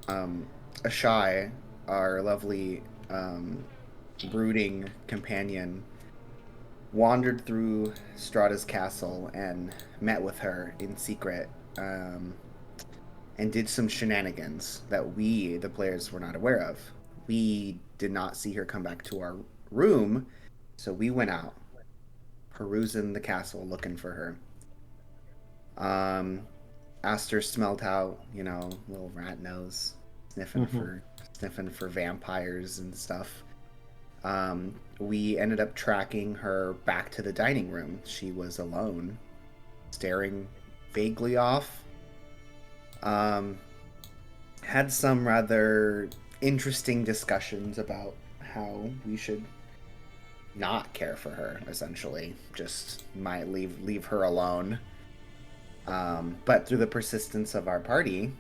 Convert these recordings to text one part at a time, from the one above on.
Ashai, our lovely brooding companion, wandered through Strahda's castle and met with her in secret, and did some shenanigans that we, the players, were not aware of. We did not see her come back to our room, so we went out, perusing the castle, looking for her. Um, Aster smelled out, little rat nose, sniffing for vampires and stuff. We ended up tracking her back to the dining room. She was alone, staring vaguely off. Had some rather interesting discussions about how we should not care for her, essentially. Just might leave her alone. But through the persistence of our party,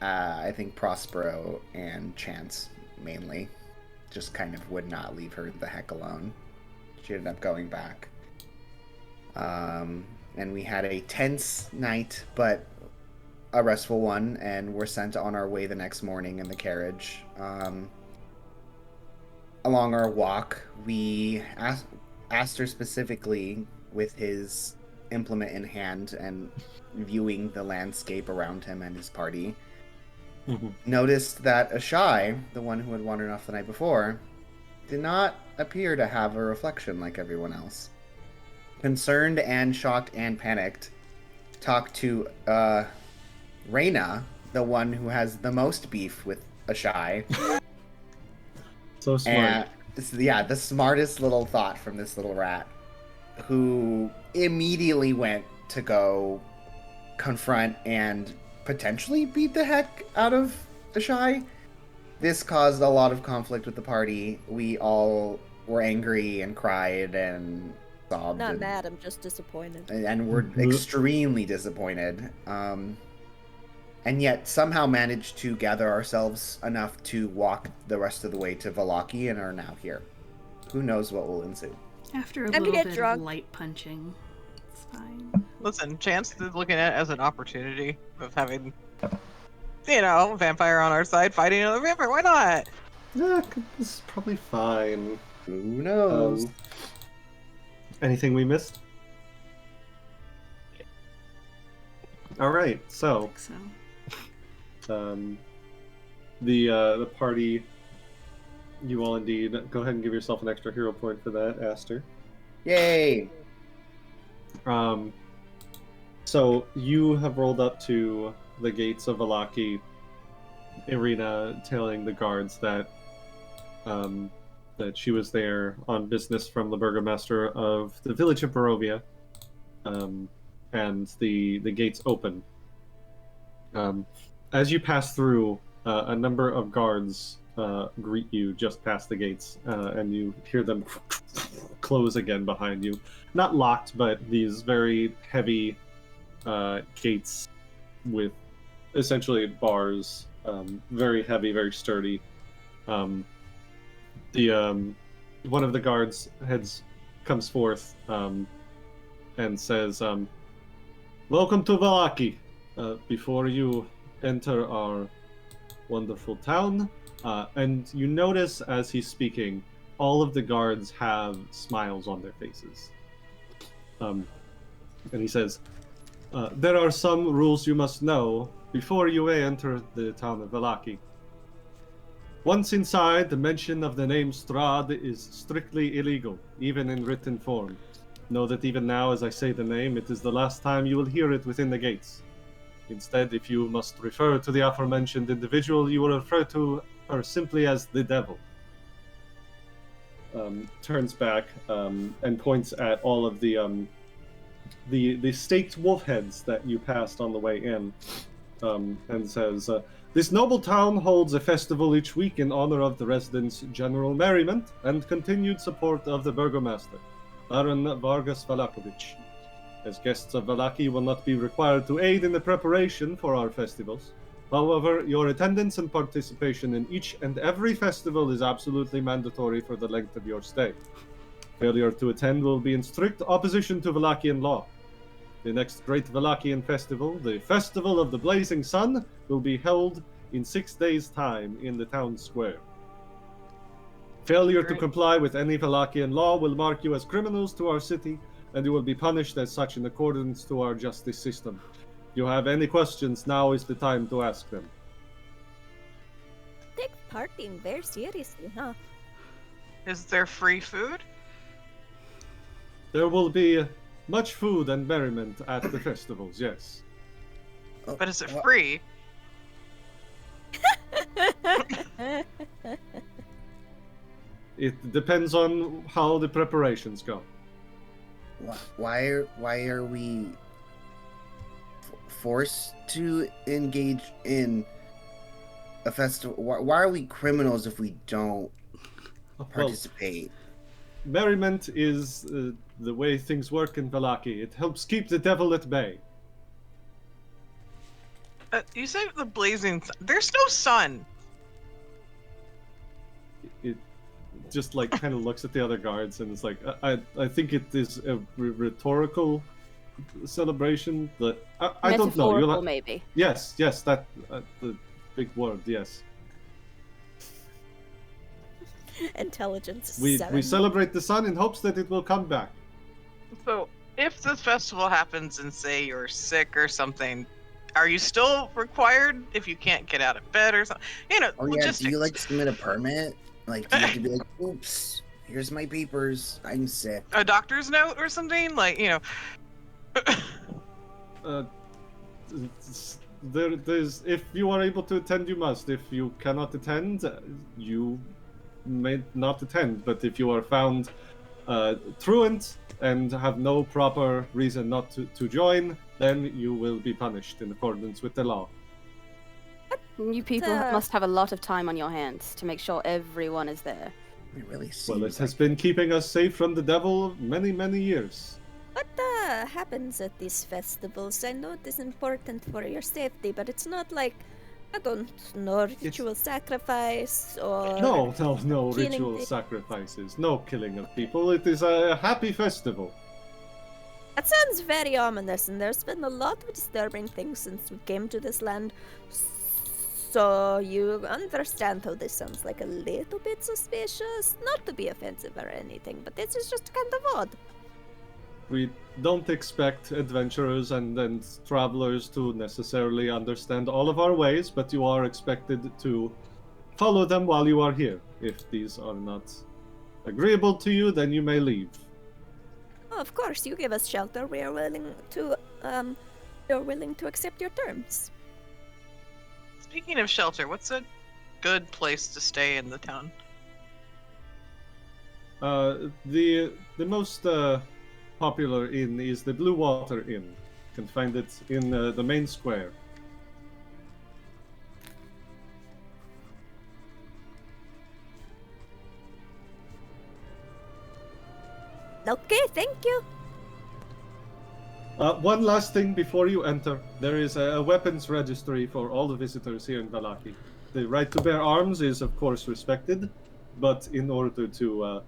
I think Prospero and Chance mainly just kind of would not leave her the heck alone. She ended up going back. And we had a tense night, but a restful one, and were sent on our way the next morning in the carriage. Along our walk, we asked her specifically with his implement in hand and viewing the landscape around him and his party, noticed that Ashai, the one who had wandered off the night before, did not appear to have a reflection like everyone else. Concerned and shocked and panicked, talked to Ireena, the one who has the most beef with Ashai. So smart. And, the smartest little thought from this little rat, who immediately went to go confront and potentially beat the heck out of Ashai. This caused a lot of conflict with the party. We all were angry and cried and sobbed. Not mad, I'm just disappointed. And we're extremely disappointed. And yet somehow managed to gather ourselves enough to walk the rest of the way to Vallaki and are now here. Who knows what will ensue. After a little bit of light punching, it's fine. Listen, Chance is looking at it as an opportunity of having, vampire on our side fighting another vampire. Why not? Yeah, this is probably fine. Who knows? Anything we missed? All right, so. The party, you all indeed. Go ahead and give yourself an extra hero point for that, Aster. Yay! So you have rolled up to the gates of Vallaki. Ireena telling the guards that that she was there on business from the burgomaster of the village of Barovia, and the gates open. As you pass through, a number of guards greet you just past the gates, and you hear them close again behind you. Not locked, but these very heavy gates with essentially bars, very heavy, very sturdy. One of the guards comes forth and says, "Welcome to Vallaki. Before you enter our wonderful town," and you notice as he's speaking, all of the guards have smiles on their faces. And he says, "There are some rules you must know before you may enter the town of Vallaki. Once inside, the mention of the name Strahd is strictly illegal, even in written form. Know that even now, as I say the name, it is the last time you will hear it within the gates. Instead, if you must refer to the aforementioned individual, you will refer to her simply as the devil." Turns back and points at all of the staked wolf heads that you passed on the way in, and says, "This noble town holds a festival each week in honor of the residents' general merriment and continued support of the burgomaster, Baron Vargas Vallakovich. As guests of Vallaki will not be required to aid in the preparation for our festivals. However, your attendance and participation in each and every festival is absolutely mandatory for the length of your stay. Failure to attend will be in strict opposition to Vallakian law. The next great Vallakian festival, the Festival of the Blazing Sun, will be held in 6 days' time in the town square. Failure to Great. comply with any Vallakian law will mark you as criminals to our city, and you will be punished as such in accordance to our justice system. If you have any questions, now is the time to ask them. Take partying very seriously, huh? Is there free food? There will be much food and merriment at the festivals, yes. Oh, But is it wha- free? It depends on how the preparations go. Why are we forced to engage in a festival? Why are we criminals if we don't Well, participate? merriment is the way things work in Vallaki. It helps keep the devil at bay. You say the blazing sun. There's no sun. It just like kind of looks at the other guards and is like, I think it is a rhetorical celebration. That I don't know. Metaphorical, maybe. Yes, that the big word. Yes, Intelligence we 7. celebrate the sun in hopes that it will come back. So, if this festival happens and say you're sick or something, are you still required if you can't get out of bed or something? You know, Oh yeah, logistics. do you like submit a permit? Like, do you have to be like, oops, here's my papers, I'm sick. A doctor's note or something? Like, you know. There's if you are able to attend, you must. If you cannot attend, you may not attend. But if you are found truant and have no proper reason not to join, then you will be punished in accordance with the law. You people must have a lot of time on your hands to make sure everyone is there. It really seems Well, it has like- been keeping us safe from the devil many, many years. What happens at these festivals? I know it is important for your safety, but it's not like, I don't know, ritual sacrifice or... No killing ritual the- sacrifices, no killing of people. It is a happy festival. That sounds very ominous, and there's been a lot of disturbing things since we came to this land. So you understand how this sounds like a little bit suspicious? Not to be offensive or anything, but this is just kind of odd. We don't expect adventurers and travelers to necessarily understand all of our ways, but you are expected to follow them while you are here. If these are not agreeable to you, then you may leave. Oh, of course, you give us shelter. We are willing to accept your terms. Speaking of shelter, what's a good place to stay in the town? The most popular inn is the Blue Water Inn. You can find it in the main square. Okay, thank you. One last thing before you enter. There is a weapons registry for all the visitors here in Vallaki. The right to bear arms is, of course, respected, but in order to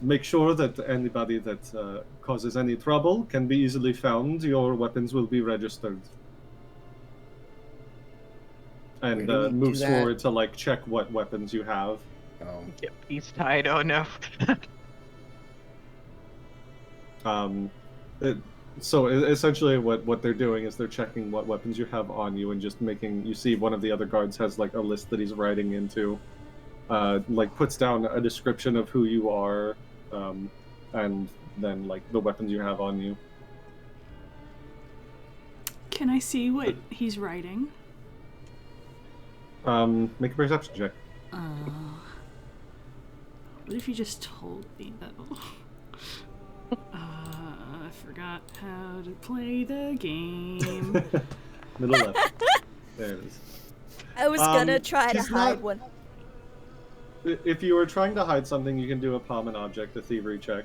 make sure that anybody that causes any trouble can be easily found, your weapons will be registered. And Where do we do moves that? forward to like check what weapons you have. Oh, Get peace tied. Oh no. So essentially what they're doing is they're checking what weapons you have on you and just making you see one of the other guards has like a list that he's writing into, like puts down a description of who you are, and then like the weapons you have on you. Can I see what he's writing? Make a perception check. What if you just told me though? I forgot how to play the game. Middle left. There it is. I was gonna try to he's hide not- one. If you were trying to hide something, you can do a palm and object, a thievery check.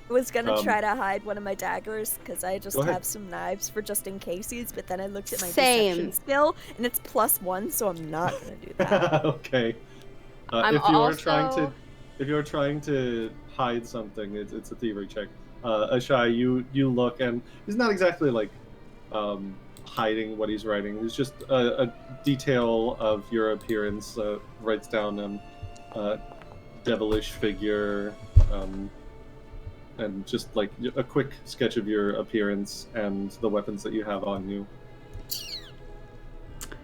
I was gonna Um, try to hide one of my daggers because I just Go ahead. have some knives for just in cases. But then I looked at my Same. deception skill, and it's +1, so I'm not gonna do that. Okay. I'm if you are trying also- to, if you're trying to hide something, it's a thievery check. Ashai, you look, and he's not exactly like hiding what he's writing. It's just a detail of your appearance. Writes down devilish figure, and just like a quick sketch of your appearance and the weapons that you have on you.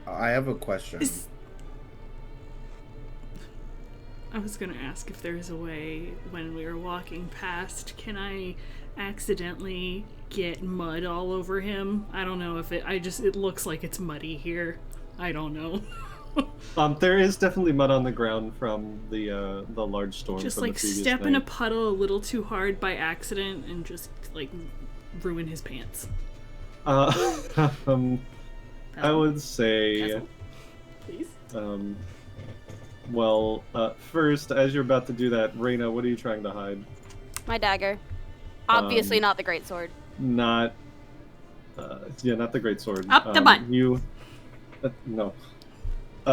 I have a question. I was gonna ask if there's a way when we were walking past, can I accidentally get mud all over him? I don't know if it looks like it's muddy here. I don't know. There is definitely mud on the ground from the large storm. Just from like the previous step night. in a puddle a little too hard by accident and just like ruin his pants. I would say, Peasant, please. Well, first, as you're about to do that, Ireena, what are you trying to hide? My dagger. Obviously not the great sword. Not, not the great sword. Up the butt. You, no.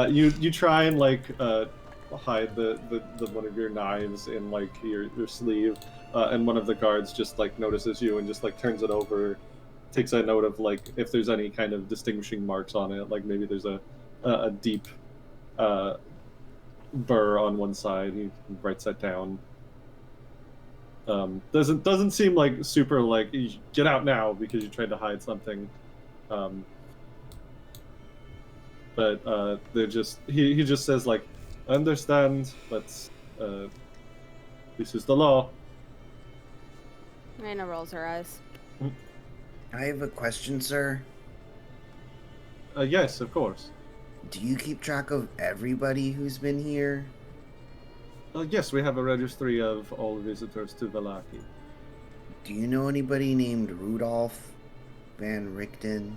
You try and like hide the one of your knives in like your sleeve, and one of the guards just like notices you and just like turns it over, takes a note of like if there's any kind of distinguishing marks on it, like maybe there's a deep burr on one side. He writes that down. Doesn't seem like super like get out now because you tried to hide something. But they're just he just says like, I understand, but this is the law. Ireena rolls her eyes. I have a question, sir. Yes, of course. Do you keep track of everybody who's been here? Yes, we have a registry of all visitors to Vallaki. Do you know anybody named Rudolph van Richten?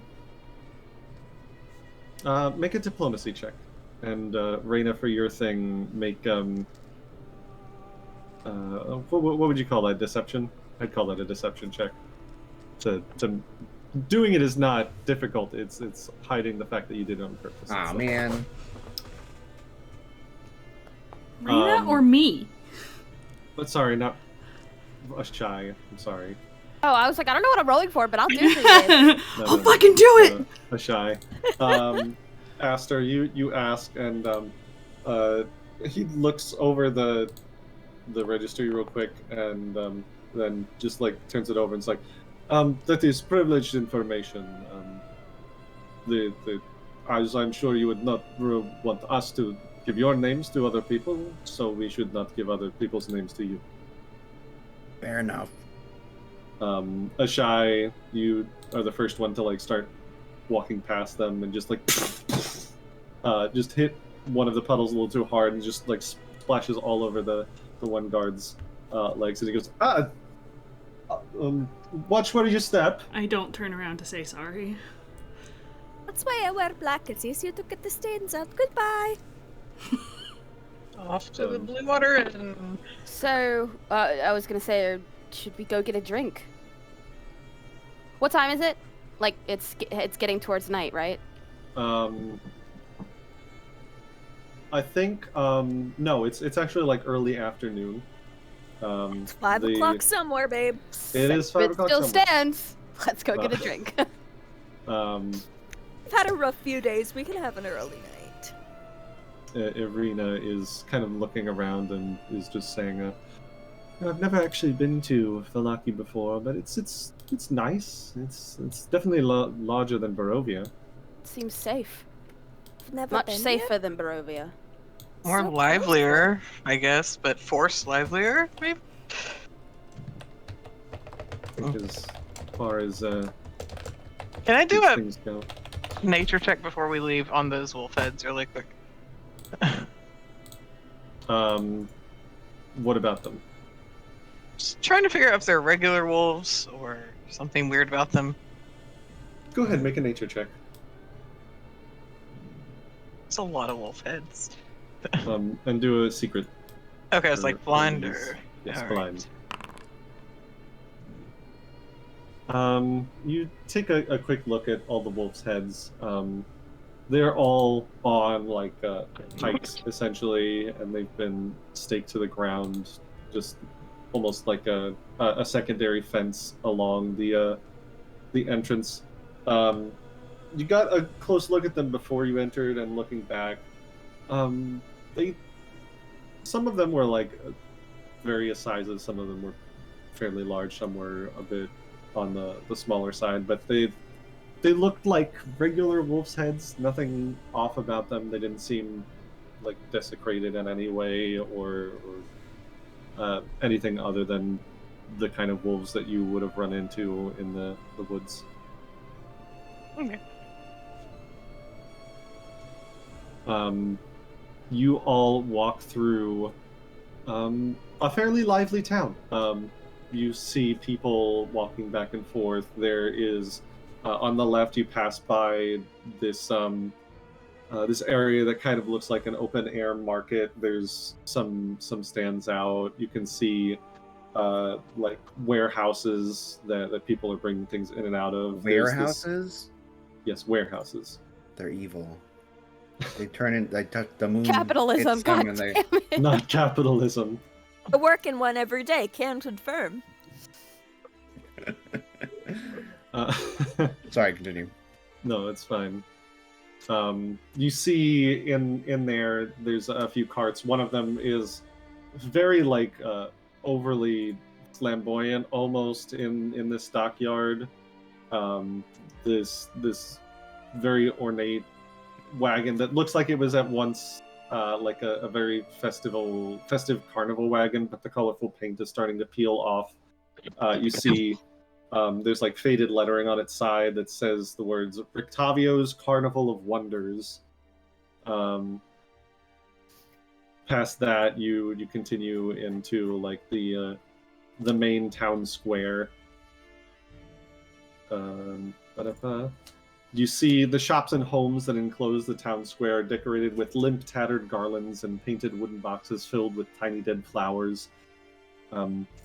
Make a diplomacy check, and Ireena, for your thing, make what would you call that? Deception? I'd call that a deception check. To doing it is not difficult. It's hiding the fact that you did it on purpose. Aw, man. Ireena or me? But sorry, not a shy. I'm sorry. Oh, I was like, I don't know what I'm rolling for, but I'll do it for you. I'll fucking do it! A shy. Aster, you ask, and he looks over the registry real quick, and then just like turns it over and it's like, that is privileged information. As I'm sure you would not want us to give your names to other people, so we should not give other people's names to you. Fair enough. Ashai, you are the first one to like start walking past them and just like just hit one of the puddles a little too hard and just like splashes all over the one guard's legs, and he goes, watch where you step. I don't turn around to say sorry. That's why I wear black. It's easier to get the stains out. Goodbye. Off to the blue water and... So, I was gonna say, should we go get a drink? What time is it? Like, it's getting towards night, right? I think, no, it's actually like early afternoon. It's 5 o'clock somewhere, babe. It is 5 o'clock still somewhere. stands. Let's go get a drink. I've had a rough few days. We can have an early night. Ireena is kind of looking around and is just saying, I've never actually been to Vallaki before, but it's nice. It's definitely larger than Barovia. Seems safe. Never Much been safer here? than Barovia. More So livelier, I guess, but forced livelier, maybe? As far as Can I do these a things go. nature check before we leave on those wolf heads really quick? What about them? Just trying to figure out if they're regular wolves or something weird about them. Go ahead, make a nature check. It's a lot of wolf heads. And do a secret. Okay, it's like blind Yes, or... yes, Alright. blind. You take a quick look at all the wolves' heads. They're all on like pikes essentially, and they've been staked to the ground, just almost like a secondary fence along the entrance. you got a close look at them before you entered, and looking back, some of them were like various sizes. Some of them were fairly large. Some were a bit on the smaller side, but they looked like regular wolf's heads. Nothing off about them. They didn't seem like desecrated in any way or anything other than the kind of wolves that you would have run into in the woods. Okay. You all walk through a fairly lively town. You see people walking back and forth. There is on the left, you pass by this this area that kind of looks like an open air market. There's some stands out. You can see like warehouses that people are bringing things in and out of. Warehouses? Yes, warehouses. They're evil. They turn in. They touch the moon. Capitalism, hits them god and they- damn it. Not capitalism. I work in one every day, can confirm. Sorry, continue. No, it's fine. You see in there, there's a few carts. One of them is very like overly flamboyant, almost in this stockyard. This very ornate wagon that looks like it was at once like a very festive carnival wagon, but the colorful paint is starting to peel off. You see there's like faded lettering on its side that says the words Rictavio's Carnival of Wonders. Past that, you continue into like the main town square. You see the shops and homes that enclose the town square decorated with limp, tattered garlands and painted wooden boxes filled with tiny dead flowers.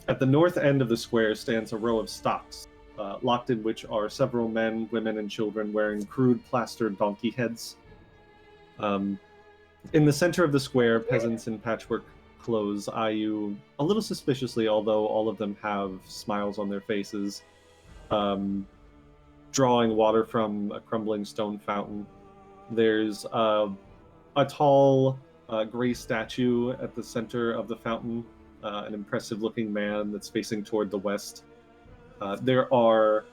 At the north end of the square stands a row of stocks, locked in which are several men, women, and children wearing crude plastered donkey heads. In the center of the square, peasants in patchwork clothes eye you a little suspiciously, although all of them have smiles on their faces, drawing water from a crumbling stone fountain. There's a tall gray statue at the center of the fountain, an impressive-looking man that's facing toward the west. There are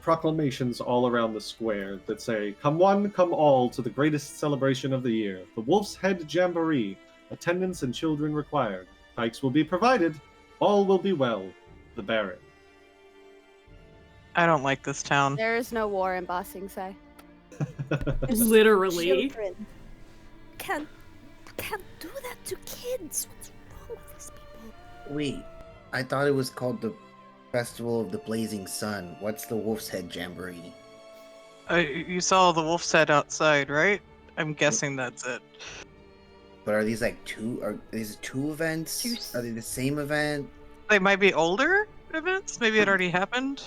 proclamations all around the square that say, "Come one, come all to the greatest celebration of the year, the Wolf's Head Jamboree. Attendance and children required. Pikes will be provided. All will be well. The Baron." I don't like this town. There is no war in Ba Sing Se. Literally. Children. Can't do that to kids. What's wrong with these people? Wait, I thought it was called the Festival of the Blazing Sun. What's the Wolf's Head Jamboree? You saw the wolf's head outside, right? I'm guessing that's it. But are these like are these two events? Are they the same event? They might be older events. Maybe it already happened.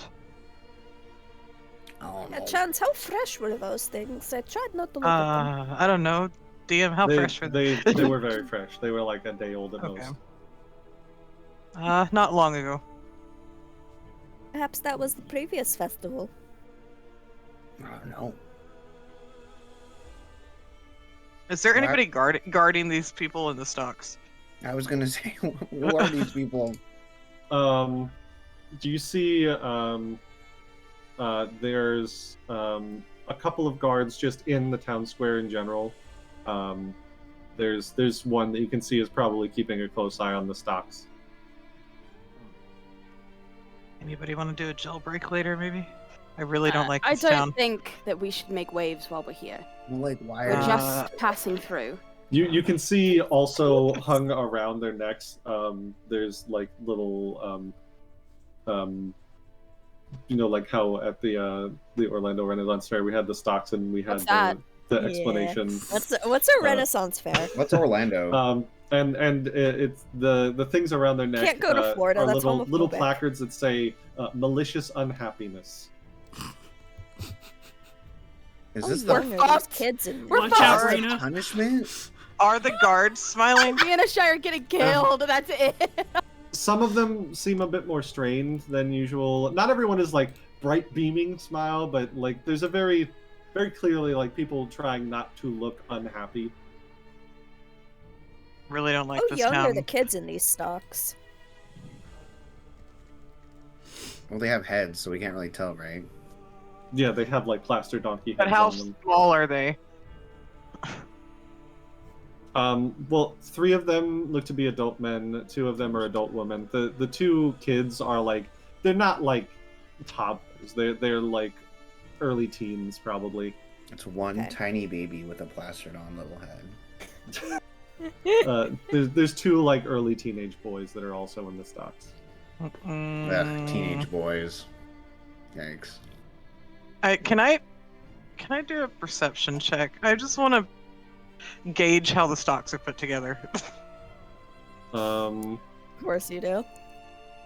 Oh Yeah, no. Chance, how fresh were those things? I tried not to look at them. I don't know. DM, how fresh were they? They were very fresh. They were like a day old at Okay. most. Not long ago. Perhaps that was the previous festival. Oh no. Is there What? anybody guarding these people in the stocks? I was gonna say, who are these people? Do you see there's a couple of guards just in the town square in general. There's one that you can see is probably keeping a close eye on the stocks. Anybody want to do a jailbreak later, maybe? I really don't like I this don't town. think that we should make waves while we're here. Well, like, why We're are just passing through. You can see also hung around their necks. There's like little you know, like how at the Orlando Renaissance Fair we had the stocks and we had What's that? the Yeah. explanation. What's a Renaissance fair? What's Orlando? And it's the things around their neck. Can't go to Florida, Are that's little homophobic. placards that say malicious unhappiness. Is this We're the fucked. Kids in We're Watch fucked. out, first Ireena. punishment? Are the guards smiling? Me and Ashire are getting killed. That's it. Some of them seem a bit more strained than usual. Not everyone is like bright beaming smile, but like there's a very very clearly like people trying not to look unhappy. Really don't like How this young town. are the kids in these stocks? Well, they have heads, so we can't really tell, right? Yeah, they have like plaster donkey But heads how on them. small are they? Well, 3 of them look to be adult men. 2 of them are adult women. The 2 kids are like, they're not like toddlers. They're like early teens probably. It's one Okay. tiny baby with a plastered on little head. There's 2 like early teenage boys that are also in the stocks. Ugh, teenage boys. Yikes. Can I do a perception check? I just want to gauge how the stocks are put together. Of course you do.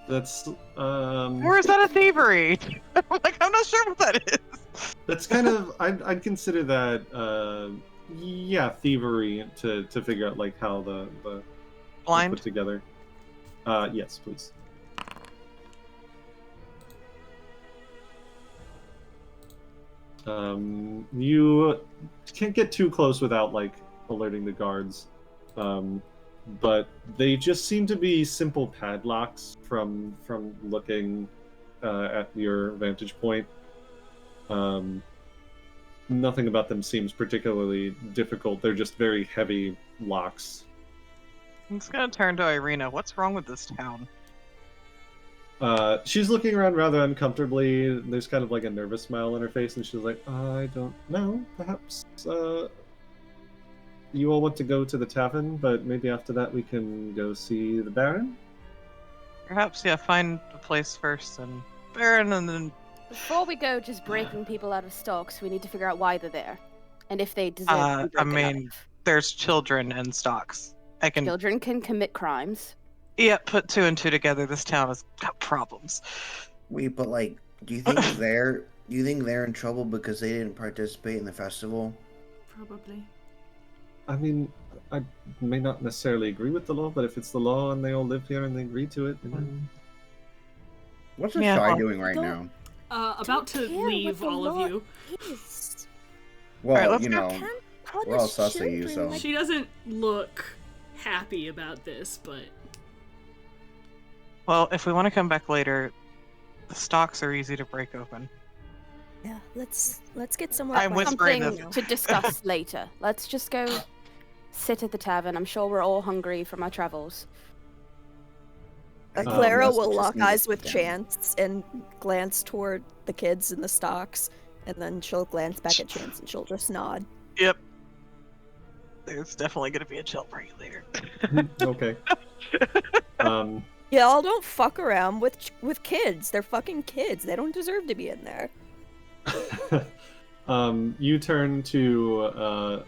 That's Or is that a thievery? I'm not sure what that is. that's kind of I'd consider that yeah, thievery to figure out like how the they're Blind? put together. Yes, please. You can't get too close without like alerting the guards, but they just seem to be simple padlocks from looking at your vantage point. Nothing about them seems particularly difficult. They're just very heavy locks. I'm just gonna turn to Ireena. What's wrong with this town? She's looking around rather uncomfortably. There's kind of like a nervous smile on her face, and she's like, I don't know. Perhaps you all want to go to the tavern, but maybe after that we can go see the Baron? Perhaps, yeah, find a place first and Baron, and then Before we go just breaking people out of stocks, we need to figure out why they're there. And if they deserve to be I broken out mean, of. there's children in stocks. I can Children can commit crimes. put 2 and 2 together. This town has got problems. Wait, but like, do you think they're in trouble because they didn't participate in the festival? Probably. I mean, I may not necessarily agree with the law, but if it's the law and they all live here and they agree to it, then... What's the Yeah, shy well, doing right don't- now? About to care what leave the all law of you. is. Well, Alright, let's you go. know, Can't we're all punish sus of you, children so... like She doesn't look happy about this, but Well, if we want to come back later, the stocks are easy to break open. Yeah, let's get somewhere. I'm quiet. whispering Something this. to discuss later. Let's just go sit at the tavern. I'm sure we're all hungry from our travels. Clara yes, will just lock need to eyes sit with down. Chance and glance toward the kids in the stocks, and then she'll glance back at Chance and she'll just nod. Yep. There's definitely going to be a chill party later. Okay. Y'all don't fuck around with kids. They're fucking kids. They don't deserve to be in there. You turn to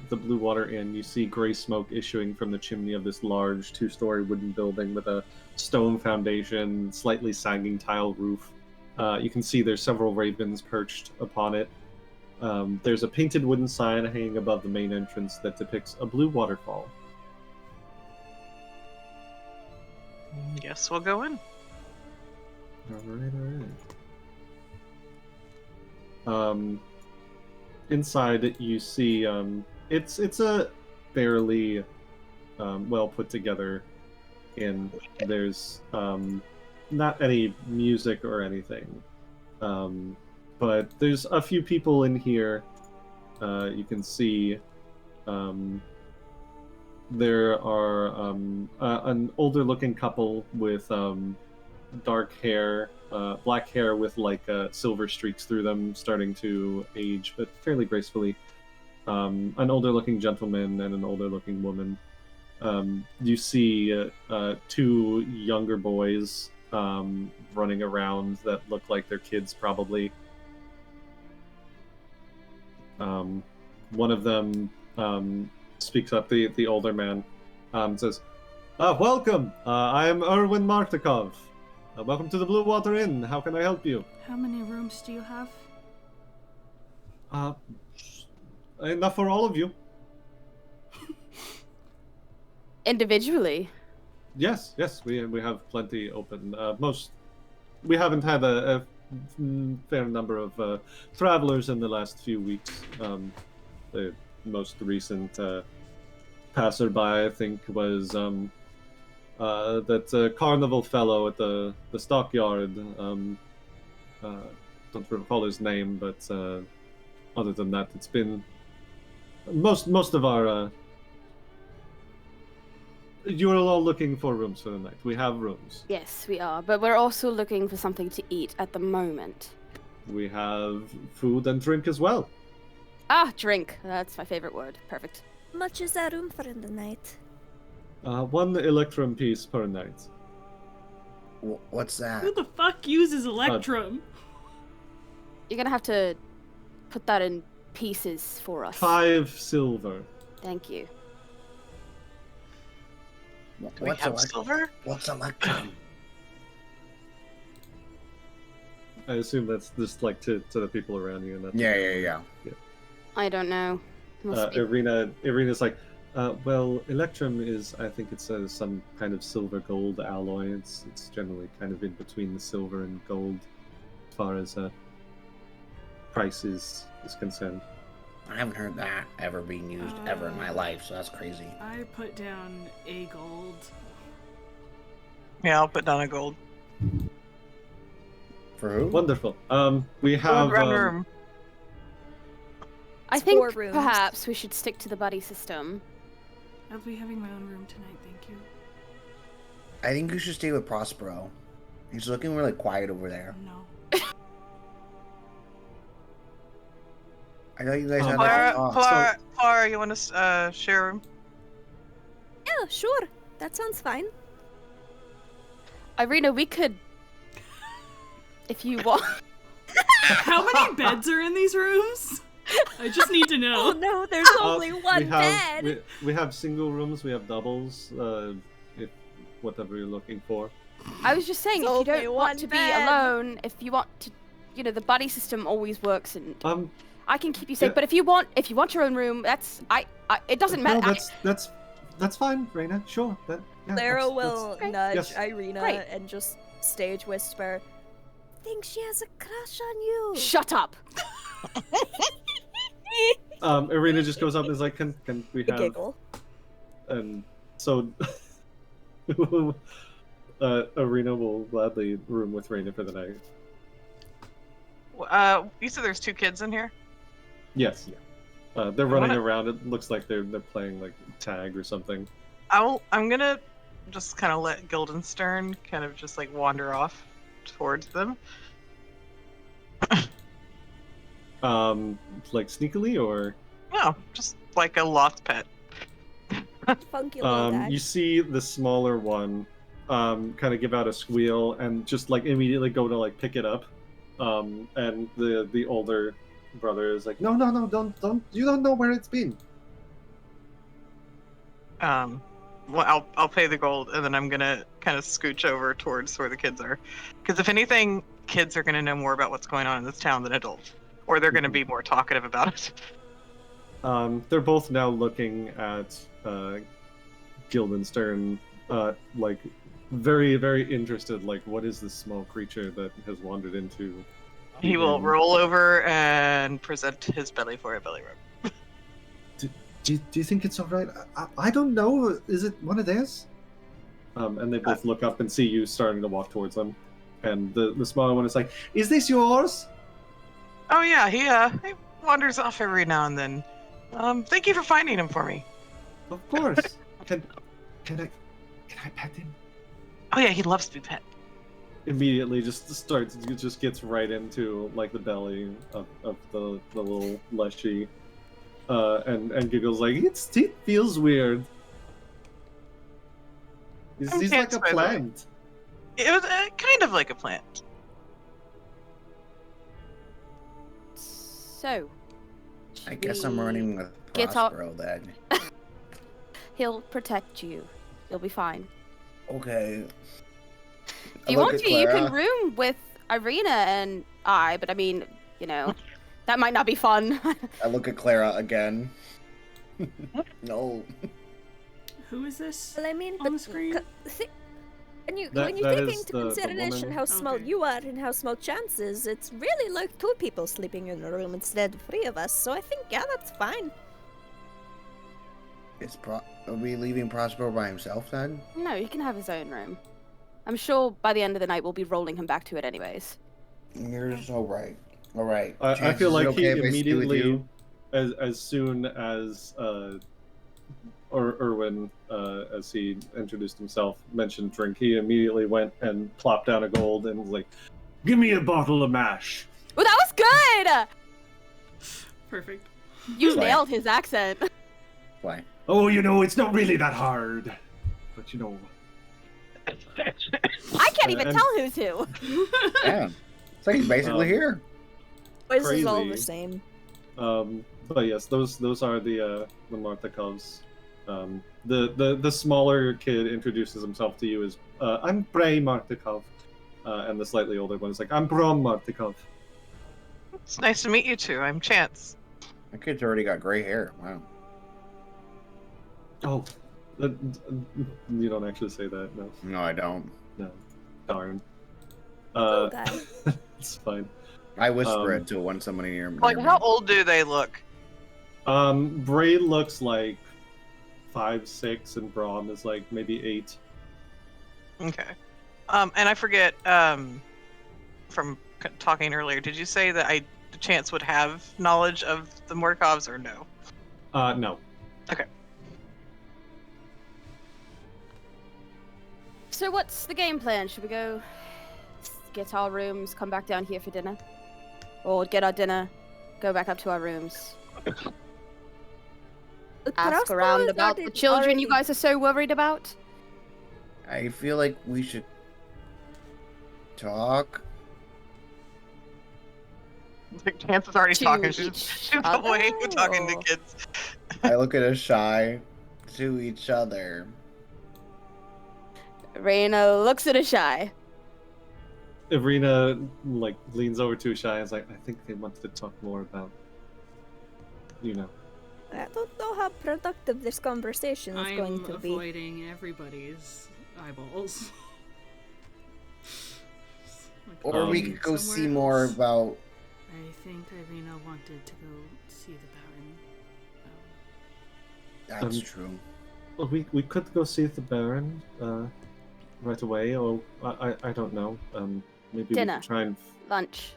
the Blue Water Inn. You see gray smoke issuing from the chimney of this large 2-story wooden building with a stone foundation, slightly sagging tile roof. You can see there's several ravens perched upon it. There's a painted wooden sign hanging above the main entrance that depicts a blue waterfall. Guess we'll go in. Alright. Inside, you see it's a fairly well put together inn. There's not any music or anything, but there's a few people in here. You can see there are an older-looking couple with dark hair, black hair with like silver streaks through them, starting to age, but fairly gracefully. An older-looking gentleman and an older-looking woman. You see 2 younger boys running around that look like they're kids, probably. One of them speaks up, the older man, says, welcome! I am Erwin Martikov. Welcome to the Blue Water Inn. How can I help you? how many rooms do you have? Enough for all of you. Individually. Yes, we have plenty open. We haven't had a fair number of travelers in the last few weeks. The most recent passerby, I think, was that carnival fellow at the stockyard. Don't recall his name, but other than that, it's been most of our. You're all looking for rooms for the night. We have rooms. Yes, we are, but we're also looking for something to eat at the moment. We have food and drink as well. Ah, drink. That's my favorite word. Perfect. How much is that room for in the night? 1 electrum piece per night. What's that? Who the fuck uses Electrum? You're gonna have to put that in pieces for us. 5 silver. Thank you. Do we have silver? What's electrum? I assume that's just like to the people around you. And that's Yeah. I don't know. Must be... Ireena's like, well, electrum is, I think it's some kind of silver gold alloy. It's generally kind of in between the silver and gold as far as price is concerned. I haven't heard that ever being used ever in my life, so that's crazy. I put down a gold. Yeah, I'll put down a gold. For who? Wonderful. We have. Room. I It's think 4 rooms. perhaps we should stick to the buddy system. I'll be having my own room tonight, thank you. I think you should stay with Prospero. He's looking really quiet over there. No. I know you guys had that talk. Clara, you want to share a room? Yeah, sure. That sounds fine. Ireena, we could... If you want... How many beds are in these rooms? I just need to know. Oh no, there's only one bed. We have single rooms, we have doubles, if whatever you're looking for. I was just saying, There's if you only don't one want to be bed. alone, if you want to... You know, the buddy system always works and... I can keep you safe, Yeah. but if you want your own room, that's... it doesn't matter. No, that's fine, Reina. Sure. Clara will that's- nudge Yes. Ireena Great. and just stage whisper, think she has a crush on you. Shut up! Ireena just goes up and is like, can we have... Giggle. And so... Ireena will gladly room with Reina for the night. You said there's 2 kids in here? Yes. They're running around. It looks like they're playing like tag or something. I'm gonna just kind of let Guildenstern kind of just like wander off towards them. Like sneakily or? No, just like a lost pet. Funky little guy. You see the smaller one, kind of give out a squeal and just like immediately go to like pick it up. And the older brother is like, no, don't, you don't know where it's been. Well, I'll pay the gold, and then I'm gonna kind of scooch over towards where the kids are, because if anything, kids are gonna know more about what's going on in this town than adults, or they're gonna be more talkative about it. They're both now looking at Guildenstern, like very, very interested. Like, what is this small creature that has wandered into? He will roll over and present his belly for a belly rub. Do you think it's all right? I don't know. Is it one of theirs? And they both look up and see you starting to walk towards them. And the smaller one is like, "Is this yours?" Oh yeah, he wanders off every now and then. Thank you for finding him for me. Of course. Can I pet him? Oh yeah, he loves to be pet. Immediately just gets right into like the belly of the little leshy, and giggles like it feels weird. He's like a plant. It was kind of like a plant. So... I guess I'm running with Get out. Prospero then. He'll protect you. You'll be fine. Okay. If you want to, you can room with Ireena and I, but I mean, you know, that might not be fun. I look at Clara again. No. Who is this Well, I mean, on the screen? When you That take is into the consideration woman. how small Okay. you are and how small Chance is, it's really like 2 people sleeping in a room instead of 3 of us. So I think, yeah, that's fine. Are we leaving Prospero by himself then? No, he can have his own room. I'm sure by the end of the night we'll be rolling him back to it anyways. You're so right. All right. I Chance, feel is it like he okay if I stay with immediately, you? as soon as Erwin, as he introduced himself, mentioned drink, he immediately went and plopped down a gold and was like, "Give me a bottle of mash." Oh, that was good! Perfect. You Right. nailed his accent. Why? Oh, it's not really that hard, but I can't even And- tell who's who. Yeah. It's like he's basically here. Boys is all the Crazy. same. But yes, those are the Martikovs. The smaller kid introduces himself to you as I'm Bray Martikov, and the slightly older one is like, I'm Brom Martikov. It's nice to meet you two. I'm Chance. My kid's already got gray hair. Wow. Oh, you don't actually say that, no. No, I don't. No, darn. Little guy. It's fine. I whisper Um, it to when somebody near me. Like, how old do they look? Bray looks like 5, 6, and Brom is like maybe 8. Okay. And I forget, from talking earlier, did you say that Chance would have knowledge of the Martikovs or no? No. Okay. So what's the game plan? Should we go get our rooms, come back down here for dinner? Or get our dinner, go back up to our rooms? Ask around about the children you guys are so worried about? I feel like we should talk. Like, Chance is already To talking. She's each the way other, we're talking to or- kids. I look at us shy to each other. Ireena looks at Ashai. Ireena like leans over to Shai and is like, I think they wanted to talk more about, I don't know how productive this conversation is going I'm to be. avoiding everybody's eyeballs. Like, Or we going could go somewhere see more else. about. I think Ireena wanted to go see the Baron. That's Um, true. Well, we could go see the Baron right away, or I don't know. Maybe Dinner. we could try and Lunch.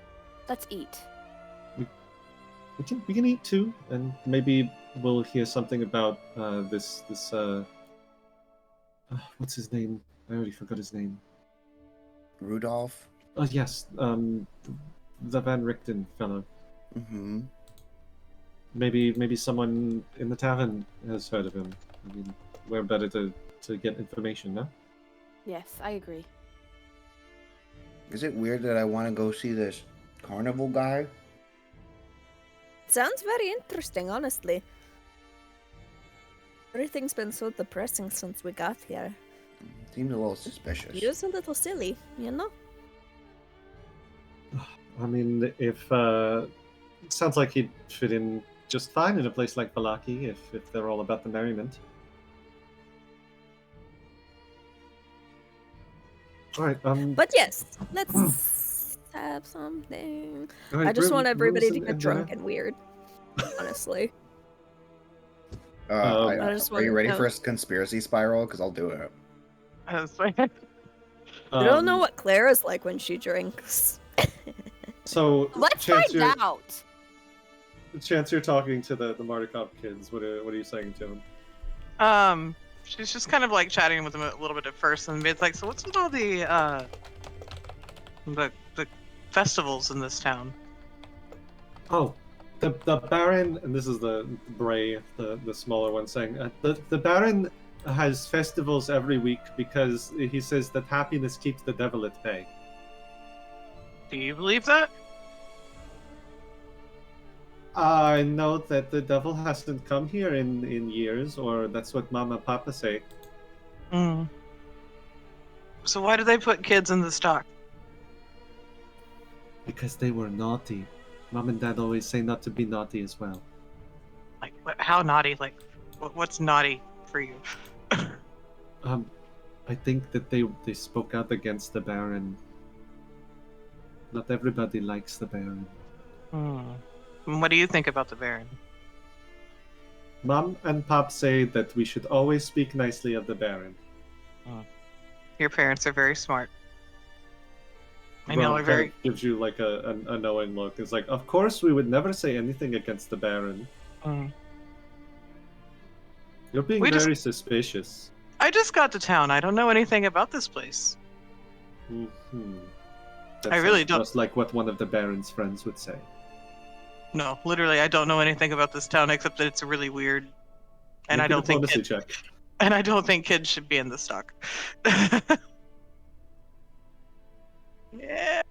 Let's eat. we can eat too, and maybe we'll hear something about this what's his name? I already forgot his name. Rudolph. Oh yes, the Van Richten fellow. Mm-hmm. Maybe someone in the tavern has heard of him. I mean, we're better to get information, no? Yes, I agree. Is it weird that I want to go see this carnival guy? Sounds very interesting, honestly. Everything's been so depressing since we got here. Seems a little suspicious. He is a little silly, you know? I mean, if it sounds like he'd fit in just fine in a place like Vallaki if they're all about the merriment. All right. But yes, let's have something. all right, I just want everybody to rooms get and drunk dinner. and weird. Honestly. I just are you wanna ready know. for a conspiracy spiral? Because I'll do it. I was like, I don't know Um, what Claire is like when she drinks. So Let's Chance, find out. Chance, you're talking to the Martikov kids. What are you saying to them? she's just kind of like chatting with them a little bit at first, and it's like, so what's with all the festivals in this town? Oh, the Baron, and this is the Bray, the smaller one, saying the Baron has festivals every week because he says that happiness keeps the devil at bay. Do you believe that? I know that the devil hasn't come here in years, or that's what Mama and Papa say. Mm. So why do they put kids in the stock? Because they were naughty. Mom and Dad always say not to be naughty as well. Like, how naughty? Like, what's naughty for you? I think that they spoke out against the Baron. Not everybody likes the Baron. What do you think about the Baron? Mom and Pop say that we should always speak nicely of the Baron. Your parents are very smart. And y'all Ron are very... gives you like a knowing look. It's like, of course we would never say anything against the Baron. You're being very suspicious. I just got to town. I don't know anything about this place. That really sounds don't- just like what one of the Baron's friends would say. No, literally, I don't know anything about this town except that it's really weird. And I don't think diplomacy check. and I don't think kids should be in the stock. Yeah.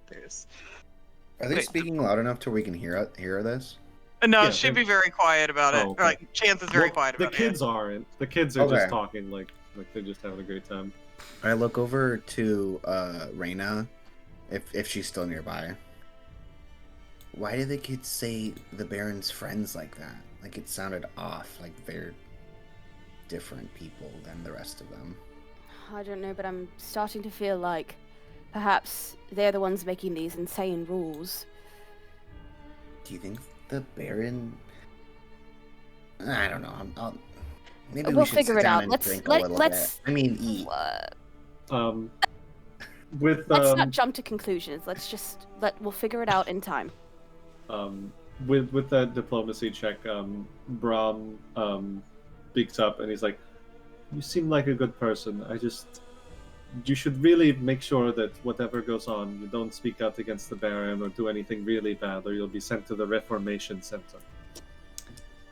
There's... Are they Wait. speaking loud enough to where we can hear this? No, Yeah, she'd they- be very quiet about it. Oh, okay. Or, like, Chance is very Well, quiet about the kids aren't. The kids are Okay. just talking like they're just having a great time. I look over to Ireena, if she's still nearby. Why do the kids say the Baron's friends like that? Like it sounded off, like they're different people than the rest of them. I don't know, but I'm starting to feel like perhaps they're the ones making these insane rules. Do you think the Baron? I don't know. Maybe We'll we should figure sit it down out. and Let's- drink a let- little let's- bit. I mean, eat. With Let's not jump to conclusions. We'll figure it out in time. with that diplomacy check, Brahm speaks up and he's like, "You seem like a good person. You should really make sure that whatever goes on, you don't speak out against the Baron or do anything really bad, or you'll be sent to the Reformation Center."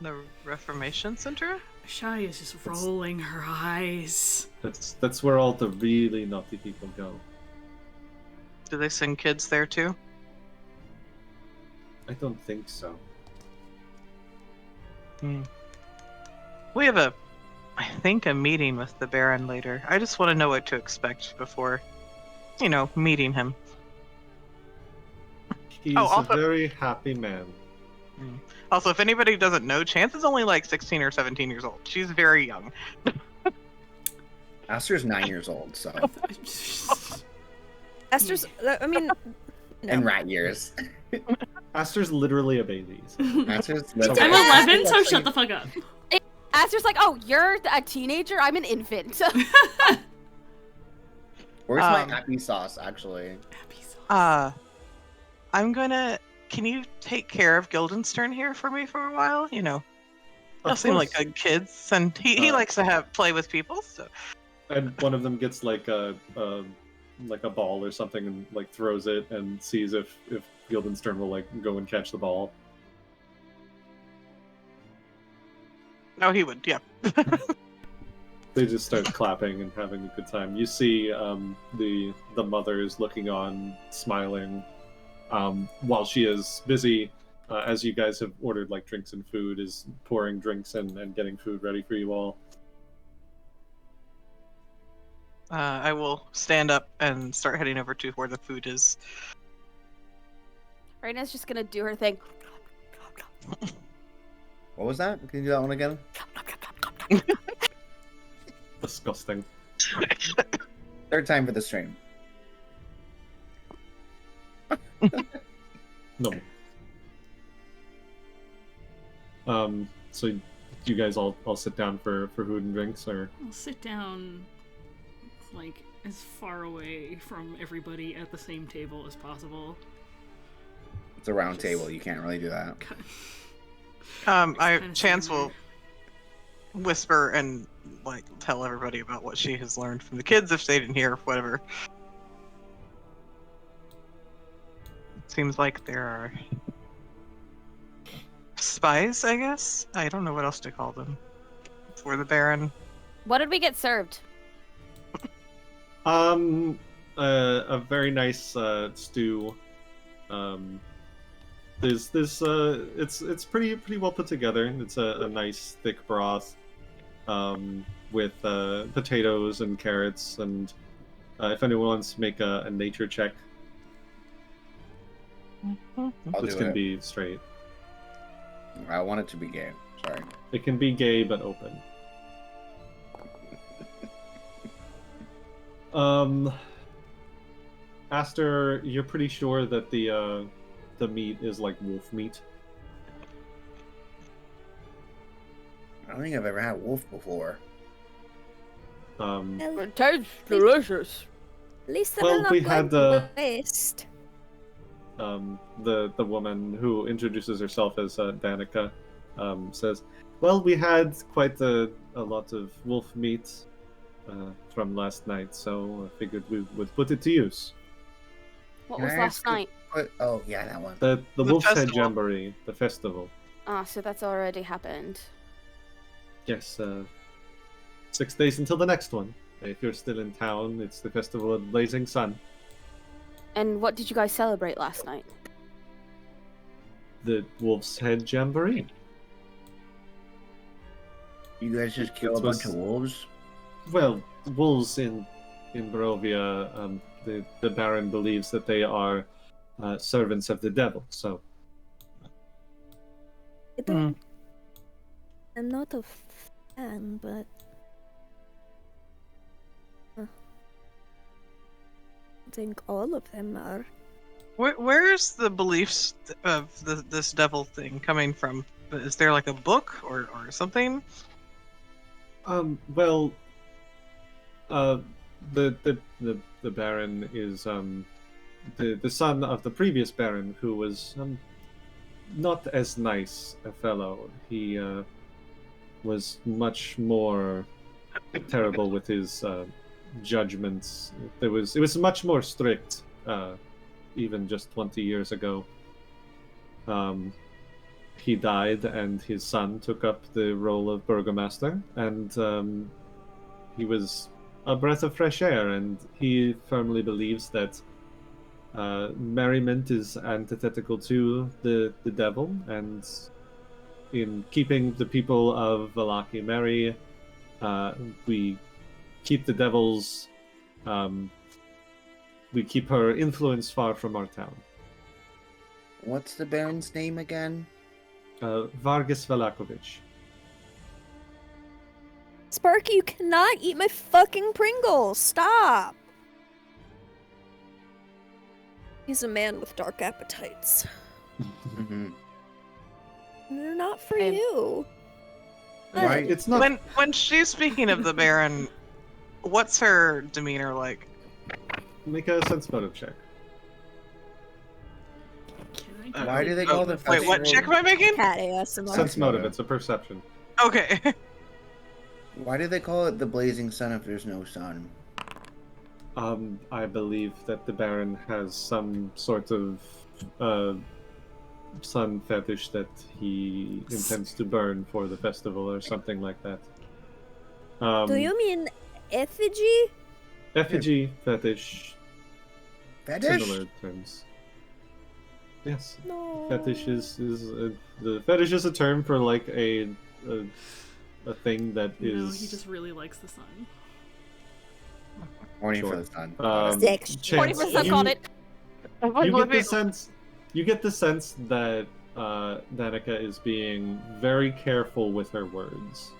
The Reformation Center? Shai is just rolling her eyes. That's where all the really naughty people go. Do they send kids there too? I don't think so. We have I think a meeting with the Baron later. I just want to know what to expect before, meeting him. He's also- a very happy man. Also, if anybody doesn't know, Chance is only like 16 or 17 years old. She's very young. Aster's 9 years old, so Esther's. I mean, in rat years. Aster's literally a baby. So. Aster's I'm 11, so shut the fuck up. Aster's like, "Oh, you're a teenager? I'm an infant." Where's my happy sauce, actually? Can you take care of Guildenstern here for me for a while? Y'all seem like good kids, and he likes to play with people, so. And one of them gets like a ball or something and like throws it and sees if Guildenstern will like go and catch the ball. Oh, he would, yeah. They just start clapping and having a good time. You see the mother is looking on, smiling, while she is busy, as you guys have ordered like drinks and food, is pouring drinks and getting food ready for you all. I will stand up and start heading over to where the food is. Raina's just gonna do her thing. What was that? Can you do that one again? Disgusting. Third time for the stream. No. So you guys all sit down for food and drinks, or? I'll sit down, like, as far away from everybody at the same table as possible. It's a round table. You can't really do that. Chance will whisper and like tell everybody about what she has learned from the kids if they didn't hear, whatever. Seems like there are spies, I guess. I don't know what else to call them. For the Baron. What did we get served? A very nice stew. There's it's pretty well put together. It's a nice thick broth, with potatoes and carrots, and if anyone wants to make a nature check, I'll this do can it. be straight. I want it to be gay. Sorry. It can be gay but open. Aster, you're pretty sure that the meat is like wolf meat. I don't think I've ever had wolf before. It tastes delicious. At least they're Well, not we going had, to waste. the woman who introduces herself as Danica says, "Well, we had quite a lot of wolf meat from last night, so I figured we would put it to use." What Can was I last ask night? Oh, yeah, that one. The The Wolf's Head festival. Jamboree, the festival. Ah, so that's already happened. Yes, 6 days until the next one. If you're still in town, it's the Festival of the Blazing Sun. And what did you guys celebrate last night? The Wolf's Head Jamboree. You guys just kill a It was- bunch of wolves? Well, wolves in Barovia, the Baron believes that they are servants of the devil, so... I'm not a fan, but I think all of them are. Where's the beliefs of this devil thing coming from? Is there like a book or something? Well, the Baron is the son of the previous Baron, who was not as nice a fellow. He was much more terrible with his judgments. It was much more strict, even just 20 years ago. He died, and his son took up the role of burgomaster, and he was a breath of fresh air, and he firmly believes that merriment is antithetical to the devil, and in keeping the people of Vallaki merry, we keep the devil's we keep her influence far from our town. What's the Baron's name again? Vargas Vallakovich. Sparky, you cannot eat my fucking Pringles. Stop. He's a man with dark appetites. Mhm. They're not for I'm- you. Why? It's not. When she's speaking of the Baron, what's her demeanor like? Make a sense motive check. Can I Why do they call the Wait, what festival- check am I making? Cat ASMR. Sense motive. It's a perception. Okay. Why do they call it the Blazing Sun if there's no sun? I believe that the Baron has some sort of sun fetish that he intends to burn for the festival or something like that. Do you mean effigy? Effigy, fetish, Fetish? similar terms. Yes, No. fetish is the fetish is a term for like a thing that is. No, he just really likes the sun. Horny Sure. for the sun. Sex. Chance, 40% on it. You get the sense that Danica is being very careful with her words.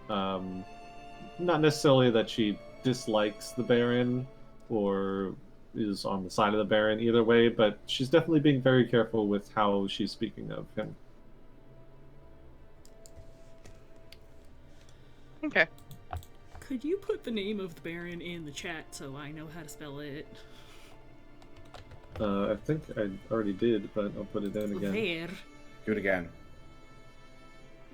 Not necessarily that she dislikes the Baron or is on the side of the Baron either way, but she's definitely being very careful with how she's speaking of him. Okay. Could you put the name of the Baron in the chat so I know how to spell it? I think I already did, but I'll put it in again. There. Do it again.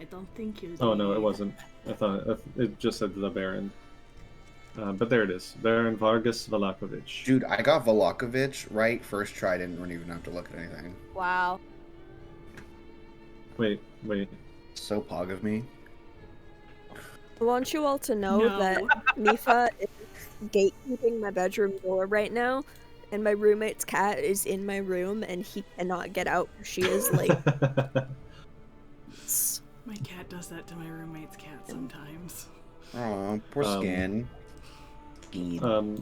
I don't think you did. Oh no, it wasn't. I thought it just said the Baron. But there it is. Baron Vargas Vallakovich. Dude, I got Vallakovich right first try. I didn't even have to look at anything. Wow. Wait. So pog of me. I want you all to know No. that Mifa is gatekeeping my bedroom door right now, and my roommate's cat is in my room, and he cannot get out. She is like, My cat does that to my roommate's cat sometimes. Oh, poor skin.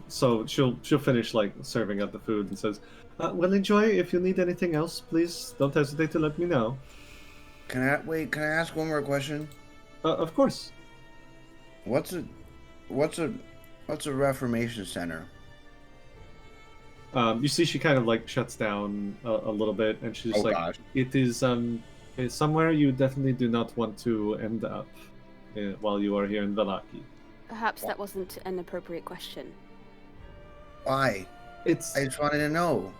So she'll finish like serving up the food and says, "Well, enjoy. If you need anything else, please don't hesitate to let me know." Can I ask one more question? Of course. What's a What's a Reformation Center? You see, she kind of like shuts down a little bit, and she's like, gosh. "It is it's somewhere you definitely do not want to end up while you are here in Vallaki. Perhaps that wasn't an appropriate question. Why? I just wanted to know.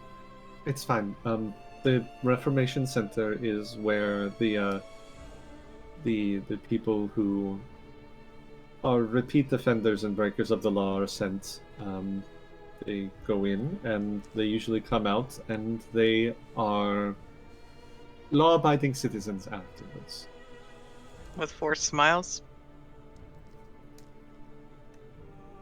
It's fine. The Reformation Center is where the people who are repeat offenders and breakers of the law are sent. They go in, and they usually come out, and they are law-abiding citizens afterwards. With forced smiles.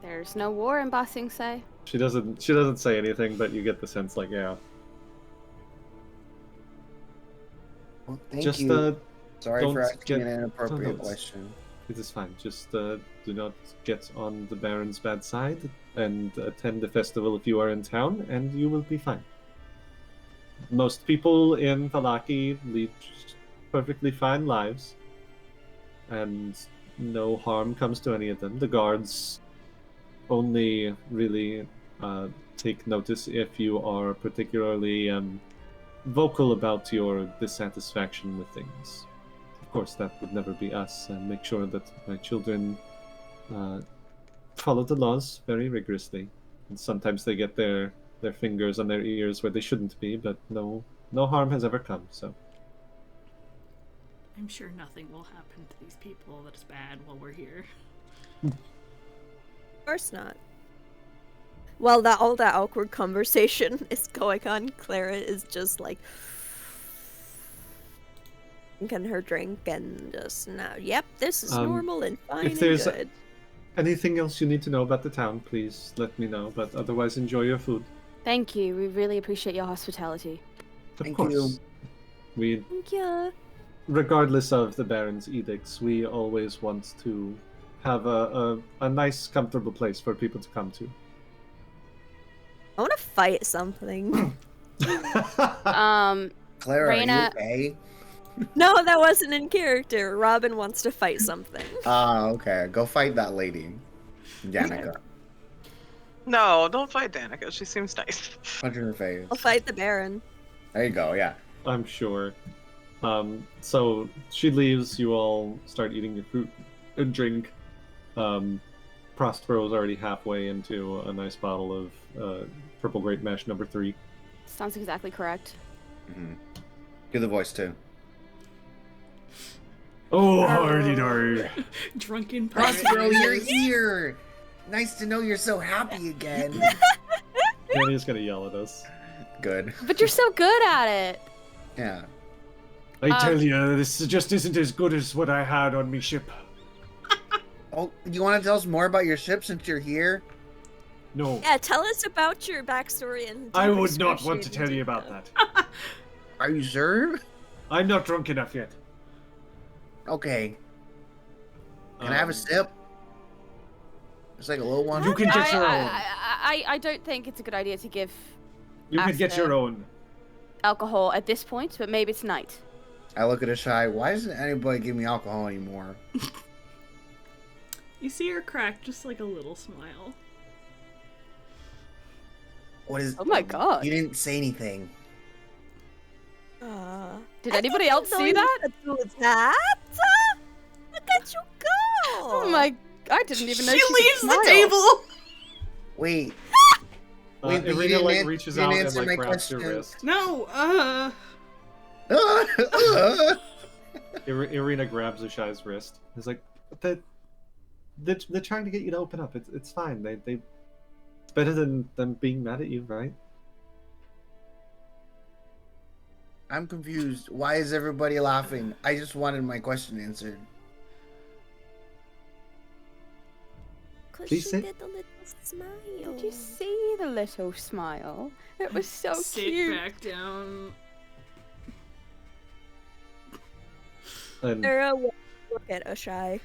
There's no war in Ba Sing Se. She doesn't say anything, but you get the sense like, yeah. Well, thank Just you. Sorry don't for asking get- an inappropriate don't- question. It is fine. Just do not get on the Baron's bad side, and attend the festival if you are in town, and you will be fine. Most people in Vallaki lead perfectly fine lives, and no harm comes to any of them. The guards only really take notice if you are particularly vocal about your dissatisfaction with things. Of course, that would never be us, and make sure that my children follow the laws very rigorously. And sometimes they get their fingers on their ears where they shouldn't be, but no harm has ever come, so. I'm sure nothing will happen to these people that's bad while we're here. Of course not. While all that awkward conversation is going on, Clara is just like drinking her drink and just now, yep, this is normal and fine if there's and good. anything else you need to know about the town, please let me know, but otherwise enjoy your food. Thank you. We really appreciate your hospitality. Of Thank course. you. We, Thank you. regardless of the Baron's edicts, we always want to have a nice, comfortable place for people to come to. I want to fight something. Clara, Ireena- are you okay? No, that wasn't in character. Robin wants to fight something. Ah, okay. Go fight that lady. Danica. No, don't fight Danica. She seems nice. Punch in her face. I'll fight the Baron. There you go, yeah. I'm sure. So she leaves, you all start eating your fruit and drink. Prospero's already halfway into a nice bottle of Purple Grape Mash number 3. Sounds exactly correct. Mm-hmm. Do the voice too. Oh, hardy do. Drunken Prospero, pirate. you're here! Nice to know you're so happy again. Danny's gonna yell at us. Good. But you're so good at it. Yeah. I tell you, this just isn't as good as what I had on me ship. Oh, you want to tell us more about your ship since you're here? No, Yeah, tell us about your backstory and. I would not want to tell you about that. Are you sure? I'm not drunk enough yet. Okay. Can I have a sip? It's like a little one. You can get your own. I don't think it's a good idea to give You can get your own. alcohol at this point, but maybe tonight. I look at a shy. Why doesn't anybody give me alcohol anymore? You see her crack just like a little smile. What is? Oh my god. You didn't say anything. Did anybody else see that? Do that? Look at you go! Oh my! I didn't even know She could leaves the smile. table! Wait. Wait, but you Ireena didn't like reaches you out didn't and answer like my grabs your question. wrist. No, Ireena grabs Ashai's wrist. He's like, they're trying to get you to open up. It's fine. They it's better than them being mad at you, right? I'm confused. Why is everybody laughing? I just wanted my question answered. Because Please she sit. did a little smile. Did you see the little smile? It was so sit cute. back down. And Terra will look at Ashai.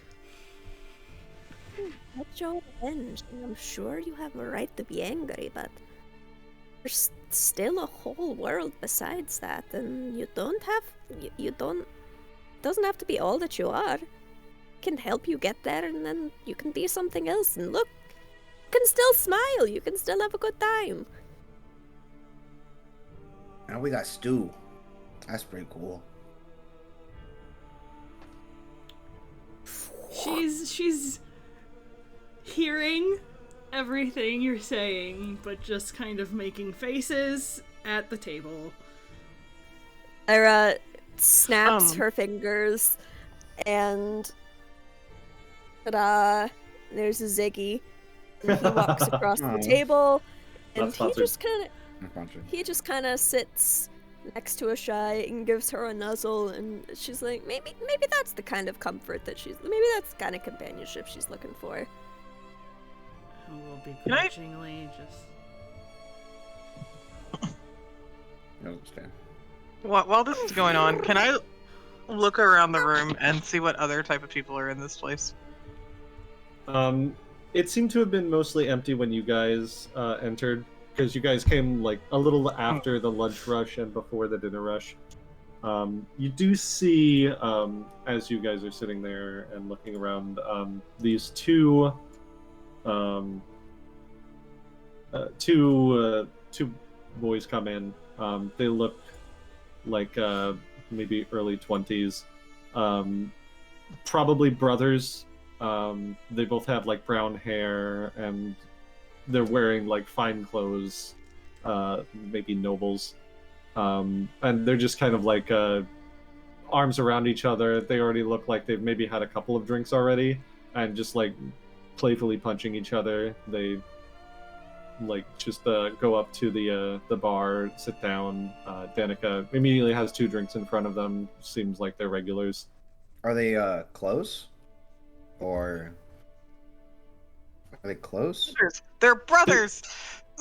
That's your revenge, and I'm sure you have a right to be angry, but there's still a whole world besides that, and you don't have, you don't, it doesn't have to be all that you are. It can help you get there, and then you can be something else, and look, can still smile. You can still have a good time. Now we got stew. That's pretty cool. She's hearing everything you're saying, but just kind of making faces at the table. Ira snaps her fingers, and ta-da! There's a Ziggy. And he walks across the table, and he just kind of sits next to a shy and gives her a nuzzle, and she's like, maybe that's the kind of comfort that maybe that's the kind of companionship she's looking for. I will begrudgingly just. I understand. While this is going on, can I look around the room and see what other type of people are in this place? It seemed to have been mostly empty when you guys entered, because you guys came like a little after the lunch rush and before the dinner rush. You do see, as you guys are sitting there and looking around, these two boys come in. They look like maybe early 20s, probably brothers. They both have like brown hair, and they're wearing like fine clothes, maybe nobles, and they're just kind of like arms around each other. They already look like they've maybe had a couple of drinks already, and just like playfully punching each other. They like just go up to the bar, sit down. Danica immediately has 2 drinks in front of them. Seems like they're regulars. Are they close? Or are they close? They're brothers.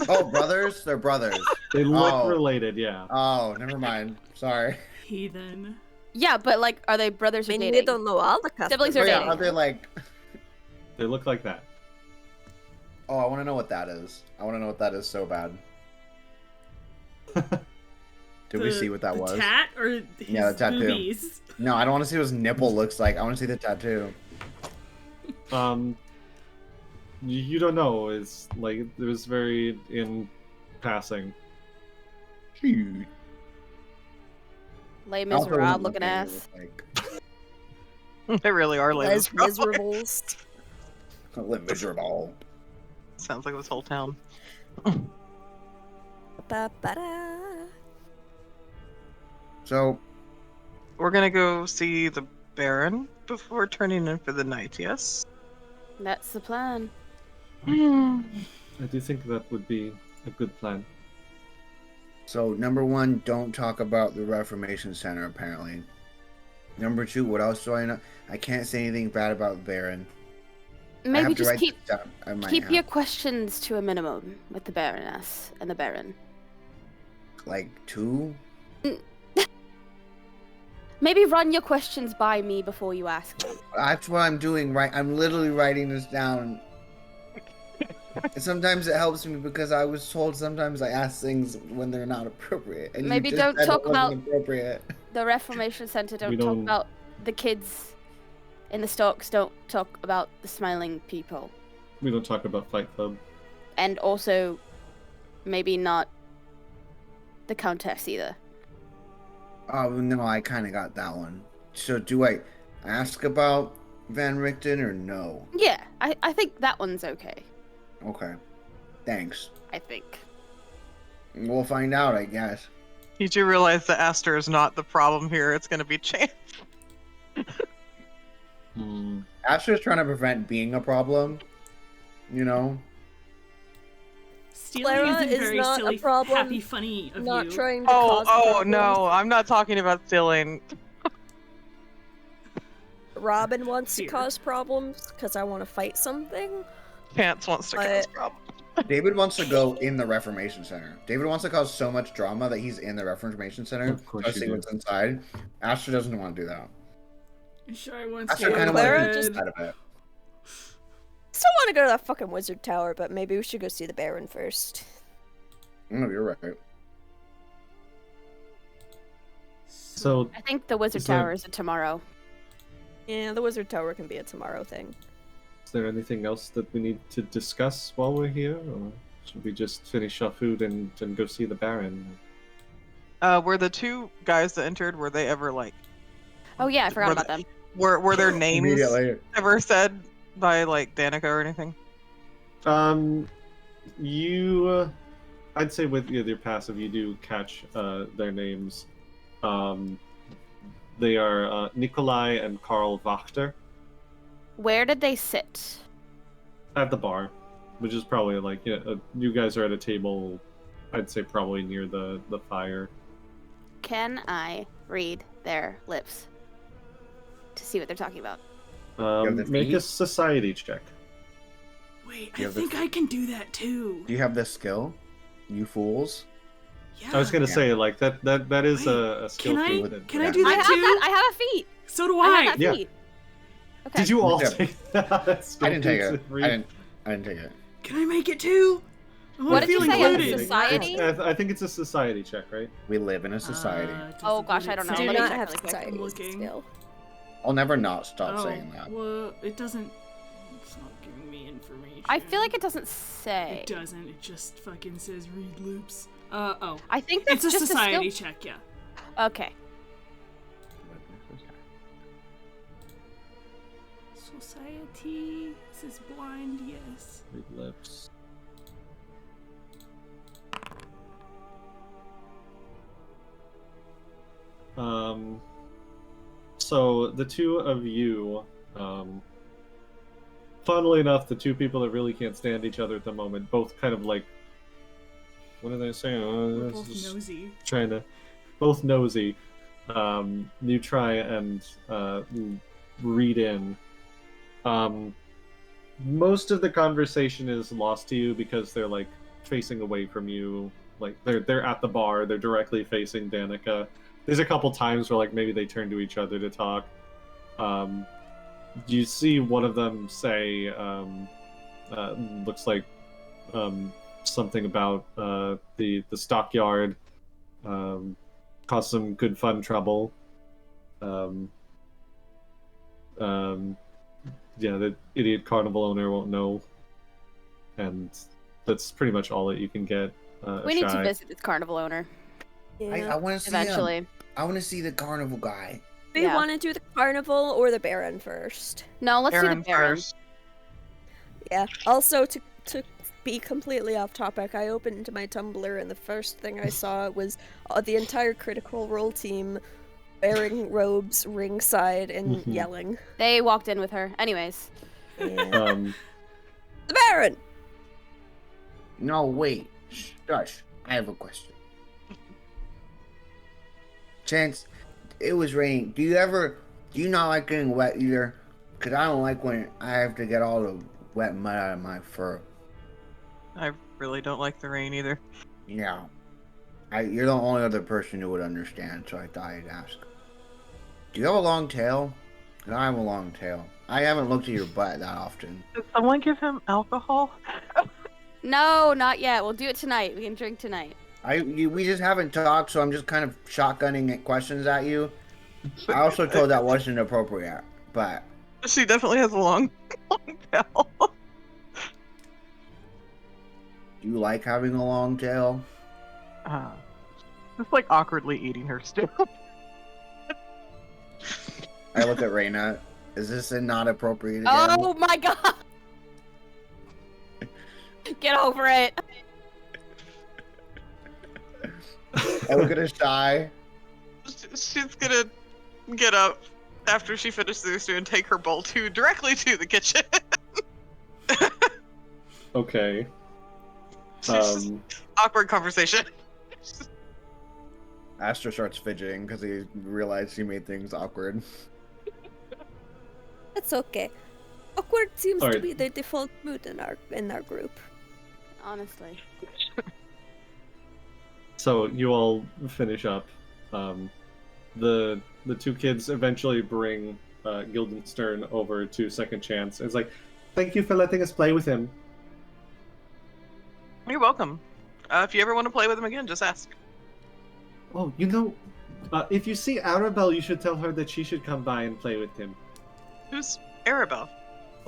Oh, brothers? They're brothers. They look related, yeah. Oh, never mind. Sorry. Heathen. Yeah, but like, are they brothers I or mean, dating? we don't know all the customs. Siblings Oh, are yeah, dating. are they like... They look like that. Oh, I want to know what that is. I want to know what that is so bad. Did we see what that was? The tat or his Yeah, the tattoo. boobies? No, I don't want to see what his nipple looks like. I want to see the tattoo. You don't know. It's like it was very in passing. Cute. Les I also Miserables wouldn't looking look at ass. it like- They really are Les lame. Miserables. miserable. Sounds like this whole town. Ba-ba-da. So, We're gonna go see the Baron before turning in for the night, yes? That's the plan. I do think that would be a good plan. So, number 1, don't talk about the Reformation Center, apparently. Number 2, what else do I know? I can't say anything bad about Baron. I Maybe have to just write keep this down. I might keep have. your questions to a minimum with the Baroness and the Baron. Like 2? Maybe run your questions by me before you ask them. That's what I'm doing, right? I'm literally writing this down. And sometimes it helps me because I was told sometimes I ask things when they're not appropriate. And you Maybe just don't said it talk wasn't about- appropriate. The Reformation Center We don't talk don't- about the kids in the stocks, don't talk about the smiling people. We don't talk about Fight Club. And also, maybe not the Countess either. Oh, no, I kind of got that one. So do I ask about Van Richten or no? Yeah, I think that one's okay. Okay. Thanks. I think. We'll find out, I guess. You do realize that Aster is not the problem here. It's gonna be Chance. Astra's trying to prevent being a problem. You know? Stealing Clara isn't is very not a silly, problem, happy, funny of Not you. trying to cause Oh problems. no, I'm not talking about stealing. Robin wants to Fear. cause problems because I want to fight something. Chance wants to cause problems. David wants to go in the Reformation Center. David wants to cause so much drama that he's in the Reformation Center. Of course To you see do. what's inside. Astra doesn't want to do that. Sure wants Astra to kind of Clara wants to just- be out of it. Still want to go to that fucking wizard tower, but maybe we should go see the Baron first. No, you're right. So I think the Wizard Is there- Tower is a tomorrow. Yeah, the wizard tower can be a tomorrow thing. Is there anything else that we need to discuss while we're here, or should we just finish our food and go see the Baron? Were the two guys that entered, were they ever like? Oh yeah, I forgot about them. Were their names Immediately. ever said by like Danica or anything? You, I'd say with your passive, you do catch their names. They are Nikolai and Karl Wachter Where did they sit? at the bar, which is probably like you guys are at a table. I'd say probably near the fire. Can I read their lips to see what they're talking about? have the Make feet? a society check. Wait, You I have the think feet? I can do that too. Do you have this skill? You fools. Yeah. I was gonna Yeah. say like that is Wait, a skill can I- feat within. can I Yeah. do I that have too? that. I have a feat. So do I I. have that Yeah. feat. Okay. Did you all Yeah. take that? skill I didn't take feat it. to read? I didn't take it. Can I make it too? I What wanna did you feel say, a included. society? I think it's a society check, right? We live in a society. Oh, gosh, I don't know. Do Let me not check have really quick. society I'm as a looking. skill. I'll never not stop Oh, saying that. well, it doesn't. It's not giving me information. I feel like it doesn't say. It doesn't. It just fucking says read loops. Oh. I think that's It's a just society a skill. check, yeah. Okay. Society. This is blind, yes. Read lips. So the two of you, funnily enough, the two people that really can't stand each other at the moment, both kind of like, what are they saying? We're This both is nosy. trying to, both nosy. You try and read in. Most of the conversation is lost to you because they're like facing away from you. Like they're at the bar, they're directly facing Danica. There's a couple times where like maybe they turn to each other to talk. You see one of them say, looks like something about the stockyard caused some good fun trouble. Yeah, the idiot carnival owner won't know, and that's pretty much all that you can get. We need to Shy. visit this carnival owner Yeah. I want to see him. eventually. I want to see the carnival guy. We Yeah. want to do the carnival or the Baron first. No, let's do Aaron the Baron. first. Yeah. Also, to be completely off topic, I opened my Tumblr and the first thing I saw was the entire Critical Role team wearing robes ringside and Mhm. yelling. They walked in with her. Anyways. Yeah. The Baron! No, wait. Shush. I have a question. Chance, it was raining. Do you not like getting wet either? Because I don't like when I have to get all the wet mud out of my fur. I really don't like the rain either. Yeah. You're the only other person who would understand, so I thought I'd ask. Do you have a long tail? 'Cause I have a long tail. I haven't looked at your butt that often. Did someone give him alcohol? No, not yet. We'll do it tonight. We can drink tonight. We just haven't talked, so I'm just kind of shotgunning questions at you. I also told that wasn't appropriate, but She definitely has a long tail. do you like having a long tail? Just like awkwardly eating her stew. I look at Reina. Is this not appropriate again? Oh my god! Get over it. I look at her Shy. She's gonna get up after she finishes the stew and take her bowl directly to the kitchen. Okay. She's just awkward conversation. Aster starts fidgeting because he realized he made things awkward. It's okay. Awkward seems to Alright. be the default mood in our group. Honestly. So you all finish up. The two kids eventually bring Guildenstern over to Second Chance. It's like, thank you for letting us play with him. You're welcome. If you ever want to play with him again, just ask. Oh, if you see Arabelle, you should tell her that she should come by and play with him. Who's Arabelle?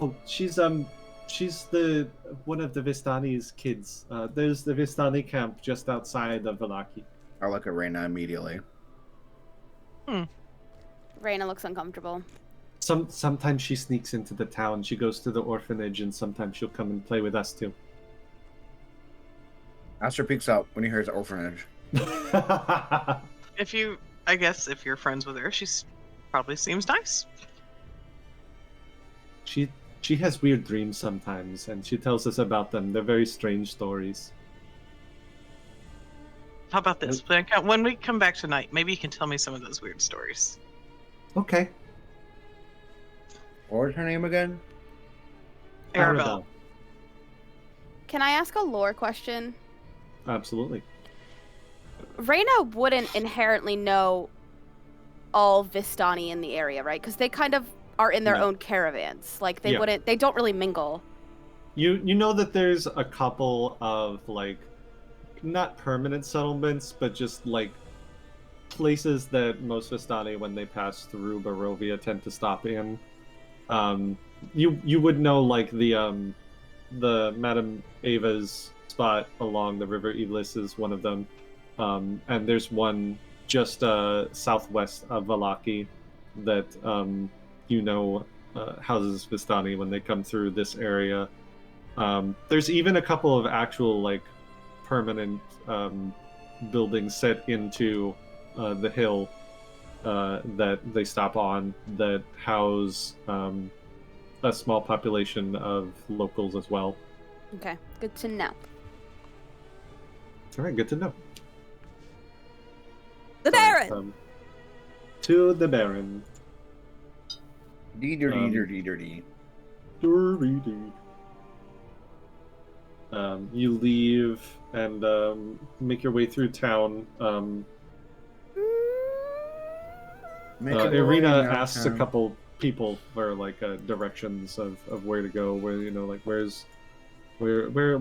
Oh, she's the one of the Vistani's kids. There's the Vistani camp just outside of Vallaki. I look at Reina immediately. Raina looks uncomfortable. Sometimes she sneaks into the town. She goes to the orphanage, and sometimes she'll come and play with us too. Aster peeks out when he hears orphanage. I guess if you're friends with her, she's probably seems nice. She has weird dreams sometimes, and she tells us about them. They're very strange stories. How about this? When we come back tonight, maybe you can tell me some of those weird stories. Okay. What was her name again? Arabelle. Can I ask a lore question? Absolutely. Raina wouldn't inherently know all Vistani in the area, right? Because they kind of are in their own caravans. Like they don't really mingle. You know that there's a couple of like not permanent settlements, but just like places that most Vistani, when they pass through Barovia, tend to stop in. You would know like the Madame Ava's spot along the River Iblis is one of them, and there's one just southwest of Vallaki that houses Vistani when they come through this area. There's even a couple of actual like permanent buildings set into the hill that they stop on that house a small population of locals as well. Okay, good to know. All right, good to know. The Baron! To the Baron. Dee-der-dee-der-dee-der-dee. You leave and make your way through town. Ireena asks a couple people for like directions of where to go, where like where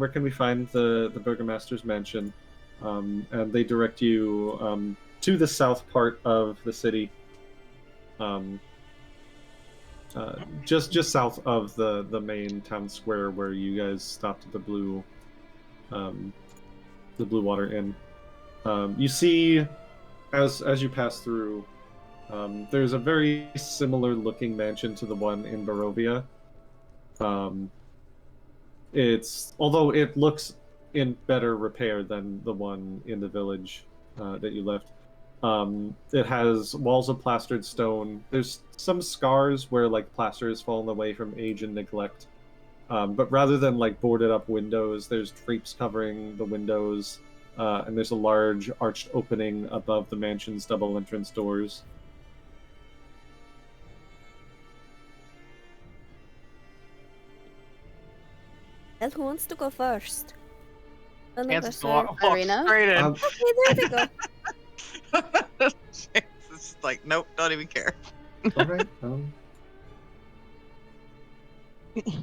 can we find the burgomaster's mansion, and they direct you to the south part of the city, just south of the main town square where you guys stopped at the Blue Water Inn. You see, as you pass through, there's a very similar looking mansion to the one in Barovia. Although it looks in better repair than the one in the village that you left. It has walls of plastered stone. There's some scars where like plaster has fallen away from age and neglect. But rather than like boarded up windows, there's drapes covering the windows, and there's a large arched opening above the mansion's double entrance doors. Well, who wants to go first? It's Ireena? straight in. Okay, there they go. It's like, nope, don't even care. All right.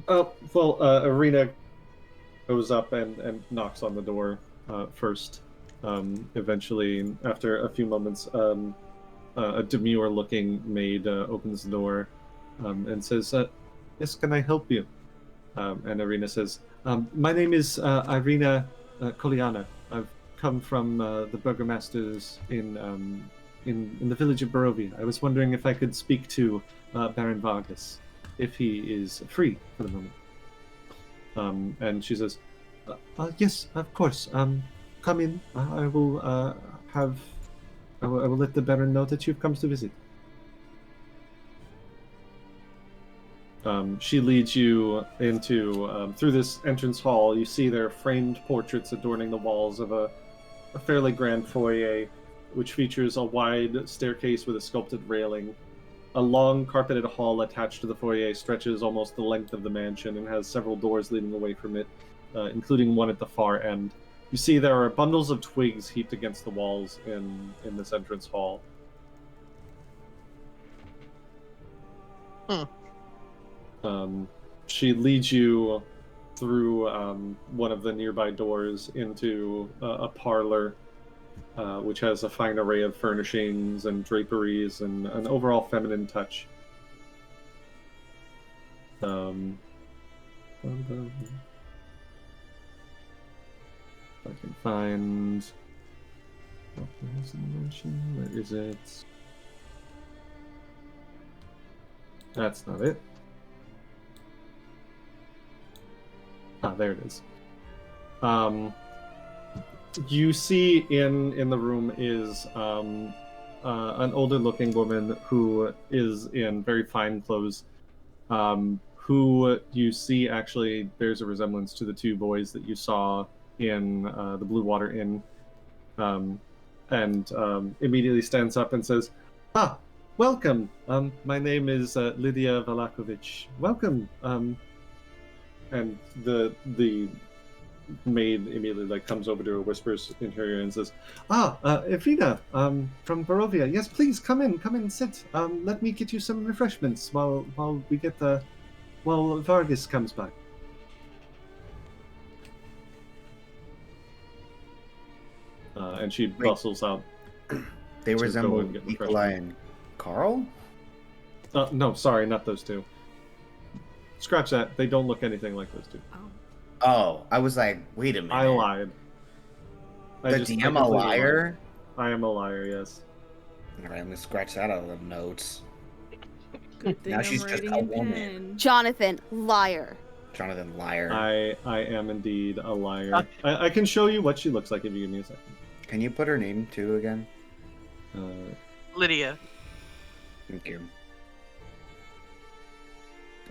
Ireena goes up and knocks on the door first. Eventually, after a few moments, a demure-looking maid opens the door and says, "Yes, can I help you?" And Ireena says, "My name is Ireena Koliana. I've come from the burgomasters in the village of Barovia. I was wondering if I could speak to Baron Vargas, if he is free for the moment." And she says, "Yes, of course. Come in. I will let the Baron know that you've come to visit." She leads you into through this entrance hall. You see there are framed portraits adorning the walls of a fairly grand foyer, which features a wide staircase with a sculpted railing. A long carpeted hall attached to the foyer stretches almost the length of the mansion and has several doors leading away from it, including one at the far end. You see there are bundles of twigs heaped against the walls in this entrance hall. She leads you through one of the nearby doors into a parlor, which has a fine array of furnishings and draperies and an overall feminine touch. I can find. Where is it? That's not it. Ah, there it is. You see in the room is an older-looking woman who is in very fine clothes. Who you see actually bears a resemblance to the two boys that you saw in the Blue Water Inn, and immediately stands up and says, "Ah, welcome. My name is Lydia Vallakovich. Welcome." And the maid immediately comes over to her, whispers in her ear, and says, Ireena, from Barovia. Yes, please come in and sit. Let me get you some refreshments while we get while Vargas comes back. And she bustles out. They to resemble go and get Nikolai refreshment. and Carl? No, sorry, not those two. Scratch that. They don't look anything like those two. Oh, I was like, wait a minute. I lied. The DM a liar? I am a liar, yes. Alright, I'm gonna scratch that out of the notes. Good thing Now I'm she's just writing a in woman. pen. Jonathan, liar. Jonathan, liar. I am indeed a liar. I can show you what she looks like if you give me a second. Can you put her name too again? Lydia. Thank you.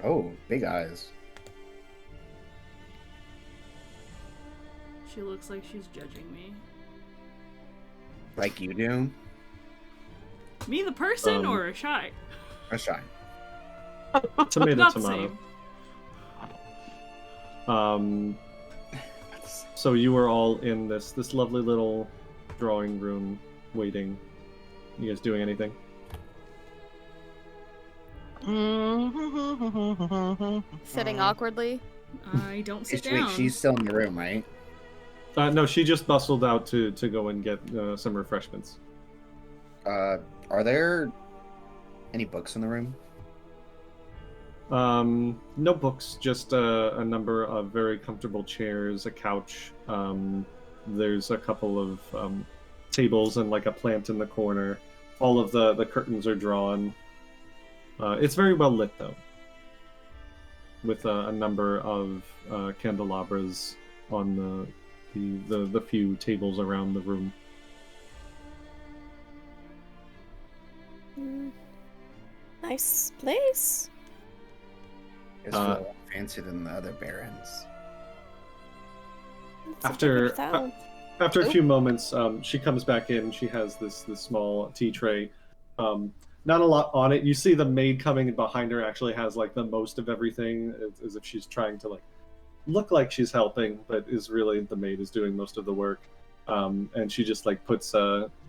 Oh, big eyes. She looks like she's judging me. Like you do? Me, the person, or a shy? A shy. Tomato, Not the tomato. same. So you were all in this lovely little drawing room waiting. You guys doing anything? Sitting awkwardly. I don't sit Wait, down. she's still in the room, right? No, she just bustled out to go and get some refreshments. Are there any books in the room? No books, just a number of very comfortable chairs, a couch. There's a couple of tables and a plant in the corner. All of the curtains are drawn. It's very well lit though, with a number of candelabras on the few tables around the room. Nice place. It's a little fancier than the other barons. It's a After bigger town. after a few moments, she comes back in. She has this small tea tray. Not a lot on it. You see the maid coming in behind her actually has the most of everything, as if she's trying to look like she's helping, but is really the maid is doing most of the work. And she just puts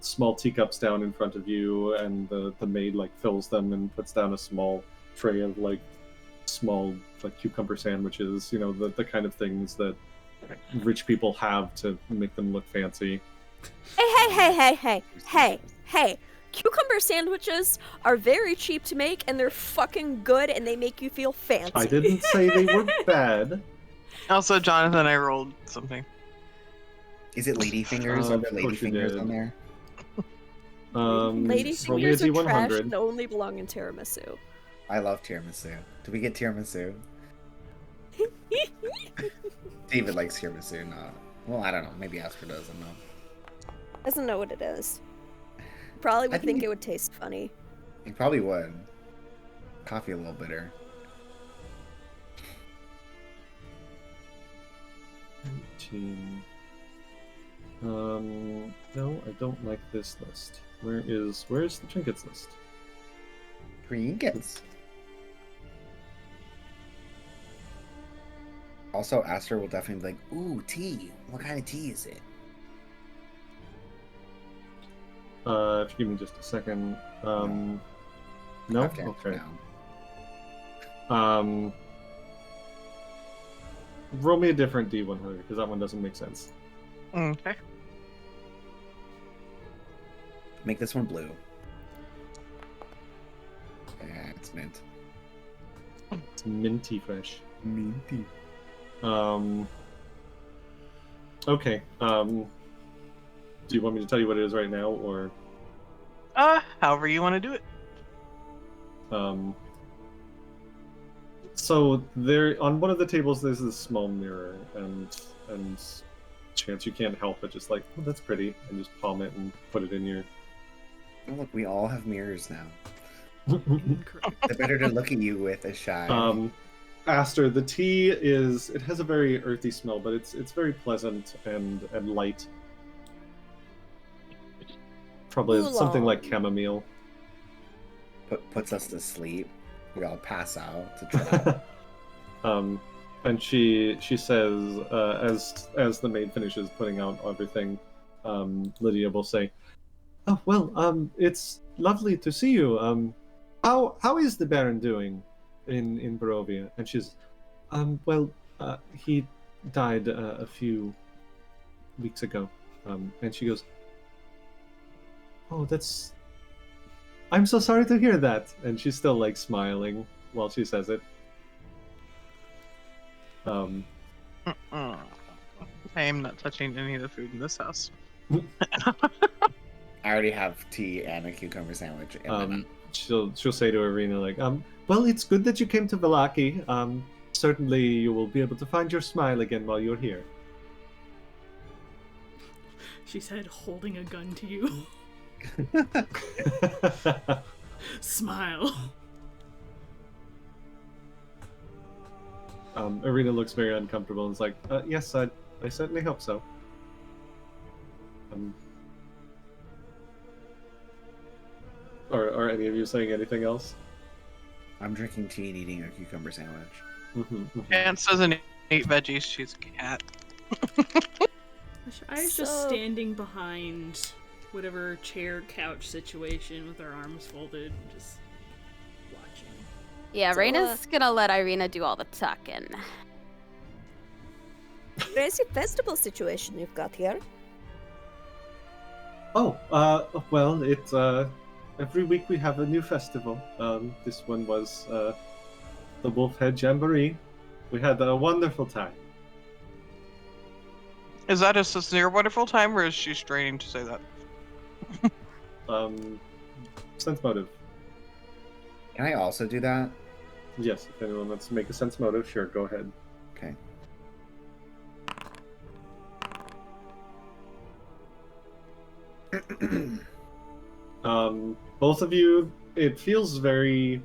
small teacups down in front of you, and the maid fills them and puts down a small tray of small cucumber sandwiches. You know, the kind of things that rich people have to make them look fancy. Hey. Cucumber sandwiches are very cheap to make, and they're fucking good, and they make you feel fancy. I didn't say they were bad. Also, Jonathan, I rolled something. Is it ladyfingers? Are there Of course you ladyfingers did. on there? Lady roll me a fingers are trash D100. and only belong in tiramisu. I love tiramisu. Do we get tiramisu? David likes tiramisu. No. Well, I don't know. Maybe Asper doesn't know. Doesn't know what it is. Probably I would think think- it would taste funny. He probably would. Coffee a little bitter. 19. No, I don't like this list. Where's the trinkets list? Trinkets. Also, Aster will definitely be like, ooh, tea. What kind of tea is it? If you give me just a second. No? Have to answer Okay. now. Roll me a different D100, because that one doesn't make sense. Okay. Make this one blue. Yeah, it's mint. It's minty fresh. Minty. Okay. Do you want me to tell you what it is right now, or? However you want to do it. So there, on one of the tables, there's this small mirror, and chance you can't help but just like, oh, that's pretty, and just palm it and put it in your. Oh, look, we all have mirrors now. Incorrect. They're better to look at you with as shy. Aster, the tea it has a very earthy smell, but it's very pleasant and light. Probably something like chamomile. Puts us to sleep. We all pass out to try. And she says, as the maid finishes putting out everything, Lydia will say, "Oh well, it's lovely to see you. How is the Baron doing in Barovia?" And she's, he died a few weeks ago. And she goes, "Oh, I'm so sorry to hear that." And she's still like smiling while she says it. I am not touching any of the food in this house. I already have tea and a cucumber sandwich. She'll say to Ireena like, well, it's good that you came to Vallaki. Certainly you will be able to find your smile again while you're here. She said, holding a gun to you. Smile. Ireena looks very uncomfortable and is like, yes, I certainly hope so. Are any of you saying anything else? I'm drinking tea and eating a cucumber sandwich. Chance doesn't eat veggies, she's a cat. I was just standing behind whatever chair couch situation with our arms folded, just watching. Yeah, Raina's gonna let Ireena do all the talking. Crazy festival situation you've got here. Oh, well, it's every week we have a new festival. This one was the Wolfhead Jamboree. We had a wonderful time. Is that a sincere wonderful time, or is she straining to say that? Sense motive. Can I also do that? Yes, if anyone wants to make a sense motive, sure, go ahead. Okay. Both of you, it feels very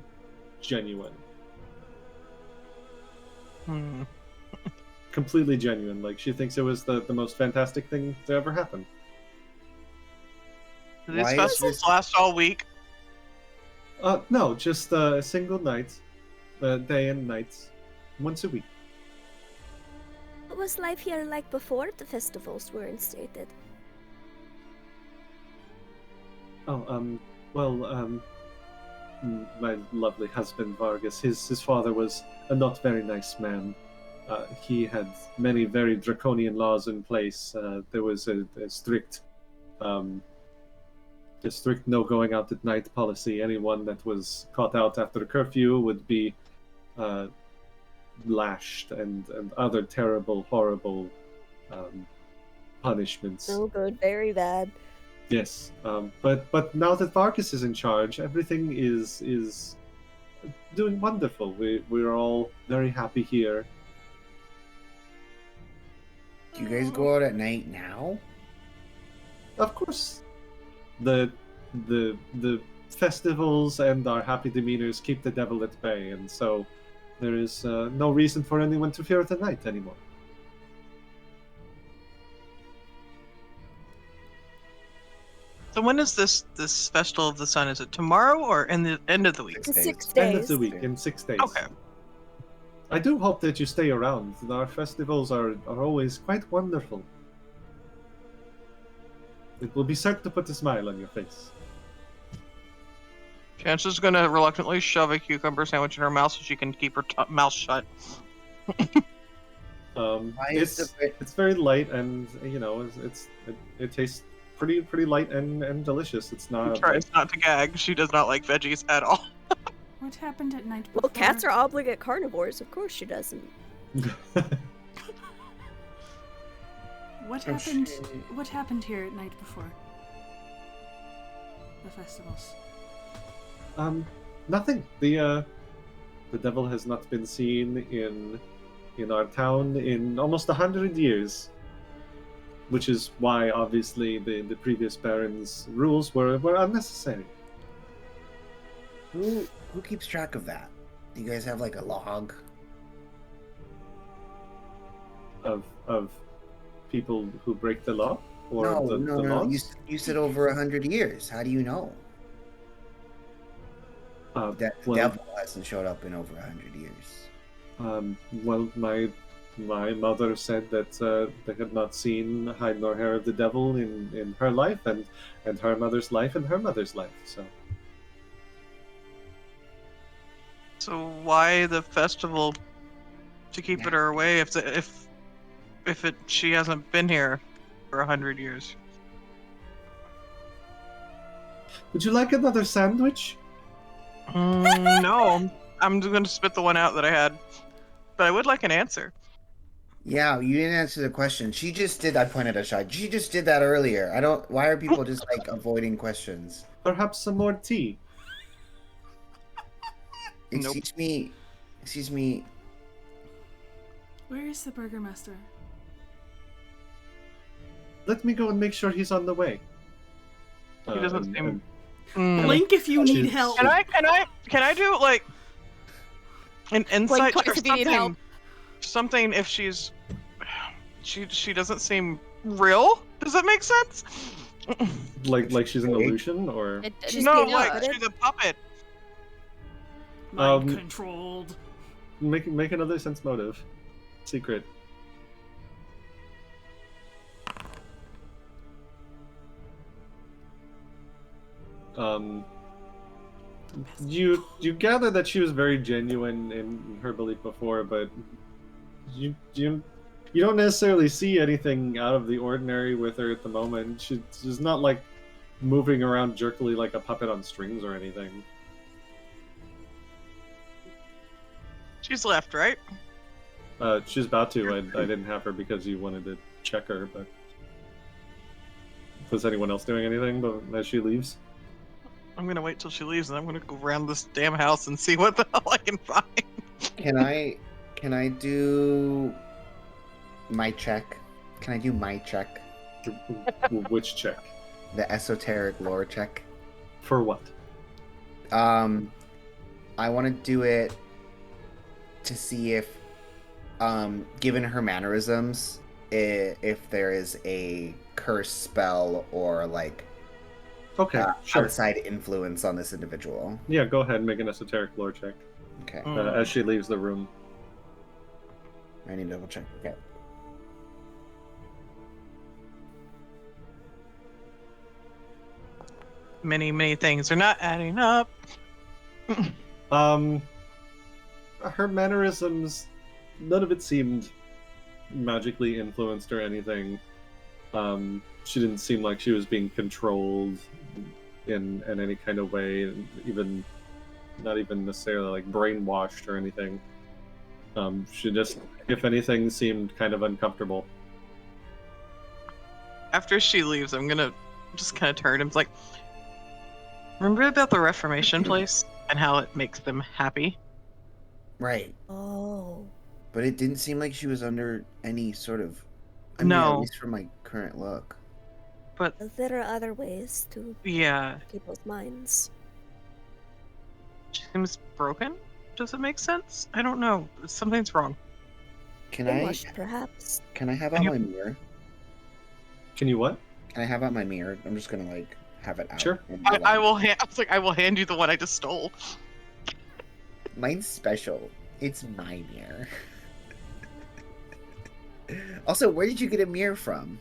genuine. Completely genuine. Like, she thinks it was the most fantastic thing to ever happen. Do these festivals last all week? No, just a single night. Day and night. Once a week. What was life here like before the festivals were instated? My lovely husband Vargas, his father was a not very nice man. He had many very draconian laws in place. There was a strict no going out at night policy. Anyone that was caught out after a curfew would be lashed and other terrible, horrible punishments. So good, very bad. Yes, but now that Vargas is in charge, everything is doing wonderful. We're all very happy here. Do you guys go out at night now? Of course, the festivals and our happy demeanors keep the devil at bay, and so there is no reason for anyone to fear the night anymore. So when is this Festival of the Sun? Is it tomorrow or in the end of the week? 6 days. End of the week, in 6 days. Okay. I do hope that you stay around. Our festivals are always quite wonderful. It will be certain to put a smile on your face. Chance is gonna reluctantly shove a cucumber sandwich in her mouth so she can keep her mouth shut. It's very light, and it tastes pretty light and delicious. It's not. She tries not to gag. She does not like veggies at all. What happened at night before? Well, cats are obligate carnivores. Of course she doesn't. What Oh, happened? shit. What happened here at night before the festivals? Nothing. The devil has not been seen in our town in almost 100 years. Which is why, obviously, the previous Baron's rules were unnecessary. Who keeps track of that? Do you guys have like a log? Of people who break the law? Or No. the laws? You said over 100 years. How do you know? That well, devil hasn't showed up in over 100 years. Well, my mother said that they had not seen hide nor hair of the devil in her life, and her mother's life, and her mother's life. So why the festival to keep it her away if she hasn't been here for 100 years? Would you like another sandwich? No, I'm going to spit the one out that I had, but I would like an answer. Yeah, you didn't answer the question. She just did. I pointed at Shad. She just did that earlier. I don't. Why are people just like avoiding questions? Perhaps some more tea. Nope. Excuse me. Where is the burgermaster? Let me go and make sure he's on the way. He doesn't and- seem. and- Blink if you need She's- help. Can I do like an insight twice or if you need help. something if she doesn't seem real? Does that make sense? like she's an illusion, or She's No, being like puppeted. she's a puppet. Mind controlled. make another sense motive. Secret. You gather that she was very genuine in her belief before, but you don't necessarily see anything out of the ordinary with her at the moment. She's not like moving around jerkily like a puppet on strings or anything. She's left, right? She's about to. I didn't have her because you wanted to check her, but was anyone else doing anything as she leaves? I'm gonna wait till she leaves, and I'm gonna go around this damn house and see what the hell I can find. Can I do my check? Can I do my check? Which check? The esoteric lore check. For what? I want to do it to see if, given her mannerisms, if there is a curse spell or like Okay, sure. outside influence on this individual. Yeah, go ahead and make an esoteric lore check Okay, as she leaves the room. I need to double check. Okay. Many things are not adding up. Her mannerisms, none of it seemed magically influenced or anything. She didn't seem like she was being controlled in any kind of way, and not even necessarily like brainwashed or anything. She just, if anything, seemed kind of uncomfortable. After she leaves, I'm gonna just kind of turn and be like, remember about the Reformation place and how it makes them happy? Right. Oh. But it didn't seem like she was under any sort of. At No. least from my current look. But There are other ways to yeah, people's minds. she seems broken. Does it make sense? I don't know. Something's wrong. Can I Brainwashed, perhaps. have out my mirror? Can you what? Can I have out my mirror? I'm just gonna like have it out. Sure. and be I like, will. I was like, I will hand you the one I just stole. Mine's special. It's my mirror. Also, where did you get a mirror from?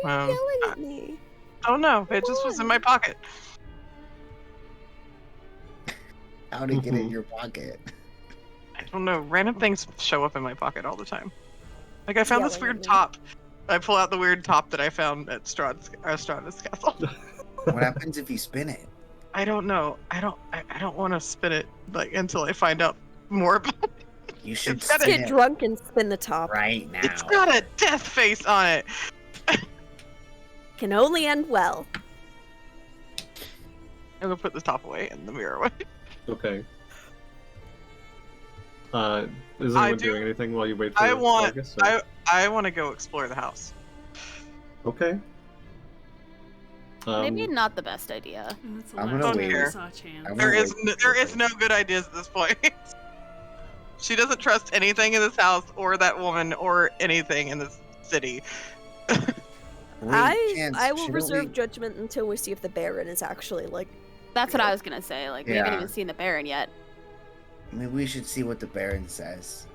Why are you yelling at me? Oh no! It just was in my pocket. How to get it in your pocket? I don't know. Random things show up in my pocket all the time. Like I found this Yelling at weird me. top. I pull out the weird top that I found at Strahda's castle. What happens if you spin it? I don't know. I don't want to spin it like until I find out more about it. You should It's gotta spin Get it drunk and spin the top. right now. It's got a death face on it. can only end well. I'm gonna put the top away and the mirror away. Okay. Is anyone doing anything while you wait for Vargas? I want to go explore the house. Okay. Maybe not the best idea. That's the I'm last gonna time we wait. saw Chance. There is no good ideas at this point. She doesn't trust anything in this house or that woman or anything in this city. I will reserve judgment until we see if the Baron is actually like. That's what I was gonna say. Like we haven't even seen the Baron yet. Maybe we should see what the Baron says.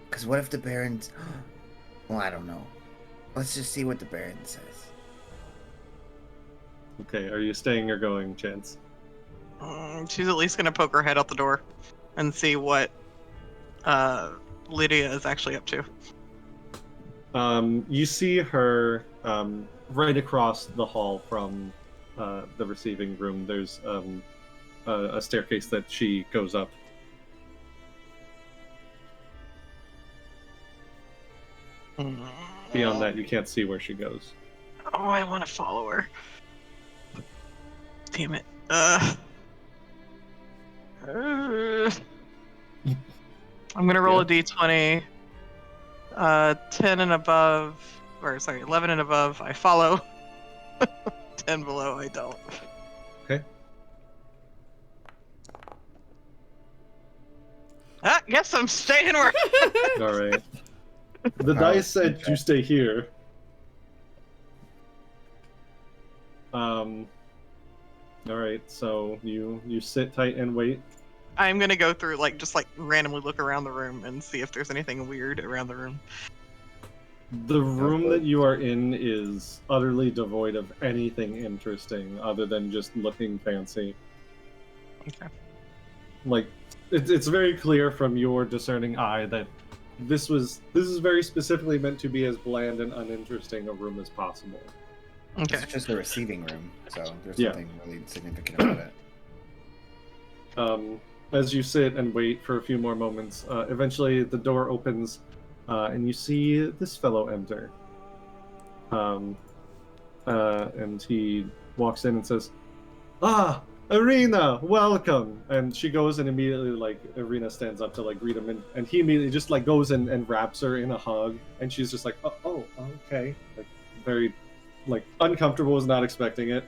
Because what if the Baron's... Well, I don't know. Let's just see what the Baron says. Okay, are you staying or going, Chance? She's at least gonna poke her head out the door and see what Lydia is actually up to. You see her right across the hall from the receiving room. There's a staircase that she goes up. Beyond that, you can't see where she goes. Oh, I want to follow her. Damn it. I'm gonna roll a d20. 10 and above, 11 and above, I follow. 10 below, I don't. Okay. Guess I'm staying where. All right. The dice said you stay here. All right, so you sit tight and wait. I'm gonna go through, just randomly look around the room and see if there's anything weird around the room. The room that you are in is utterly devoid of anything interesting other than just looking fancy. Okay. It's very clear from your discerning eye that this is very specifically meant to be as bland and uninteresting a room as possible. Okay. It's just a receiving room, so there's nothing really significant about it. As you sit and wait for a few more moments, eventually the door opens, and you see this fellow enter. And he walks in and says, "Ah, Ireena, welcome!" And she goes and immediately, Ireena stands up to, greet him, and he immediately just, goes and wraps her in a hug, and she's just like, oh, okay. Very, uncomfortable, was not expecting it.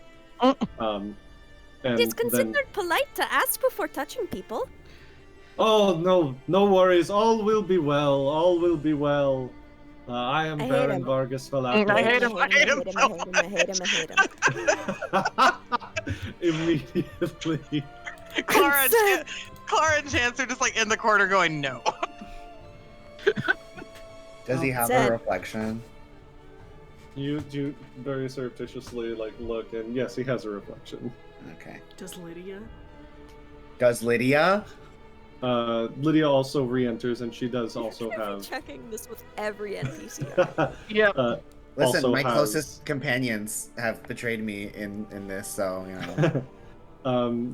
And It's considered polite to ask before touching people. Oh, no worries. All will be well. All will be well. I am Baron Vargas Vallaki. I hate him. I hate him. I hate him. Immediately. Clara and Chance are just in the corner going, no. Does he have a reflection? You do very surreptitiously look, and yes, he has a reflection. Okay. Does Lydia? Lydia also re-enters, and she does also have. Checking this with every NPC. Yep. Listen, my closest companions have betrayed me in this, so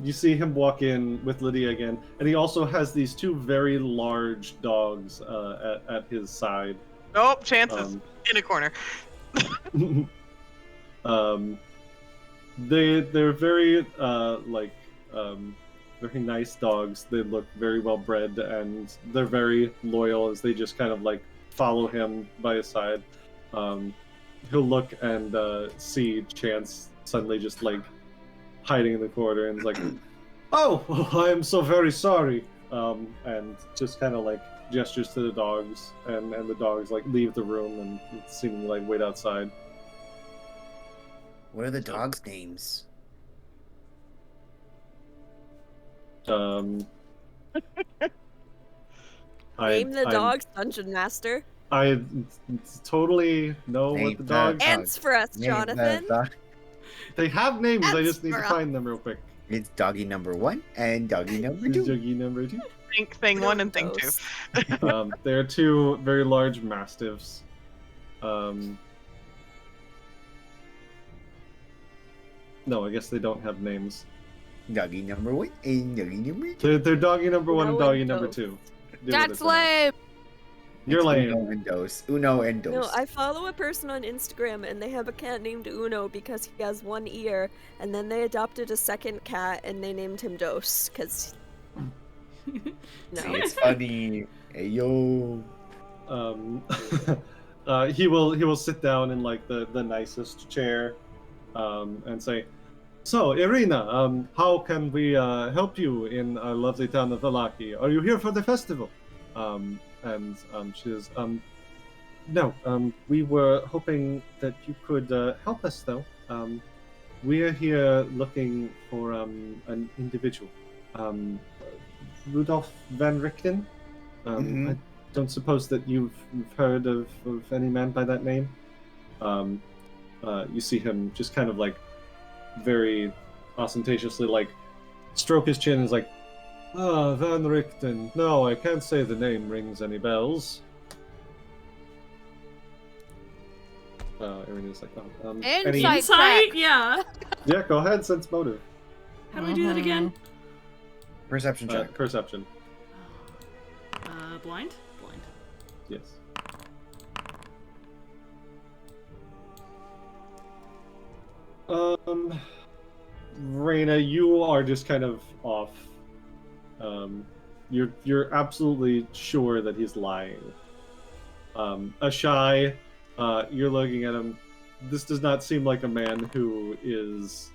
you see him walk in with Lydia again, and he also has these two very large dogs at his side. Nope, Chance is in a corner. They're very very nice dogs. They look very well bred, and they're very loyal as they just kind of follow him by his side. He'll look and see Chance suddenly just hiding in the corner, and is like, "Oh, I am so very sorry," and just kind of gestures to the dogs, and the dogs leave the room and seemingly wait outside. What are the dogs' names? Name the dogs, Dungeon Master. I totally know what the dogs. Ants for us, Jonathan. They have names. I just need to find them real quick. It's doggy number 1 and doggy number 2. Doggy number 2. Thing 1 and thing 2. They're two very large mastiffs. No, I guess they don't have names. Doggy number 1 and doggy number 2. They're doggy number 1 and doggy number 2. That's lame. You're It's lame. Uno and Dos. Uno and Dos. No, I follow a person on Instagram and they have a cat named Uno because he has one ear, and then they adopted a second cat and they named him Dos because. See, No. it's funny. Hey, yo. He will sit down in like the nicest chair, and say, "So, Ireena, how can we help you in our lovely town of Vallaki? Are you here for the festival?" She says, "No. We were hoping that you could help us, though. We're here looking for an individual, Rudolph van Richten. I don't suppose that you've heard of any man by that name." You see him just kind of like very ostentatiously like stroke his chin and is like, Van Richten. No, I can't say the name rings any bells. Ireena's like, any... Insight? Yeah. Yeah, go ahead, sense motive. How do I do that again? Perception check. Perception. Blind? Blind. Yes. Reina, you are just kind of off. You're absolutely sure that he's lying. Ashai, you're looking at him. This does not seem like a man who is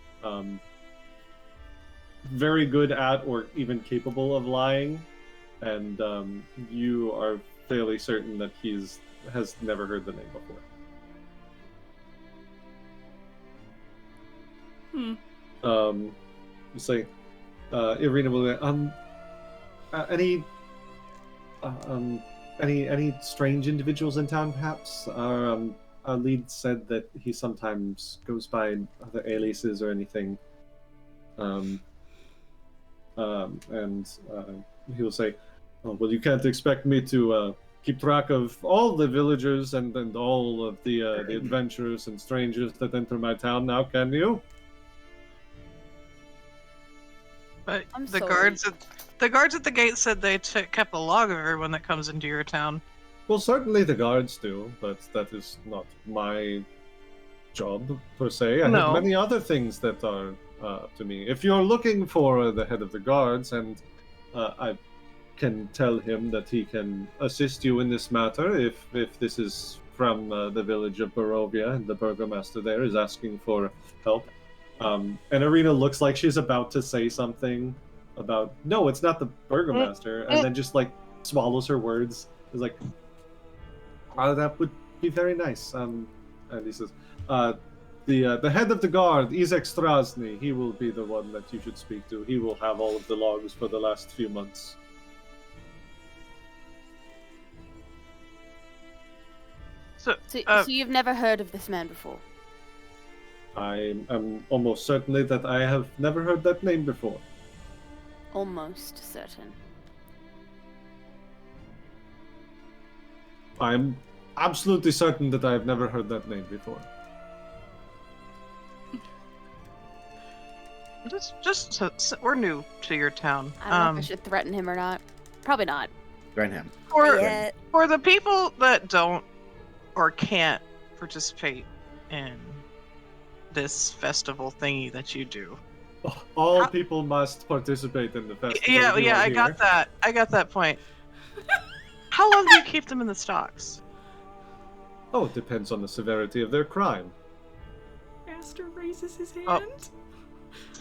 very good at or even capable of lying, and you are fairly certain that has never heard the name before. You say, Ireena will any strange individuals in town, perhaps? Our lead said that he sometimes goes by other aliases or anything. And he will say, "Oh, well, you can't expect me to keep track of all the villagers and all of the adventurers and strangers that enter my town now, can you?" But I'm the sorry. guards at the gate said they kept a log of everyone that comes into your town. Well, certainly the guards do, but that is not my job, per se. I have many other things that are up to me. If you're looking for the head of the guards, and I can tell him that he can assist you in this matter, if this is from the village of Barovia, and the burgomaster there is asking for help. And Ireena looks like she's about to say something about, no, it's not the burgomaster, and then just like swallows her words. Is like, that would be very nice. And he says, the head of the guard, Izek Strasny, he will be the one that you should speak to. He will have all of the logs for the last few months. So you've never heard of this man before? I am almost certainly that I have never heard that name before. Almost certain. I'm absolutely certain that I have never heard that name before. Just we're new to your town. I don't know if I should threaten him or not. Probably not. Threaten him. For the people that don't or can't participate in this festival thingy that you do. All people must participate in the festival. Yeah, I got that. I got that point. How long do you keep them in the stocks? Oh, it depends on the severity of their crime. Aster raises his hand.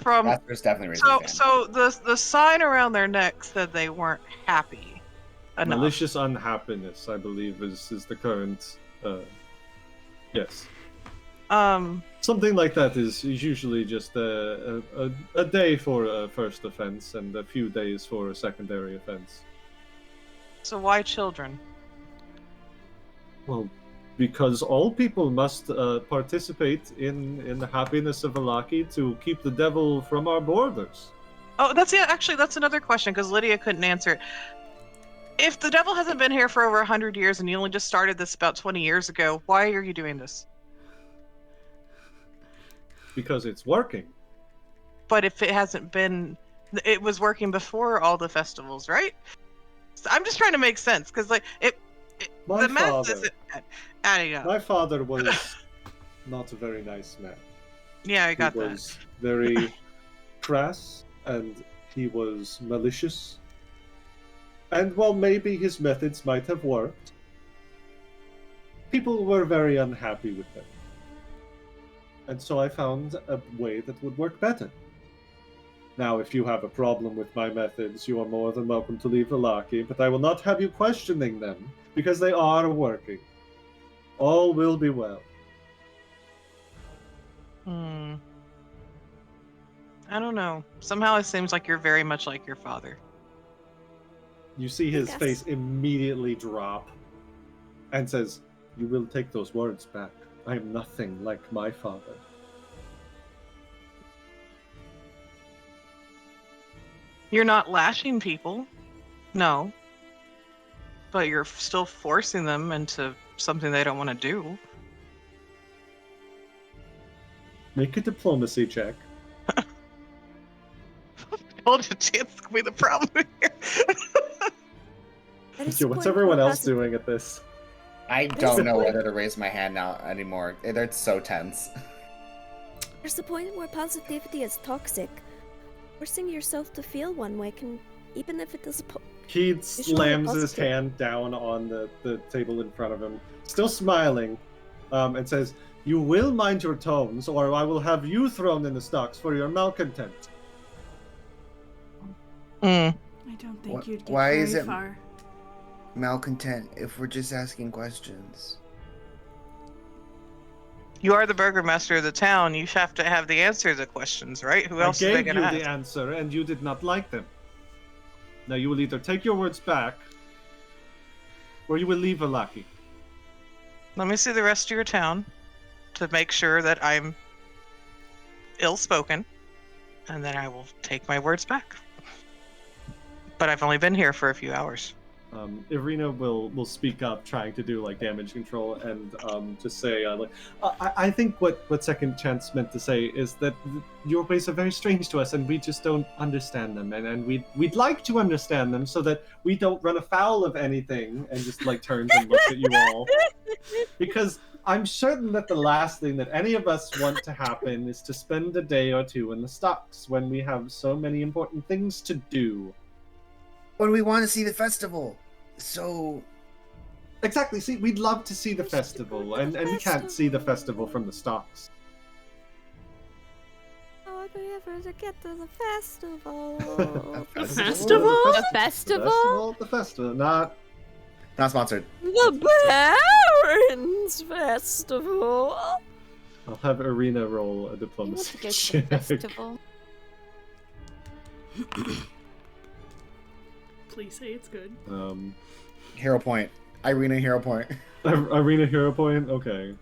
Asper's definitely raising his hand. So the sign around their neck said they weren't happy enough. Malicious unhappiness, I believe, is the current. Yes. Something like that is usually just a day for a first offense and a few days for a secondary offense. So why children? Well, because all people must participate in the happiness of Vallaki to keep the devil from our borders. Oh, that's another question, because Lydia couldn't answer it. If the devil hasn't been here for over 100 years and you only just started this about 20 years ago, why are you doing this? Because it's working. But if it hasn't been... It was working before all the festivals, right? So I'm just trying to make sense, because My the mess father. isn't adding up. My father was not a very nice man. Yeah, I got He was very crass, and he was malicious. And while maybe his methods might have worked, people were very unhappy with him. And so I found a way that would work better. Now, if you have a problem with my methods, you are more than welcome to leave Vallaki, but I will not have you questioning them, because they are working. All will be well. that. I don't know. Somehow it seems like you're very much like your father. You see his Yes. face immediately drop and says, "You will take those words back. I am nothing like my father." You're not lashing people. No. But you're still forcing them into something they don't want to do. Make a diplomacy check. Hold a chance to be the problem here. At this Yo, what's point, everyone we're else positive- doing at this? I don't know whether to raise my hand now anymore. It's so tense. There's a point where positivity is toxic. Forcing yourself to feel one way can, even if it is. He should be slams his positive. hand down on the table in front of him, still smiling, and says, "You will mind your tones, or I will have you thrown in the stocks for your malcontent." Mm. I don't think you'd get Why very is it far. malcontent if we're just asking questions? You are the burgomaster of the town. You have to have the answer to the questions, right? Who else I are they gave going you to the ask? answer, and you did not like them. Now you will either take your words back, or you will leave Vallaki. Let me see the rest of your town to make sure that I'm ill-spoken, and then I will take my words back. But I've only been here for a few hours. Ireena will speak up, trying to do like damage control, and just say, I think what Second Chance meant to say is that your ways are very strange to us, and we just don't understand them, and we'd like to understand them so that we don't run afoul of anything. And just like turns and looks at you all, because I'm certain that the last thing that any of us want to happen is to spend a day or two in the stocks when we have so many important things to do. When we want to see the festival. So Exactly. See, we'd love to see the festival, and we can't see the festival from the stocks. How would we ever to get to the festival? The festival? festival? The festival? The festival, not. not sponsored. The Barons Festival. I'll have Ireena roll a I want diplomacy to go to the check. festival. Please say it's good. Hero point. Ireena hero point. Ireena hero point. Okay.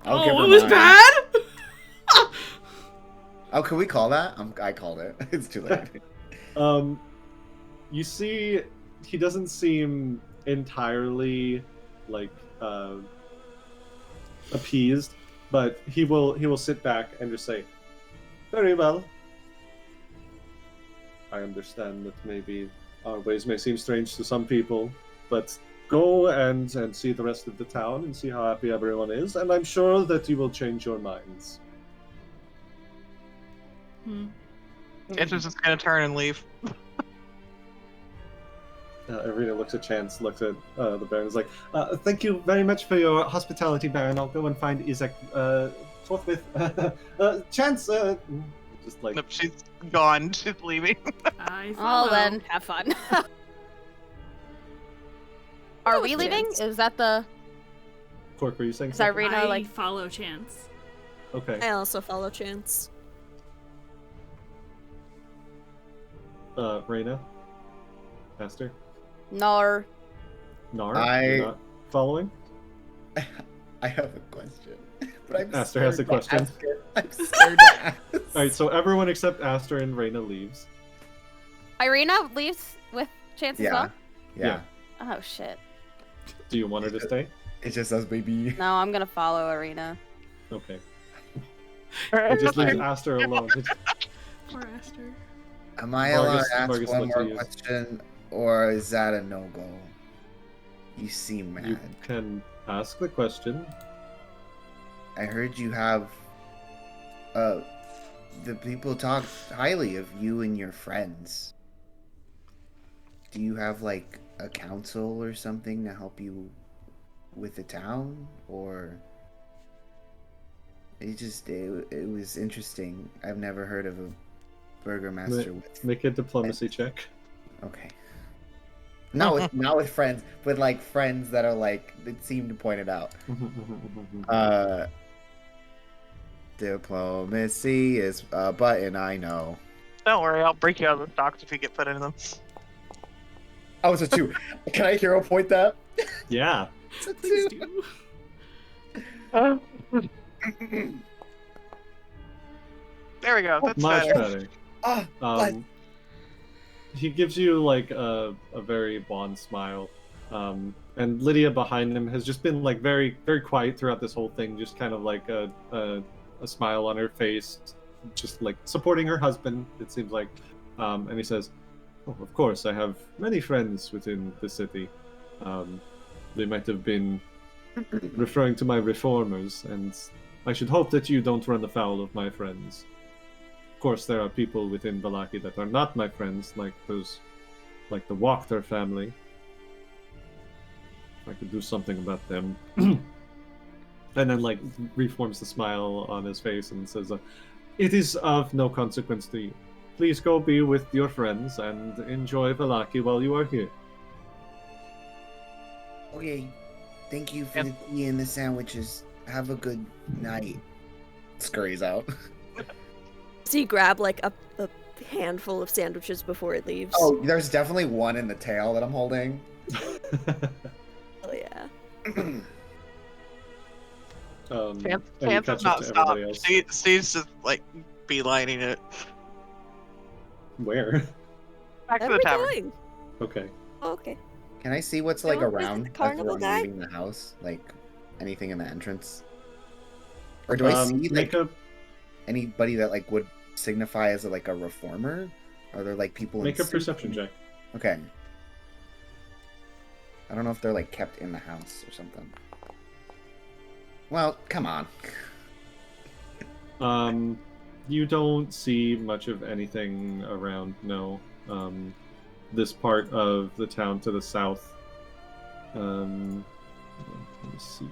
I'll give her Oh, it was mine. bad? Oh, can we call that? I called it. It's too late. You see, he doesn't seem entirely like appeased, but he will sit back and just say, "Very well. I understand that maybe our ways may seem strange to some people, but go and see the rest of the town and see how happy everyone is, and I'm sure that you will change your minds." It's just going to turn and leave. Ireena looks at Chance, looks at the Baron, is like, "Thank you very much for your hospitality, Baron. I'll go and find Izek forthwith." Chance, just like, Nope, she's gone. She's leaving. I follow. Oh, then have fun. Are Oh, we leaving? Chance. Is that the? Cork, were you saying Is something? Ireena I like? follow Chance. Okay. I also follow Chance. Reyna? Aster? Nar. Nar? I- You're not following? I have a question. But I'm Aster has a scared to question. ask it. I'm scared to ask. Alright, so everyone except Aster and Reyna leaves. Ireena leaves with Chance as Yeah. well. Yeah. Oh shit. Do you want her to stay? It's just us, baby. No, I'm gonna follow Ireena. Okay. It just leaves Aster alone. Poor Aster. Am I allowed Vargas- to ask Vargas one looks more at you. question, or is that a no-go? You seem mad. You can ask the question. I heard you have... the people talk highly of you and your friends. Do you have, like, a council or something to help you with the town? Or... It was interesting. I've never heard of a burgomaster with... Make a diplomacy check. Okay. Not with friends, but like friends that are like that seem to point it out. Diplomacy is a button, I know. Don't worry, I'll break you out of the stocks if you get put into them. Oh, it's a 2. Can I hero point that? Yeah. It's a Please 2. do. There we go. That's Much better. better. He gives you like a very wan smile, and Lydia behind him has just been like very very quiet throughout this whole thing, just kind of like a smile on her face, just like supporting her husband. It seems like, and he says, "Oh, of course, I have many friends within the city. They might have been referring to my reformers, and I should hope that you don't run afoul of my friends. Of course, there are people within Vallaki that are not my friends, like the Wachter family. I could do something about them." And then, like, reforms the smile on his face and says, "It is of no consequence to you. Please go be with your friends and enjoy Vallaki while you are here." Okay. Thank you for the tea and the sandwiches. Have a good night. Scurries out. Does he grab like a handful of sandwiches before it leaves? Oh, there's definitely one in the tail that I'm holding. Oh yeah. Chance has not stopped. Steve's just like beelining it. Where? Back to Where the are we tavern. going? Okay. Oh, okay. Can I see what's You like wanna visit around the carnival as we're guy? leaving the house? Like anything in the entrance? Or do I see like anybody that like would signify as like a reformer? Are there like people Make in a perception check. Okay. I don't know if they're like kept in the house or something. Well, come on. You don't see much of anything around, no. This part of the town to the south. Let me see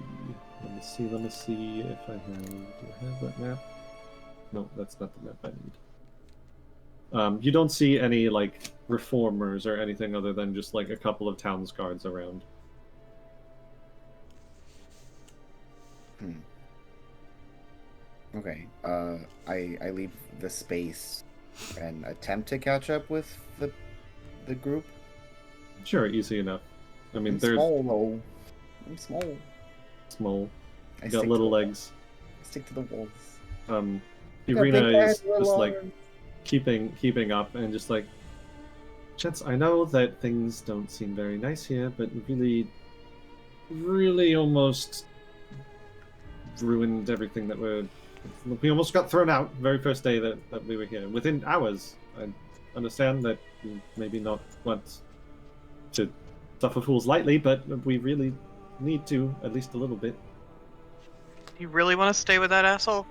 if I have... Do I have that map? No, that's not the map I need. You don't see any, like, reformers or anything other than just, like, a couple of town's guards around. Okay. I leave the space and attempt to catch up with the group. Sure, easy enough. I mean, I'm they're small though. I'm small. small. I Got stick to little the- legs. I stick to the walls. Ireena is just like keeping up and just like, "Chance, I know that things don't seem very nice here, but really almost ruined everything that we almost got thrown out very first day that we were here. Within hours. I understand that you maybe not want to suffer fools lightly, but we really need to, at least a little bit." You really want to stay with that asshole?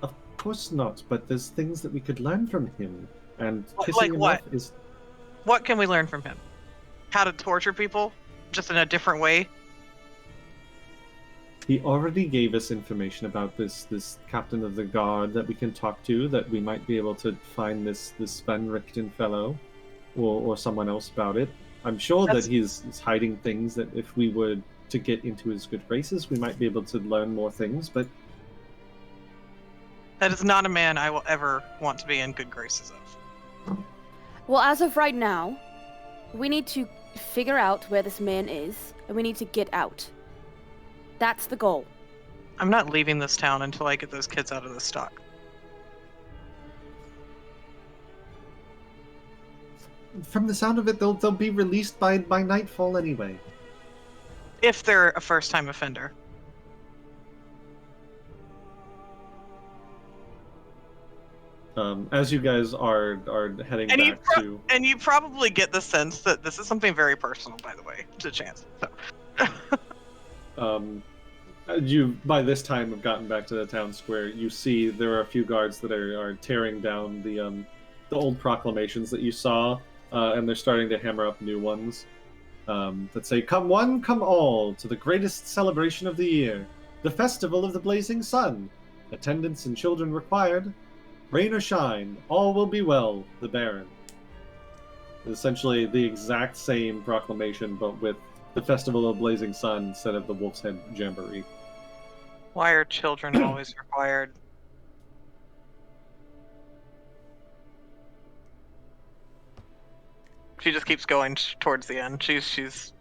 Of course not, but there's things that we could learn from him, and pissing Like him what? off is... What can we learn from him? How to torture people? Just in a different way? He already gave us information about this captain of the guard that we can talk to, that we might be able to find this Van Richten fellow, or someone else about it. I'm sure that he's hiding things that if we were to get into his good graces, we might be able to learn more things, but... That is not a man I will ever want to be in good graces of. Well, as of right now, we need to figure out where this man is, and we need to get out. That's the goal. I'm not leaving this town until I get those kids out of the stock. From the sound of it, they'll be released by nightfall anyway. If they're a first-time offender. As you guys are heading And back to... And you probably get the sense that this is something very personal, by the way, to Chance. So. You, by this time, have gotten back to the town square. You see there are a few guards that are tearing down the old proclamations that you saw, and they're starting to hammer up new ones that say, "Come one, come all, to the greatest celebration of the year, the Festival of the Blazing Sun. Attendants and children required. Rain or shine, all will be well, the Baron." Essentially the exact same proclamation, but with the Festival of Blazing Sun instead of the Wolf's Head Jamboree. Why are children always required? She just keeps going towards the end. She's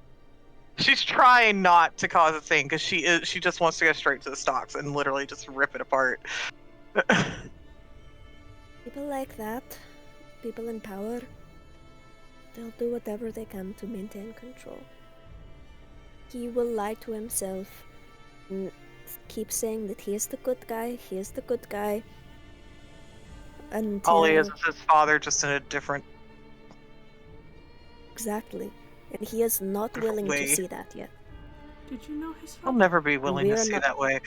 trying not to cause a thing because she just wants to go straight to the stocks and literally just rip it apart. People like that, people in power, they'll do whatever they can to maintain control. He will lie to himself and keep saying that he is the good guy, until... All he is his father, just in a different... Exactly. And he is not willing to see that yet. Did you know his father? I'll never be willing to see that way.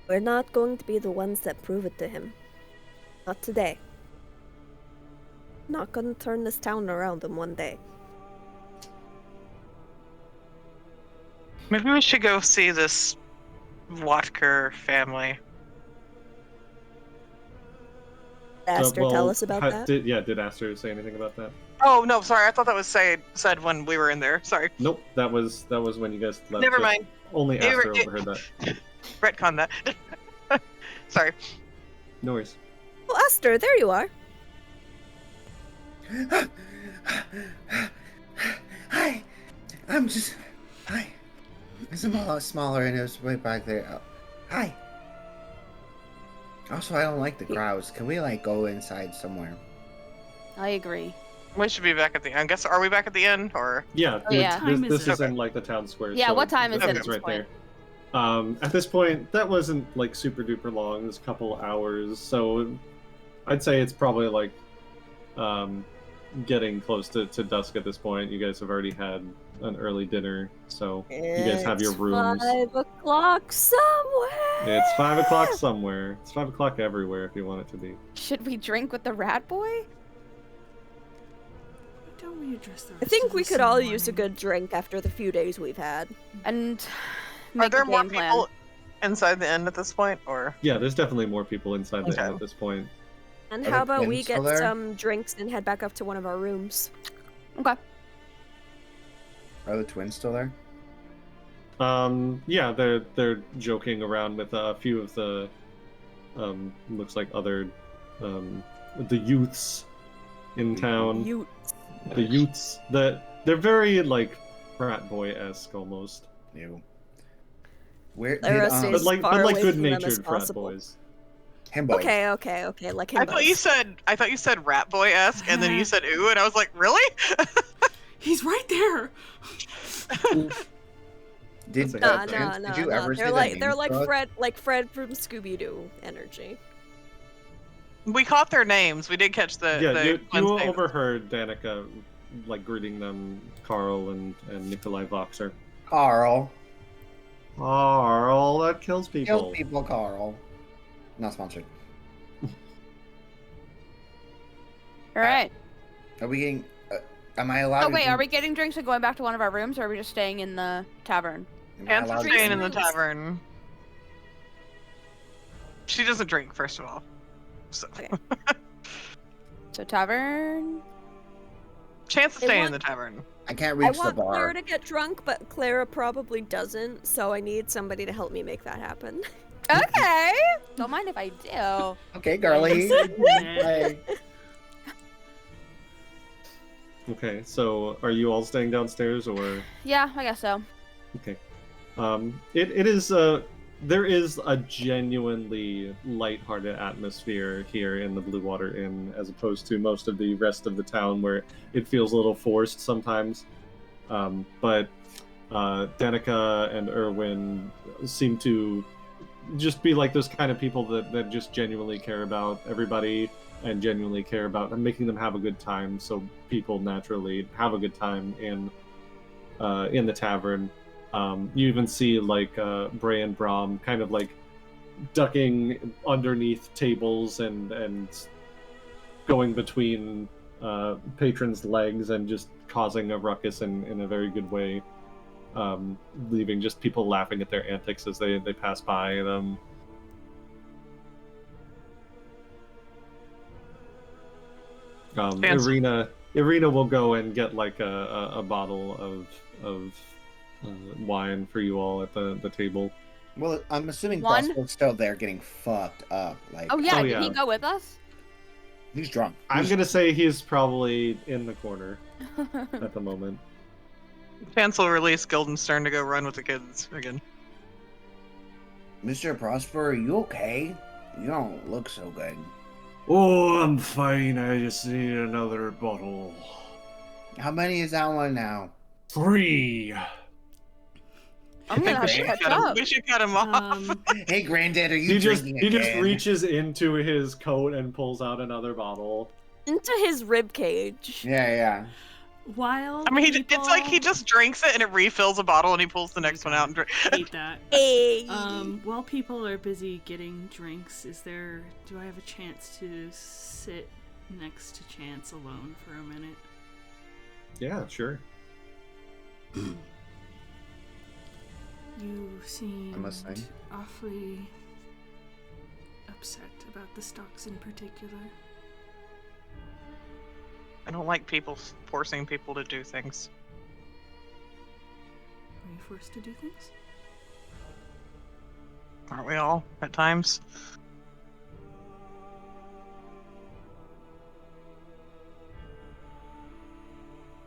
We're not going to be the ones that prove it to him. Not today. Not gonna turn this town around in one day. Maybe we should go see this Wachter family. Aster, tell us about that. Did Aster say anything about that? Oh no, sorry. I thought that was said when we were in there. Sorry. Nope, that was when you guys left. Never mind. Only Aster overheard that. Retcon that. Sorry. No worries. Oh, Aster, there you are. Hi. Hi. It's a lot smaller and it was way back there. Oh, hi. Also, I don't like the crowds. Can we, go inside somewhere? I agree. We should be back at the end. I guess, are we back at the end, or? Yeah, yeah. This is in, the town square. Yeah, so what time is it it's right there. At this point, that wasn't, super duper long. It was a couple hours, so I'd say it's probably, getting close to dusk at this point. You guys have already had an early dinner, so you guys have your rooms. 5 o'clock somewhere. It's 5 o'clock somewhere. It's 5 o'clock everywhere if you want it to be. Should we drink with the rat boy? Don't we address the I rest think of we this could in all the use a morning? good drink after the few days we've had. And Are make there a more game plan. people inside the inn at this point, or? Yeah, there's definitely more people inside the Okay. inn at this point. And Are how the about we twins get still there? some drinks and head back up to one of our rooms? Okay. Are the twins still there? Yeah, they're joking around with a few of the looks like other the youths in town. The youths that they're very frat boy-esque almost. Ew. Where Clara did, stays But like far away from them as good-natured frat possible. boys. him boy. Okay, like him. I thought you said rat boy-esque, and then you said ooh, and I was like, really? He's right there. Did That's No, okay. Did you ever They're say like that they're name, like Fred from Scooby Doo energy. We caught their names. We did catch the You twins' names. overheard Danica greeting them, Carl and Nikolai Voxer. Carl. Carl, that kills people. Kill people, Carl. Not sponsored. All right. Are we getting? Am I allowed? Oh to wait, do- are we getting drinks and going back to one of our rooms, or are we just staying in the tavern? Am I Chance allowed is to staying do- in the tavern. She doesn't drink, first of all. So. Okay. So tavern. Chance is I staying in want- the tavern. I can't I reach the want bar. Clara to get drunk, but Clara probably doesn't, so I need somebody to help me make that happen. Okay. Don't mind if I do. Okay, girly. Hey. Okay, so are you all staying downstairs or? Yeah, I guess so. Okay. It is there is a genuinely lighthearted atmosphere here in the Blue Water Inn, as opposed to most of the rest of the town where it feels a little forced sometimes. But Danica and Erwin seem to just be like those kind of people that just genuinely care about everybody and genuinely care about making them have a good time. So people naturally have a good time in the tavern. You even see like Bray and Brom kind of like ducking underneath tables and going between patrons' legs and just causing a ruckus in a very good way, leaving just people laughing at their antics as they pass by them. Ireena will go and get like a bottle of wine for you all at the table. Well, I'm assuming One? Prosper's still there getting fucked up. Like, Oh yeah, Oh, did yeah. he go with us? he's drunk. I'm gonna say he's probably in the corner at the moment. Chance will release Guildenstern to go run with the kids again. Mr. Prosper, are you okay? You don't look so good. Oh, I'm fine. I just need another bottle. How many is that one now? 3. I'm gonna have to catch up. We should cut him off. Hey, Granddad, are you He just drinking again? reaches into his coat and pulls out another bottle. Into his rib cage. Yeah. While I mean, people... it's like he just drinks it and it refills a bottle and he pulls the next one out and drinks. hate that. Hey. While people are busy getting drinks, do I have a chance to sit next to Chance alone for a minute? Yeah, sure. You seem I'm listening. awfully upset about the stocks in particular. I don't like people forcing people to do things. Are you forced to do things? Aren't we all at times?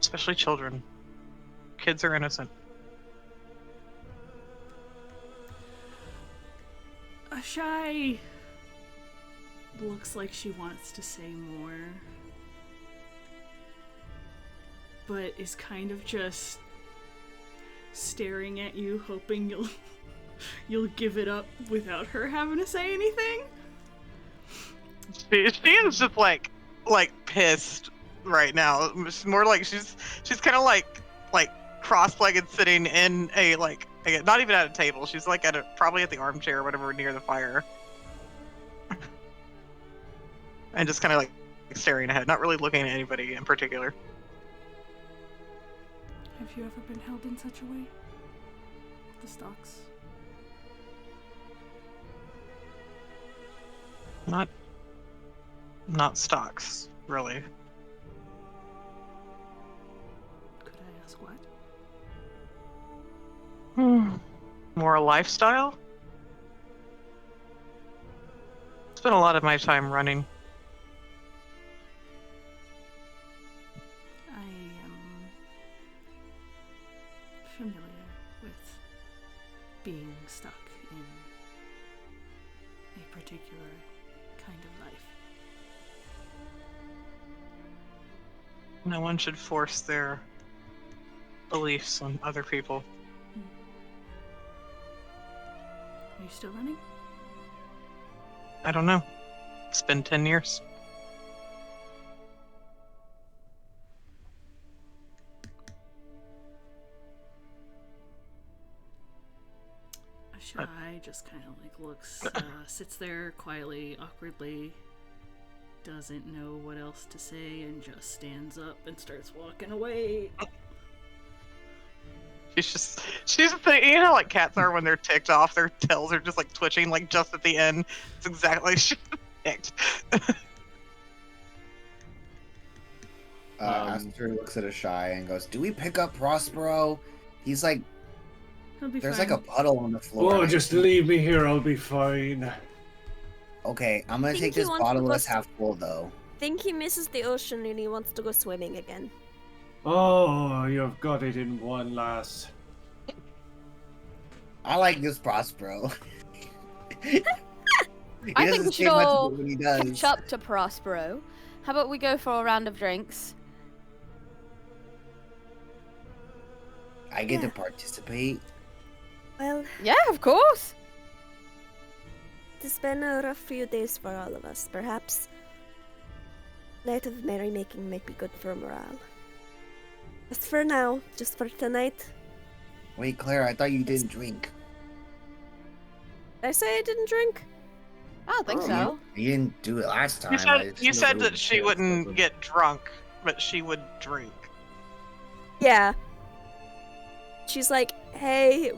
Especially children. Kids are innocent. Ashai looks like she wants to say more, but is kind of just staring at you, hoping you'll give it up without her having to say anything. She is just like pissed right now. It's more like she's kind of like cross-legged sitting in a not even at a table. She's like probably at the armchair or whatever near the fire. And just kind of like staring ahead, not really looking at anybody in particular. Have you ever been held in such a way? The stocks? Not stocks, really. Could I ask what? More a lifestyle? Spent a lot of my time running. I am familiar with being stuck in a particular kind of life. No one should force their beliefs on other people. Are you still running? I don't know. It's been 10 years. Ashai just kind of like looks, sits there quietly, awkwardly, doesn't know what else to say, and just stands up and starts walking away. She's you know, like cats are when they're ticked off, their tails are just like twitching, like just at the end. It's exactly like she's ticked. Aster looks at Ashai and goes, "Do we pick up Prospero? He's like, He'll be there's fine. like a puddle on the floor." Oh, just leave me here. I'll be fine. Okay, I'm gonna Think take he this wants bottle to as go half full though. Think he misses the ocean and he wants to go swimming again. Oh, you've got it in one, lass. I like this Prospero. I think we should all when he does. catch up to Prospero. How about we go for a round of drinks? I get to Yeah. participate. Well, Yeah, of course. has been a rough few days for all of us. Perhaps night of merrymaking might be good for morale. Just for now, just for tonight. Wait, Claire, I thought you didn't drink. Did I say I didn't drink? I don't think so. You didn't do it last time. You said that she chance wouldn't doesn't- get drunk, but she would drink. Yeah. She's like, hey,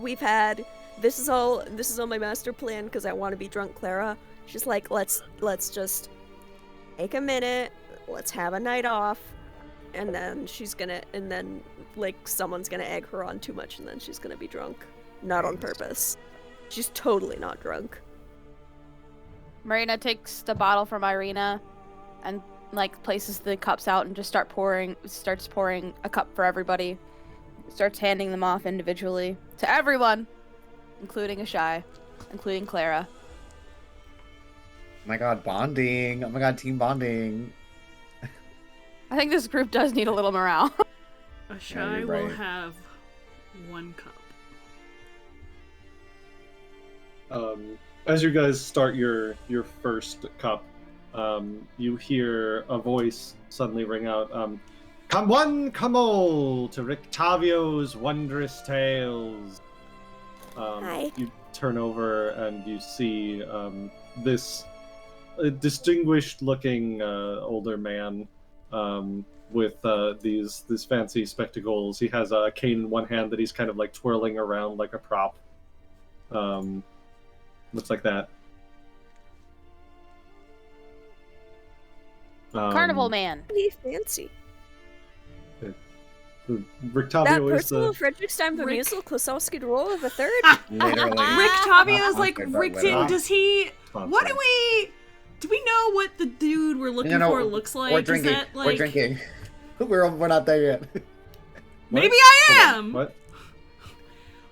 this is all my master plan because I want to be drunk, Clara. She's like, let's just take a minute, let's have a night off, and then like someone's gonna egg her on too much and then she's gonna be drunk. Not on purpose. She's totally not drunk. Marina takes the bottle from Ireena and like places the cups out and just starts pouring a cup for everybody. Starts handing them off individually to everyone, including Ashai, including Clara. Oh my god, bonding. Oh my god, team bonding. I think this group does need a little morale. Ashai you're will right. have 1 cup. As you guys start your first cup, you hear a voice suddenly ring out, "Come one, come all, to Rictavio's wondrous tales." Hi. You turn over and you see this distinguished-looking older man with these fancy spectacles. He has a cane in one hand that he's kind of like twirling around like a prop. Looks like that. Carnival man. Really fancy. Rictavio That is personal the... Frederickstein from Rick- Musical Klosowski role of a third? Literally. Rick Tavio's like, Sponsored by Richten, Widow. does he... What sponsor. do we know what the dude we're looking No, for looks like? We're drinking. Is that like... We're drinking. We're not there yet. Maybe I am! What?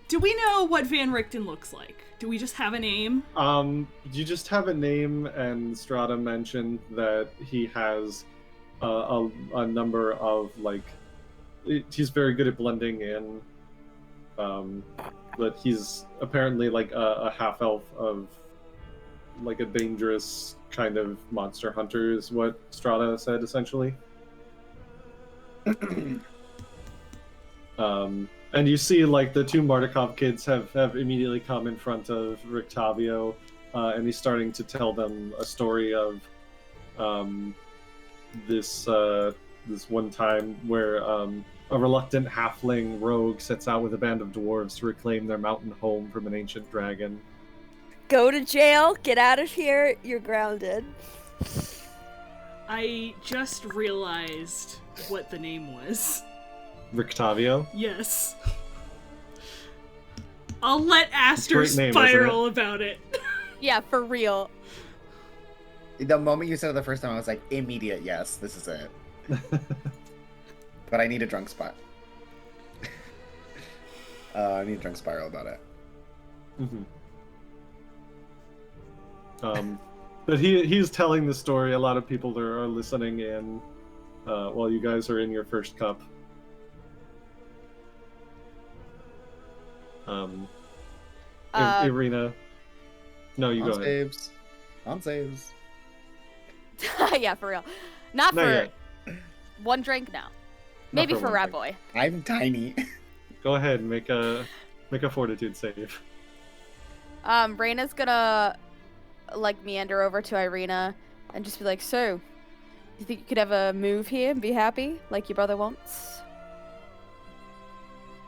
Do we know what Van Richten looks like? Do we just have a name? You just have a name, and Strahda mentioned that he has a number of, like... He's very good at blending in, but he's apparently like a half-elf of like a dangerous kind of monster hunter is what Strahda said, essentially. And you see like the 2 Martikov kids have immediately come in front of Rictavio, and he's starting to tell them a story of this one time where a reluctant halfling rogue sets out with a band of dwarves to reclaim their mountain home from an ancient dragon. Go to jail, get out of here, you're grounded. I just realized what the name was. Rictavio? Yes. I'll let Aster Great name, isn't spiral about it. Yeah, for real. The moment you said it the first time, I was like, immediate yes, this is it. But I need a drunk spot. I need a drunk spiral about it. But he's telling the story. A lot of people are listening in while you guys are in your first cup. Ireena. No, you go On ahead. saves. On saves. Yeah, for real. Not Not for yet. 1 drink, no. Maybe for for one Rat drink. Boy. I'm tiny. Go ahead, make a fortitude save. Reyna's gonna like meander over to Ireena and just be like, "So, you think you could have a move here and be happy like your brother wants?"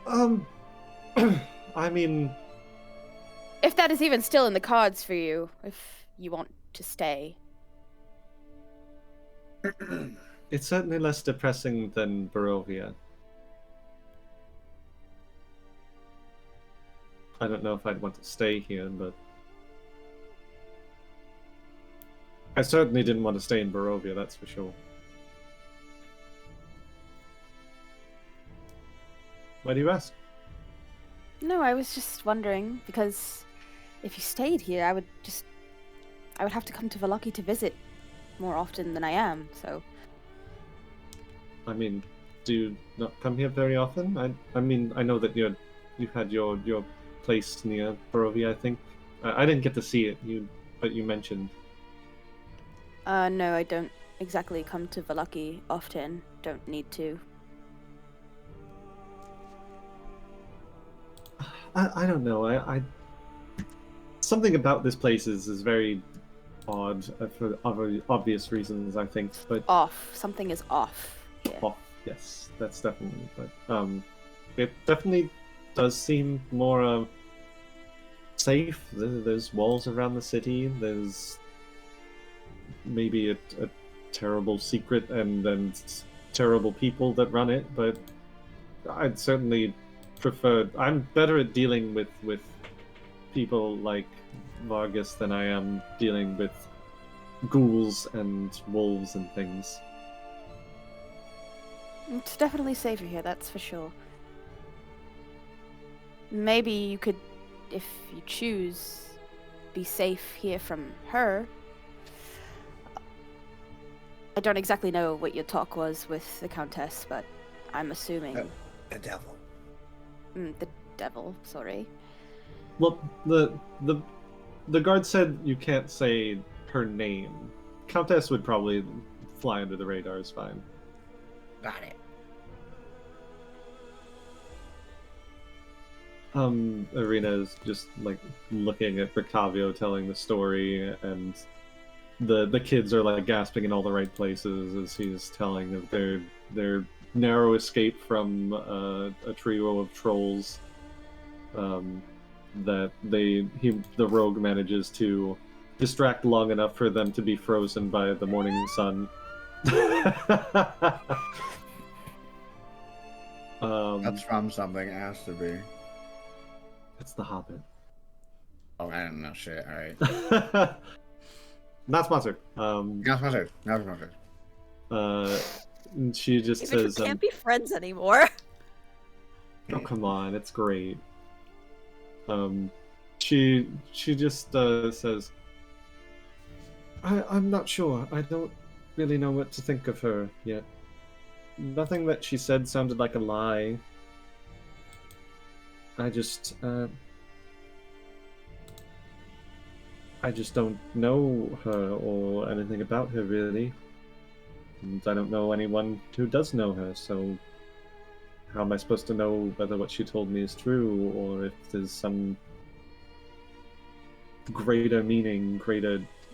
I mean, If that is even still in the cards for you, if you want to stay. it's certainly less depressing than Barovia. I don't know if I'd want to stay here, but I certainly didn't want to stay in Barovia, that's for sure. Why do you ask? No, I was just wondering because if you stayed here, I would have to come to Vallaki to visit more often than I am. So I mean, do you not come here very often? I mean, I know that you had your place near Barovia, I think. I didn't get to see it. You but you mentioned. No, I don't exactly come to Vallaki often. Don't need to. I don't know. I something about this place is very odd for obvious reasons, I think. But Something is off. Yeah. off, yes, that's definitely. But it definitely does seem more safe. There's walls around the city. There's maybe a terrible secret and then terrible people that run it. But I'd certainly prefer. I'm better at dealing with people like Vargas than I am dealing with ghouls and wolves and things. It's definitely safer here, that's for sure. Maybe you could, if you choose, be safe here from her. I don't exactly know what your talk was with the Countess, but I'm assuming... The devil. The devil, sorry. Well, the guard said you can't say her name. Countess would probably fly under the radar is fine. Got it. Ireena is just like looking at Brictavio telling the story, and the kids are like gasping in all the right places as he's telling of their narrow escape from a trio of trolls. That the rogue manages to distract long enough for them to be frozen by the morning sun. That's from something. It has to be. It's the Hobbit. Oh, I don't know shit. All right. Not sponsored. Not sponsored. Not sponsored. She just Maybe says, we can't be friends anymore. "Oh, come on, it's great." She just says, I'm not sure. I don't really know what to think of her yet. Nothing that she said sounded like a lie. I just don't know her or anything about her, really. And I don't know anyone who does know her, so how am I supposed to know whether what she told me is true, or if there's some greater meaning,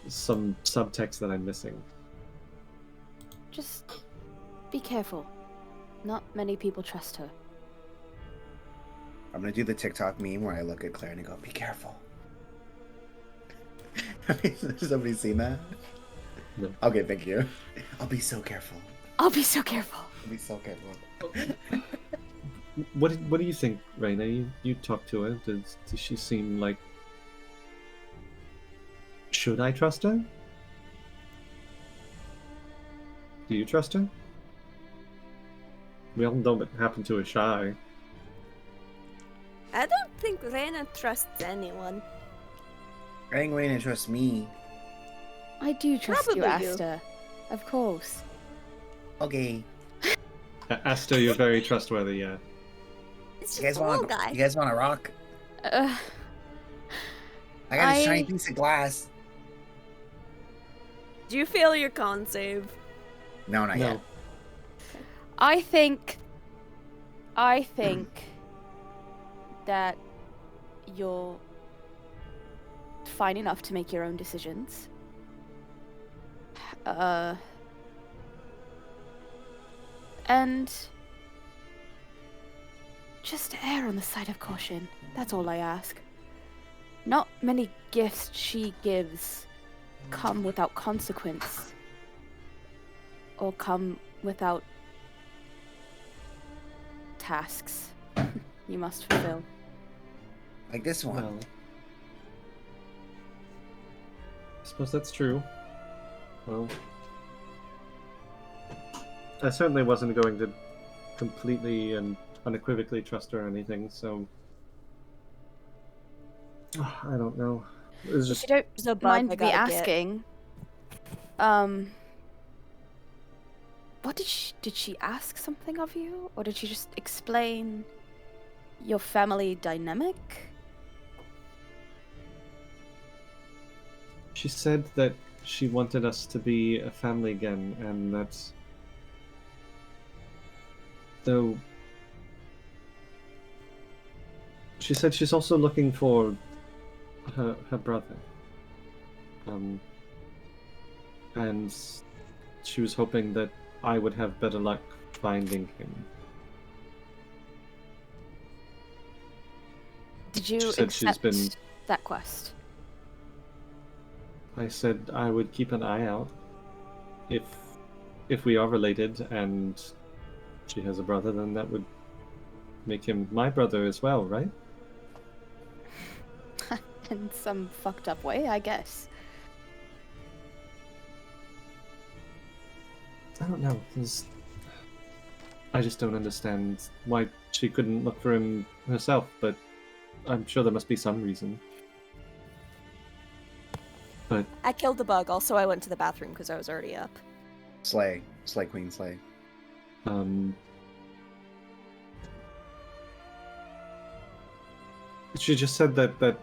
some subtext that I'm missing? Just be careful. Not many people trust her. I'm gonna do the TikTok meme where I look at Claire and I go, "Be careful." Has somebody seen that? No. Okay, thank you. I'll be so careful. I'll be so careful. I'll be so careful. What do you think, Raina? You talked to her. Does she seem like... Should I trust her? Do you trust her? We all know what happened to Ashai. I don't think Rena trusts anyone. I think Raina trusts me. I do trust you, Probably you. Asta. Of course. Okay. Asta, you're very trustworthy, yeah. It's You just guys a wall want? guy. You guys want to rock? Uh, I got this I- shiny piece of glass. Do you feel your con save? No, not yet. I think that you're fine enough to make your own decisions. And just err on the side of caution. That's all I ask. Not many gifts she gives come without consequence. Or come without tasks you must fulfill. Like this one. Well, I suppose that's true. Well, I certainly wasn't going to completely and unequivocally trust her or anything, so... I don't know. It was If just... you don't There's a bug mind I me gotta get. asking, what did she ask something of you? Or did she just explain your family dynamic? She said that she wanted us to be a family again, and that though she said she's also looking for her brother. And she was hoping that I would have better luck finding him. Did you She said she's accept been- that quest? I said I would keep an eye out if we are related and she has a brother, then that would make him my brother as well, right? In some fucked up way, I guess. I don't know, 'cause I just don't understand why she couldn't look for him herself, but I'm sure there must be some reason. But I killed the bug. Also, I went to the bathroom because I was already up. Slay queen, slay. She just said that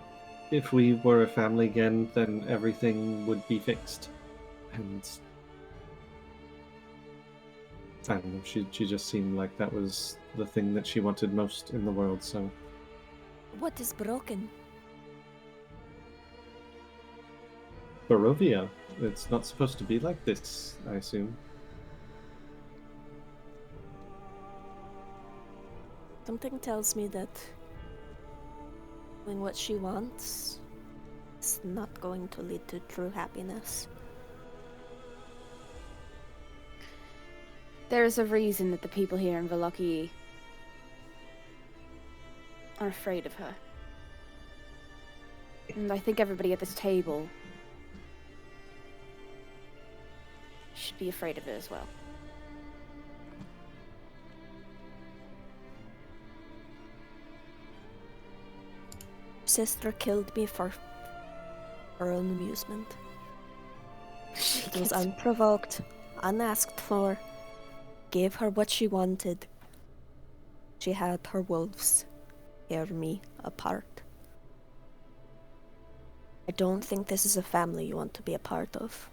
if we were a family again, then everything would be fixed. And I don't know, she just seemed like that was the thing that she wanted most in the world, so What is broken? Barovia. It's not supposed to be like this, I assume. Something tells me that doing what she wants is not going to lead to true happiness. There is a reason that the people here in Vallaki are afraid of her. And I think everybody at this table should be afraid of it as well. Sister killed me for her own amusement. It was unprovoked, unasked for. Gave her what she wanted. She had her wolves tear me apart. I don't think this is a family you want to be a part of.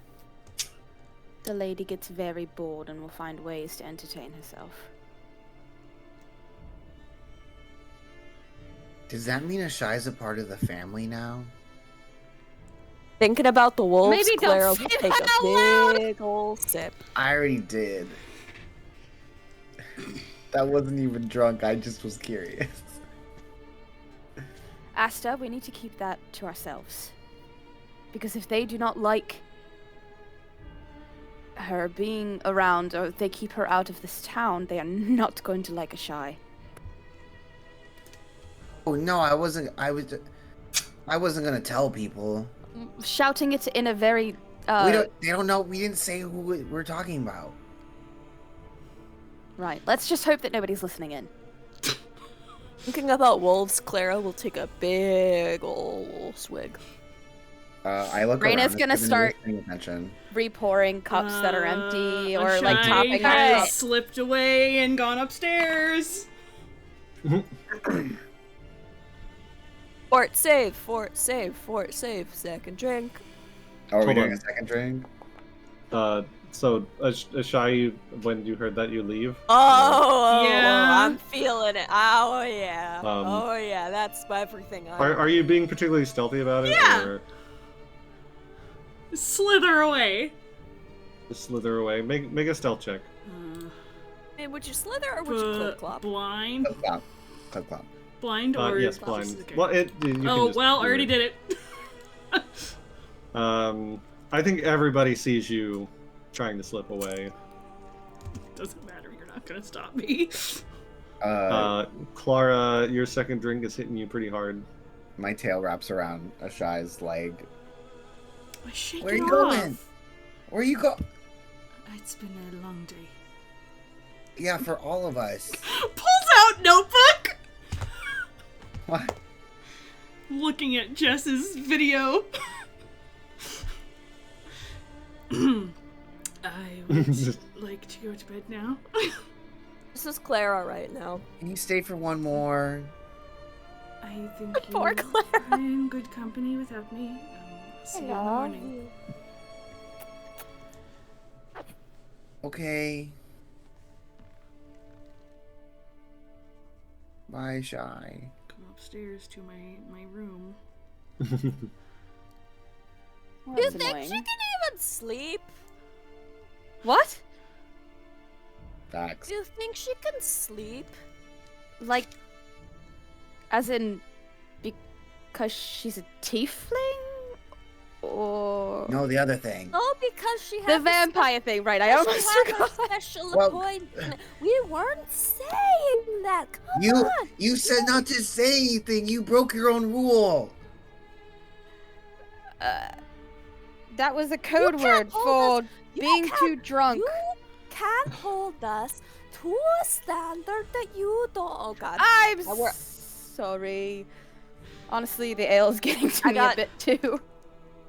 The lady gets very bored and will find ways to entertain herself. Does that mean Ashai's a part of the family now? Thinking about the wolves, Maybe don't Clara say will take that out loud. a big ol' sip. I already did. That wasn't even drunk, I just was curious. Asta, we need to keep that to ourselves. Because if they do not like her being around, or if they keep her out of this town, they are not going to like Ashai. Oh no, I wasn't gonna tell people. Shouting it in a very They don't know, we didn't say who we're talking about. Right. Let's just hope that nobody's listening in. Thinking about wolves, Clara will take a big ol' swig. I look Raina's around. gonna Is start- paying attention. Repouring cups that are empty, or Ashai like topping has up. slipped away and gone upstairs. Fort save, fort save, fort save. Second drink. Oh, are we Hold doing on. a second drink? So Ashai, when you heard that, you leave. Oh, Yeah. I'm feeling it. Oh yeah. Um, Oh yeah, that's everything. Are you being particularly stealthy about it, Yeah. or Slither away. just slither away? Make a stealth check. Hey, would you slither or would you clip clop? Blind? Clip clop. Clip clop. Blind or... Yes, blind. Okay. Well, you can Oh, just well, I do already it. did it. I think everybody sees you trying to slip away. Doesn't matter, you're not gonna stop me. Clara, your second drink is hitting you pretty hard. My tail wraps around Ashai's leg. Shake Where are it you off. going? Where you go? It's been a long day. Yeah, for all of us. Pulls out notebook! What? Looking at Jess's video. I would like to go to bed now. This is Clara right now. Can you stay for one more? I think Poor you Clara. are in good company without me. See you in the morning. Okay. Bye, Shy. Come upstairs to my room. Well, Do you that's think annoying. she can even sleep? What? Facts. Do you think she can sleep? Like, as in, because she's a tiefling? Or... No, the other thing. Oh, because she The had vampire thing, right? I She almost had a forgot. special Well- appointment. We weren't saying that. Come You on. you said not to say anything. You broke your own rule. That was a code can't word hold for You being can't- too drunk. You can't hold us to a standard that you don't. Oh God. I'm I wor- sorry. Honestly, the ale is getting to I me got- a bit too.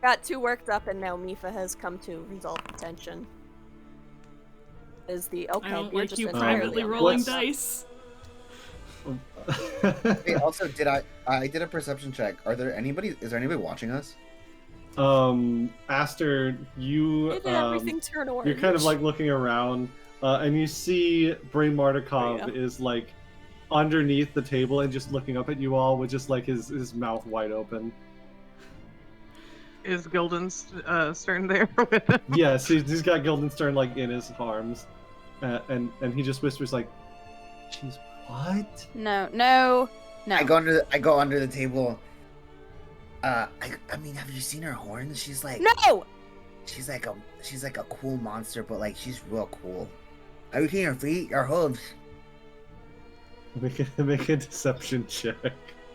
Got too worked up, and now Mifa has come to resolve the tension. Is the okay? I don't you're like just you entirely privately on the rolling list. dice. Hey, also, did I did a perception check. Is there anybody watching us? Aster, you Did everything turn orange? you're kind of like looking around, and you see Bray Martikov Yeah. is like underneath the table and just looking up at you all with just like his mouth wide open. Is Guildenstern there with him? Yes, he's got Guildenstern like in his arms, and he just whispers like, "She's what?" No. I go under the table. I mean, have you seen her horns? She's like No! she's like a cool monster, but like she's real cool. Have you seen her feet, her hooves? Make a deception check.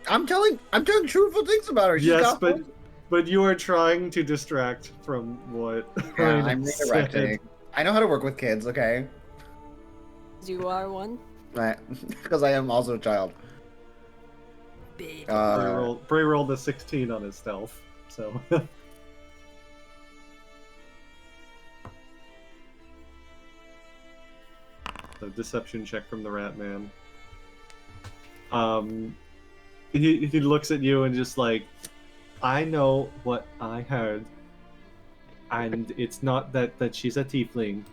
I'm telling truthful things about her. She's Yes, got hooves. but you are trying to distract from what. Yeah, Raina I'm said. redirecting. I know how to work with kids. Okay, You are one. because I am also a child. Bray rolled a 16 on his stealth, so. So deception check from the Rat Man. He looks at you and just like, I know what I heard, and it's not that she's a tiefling.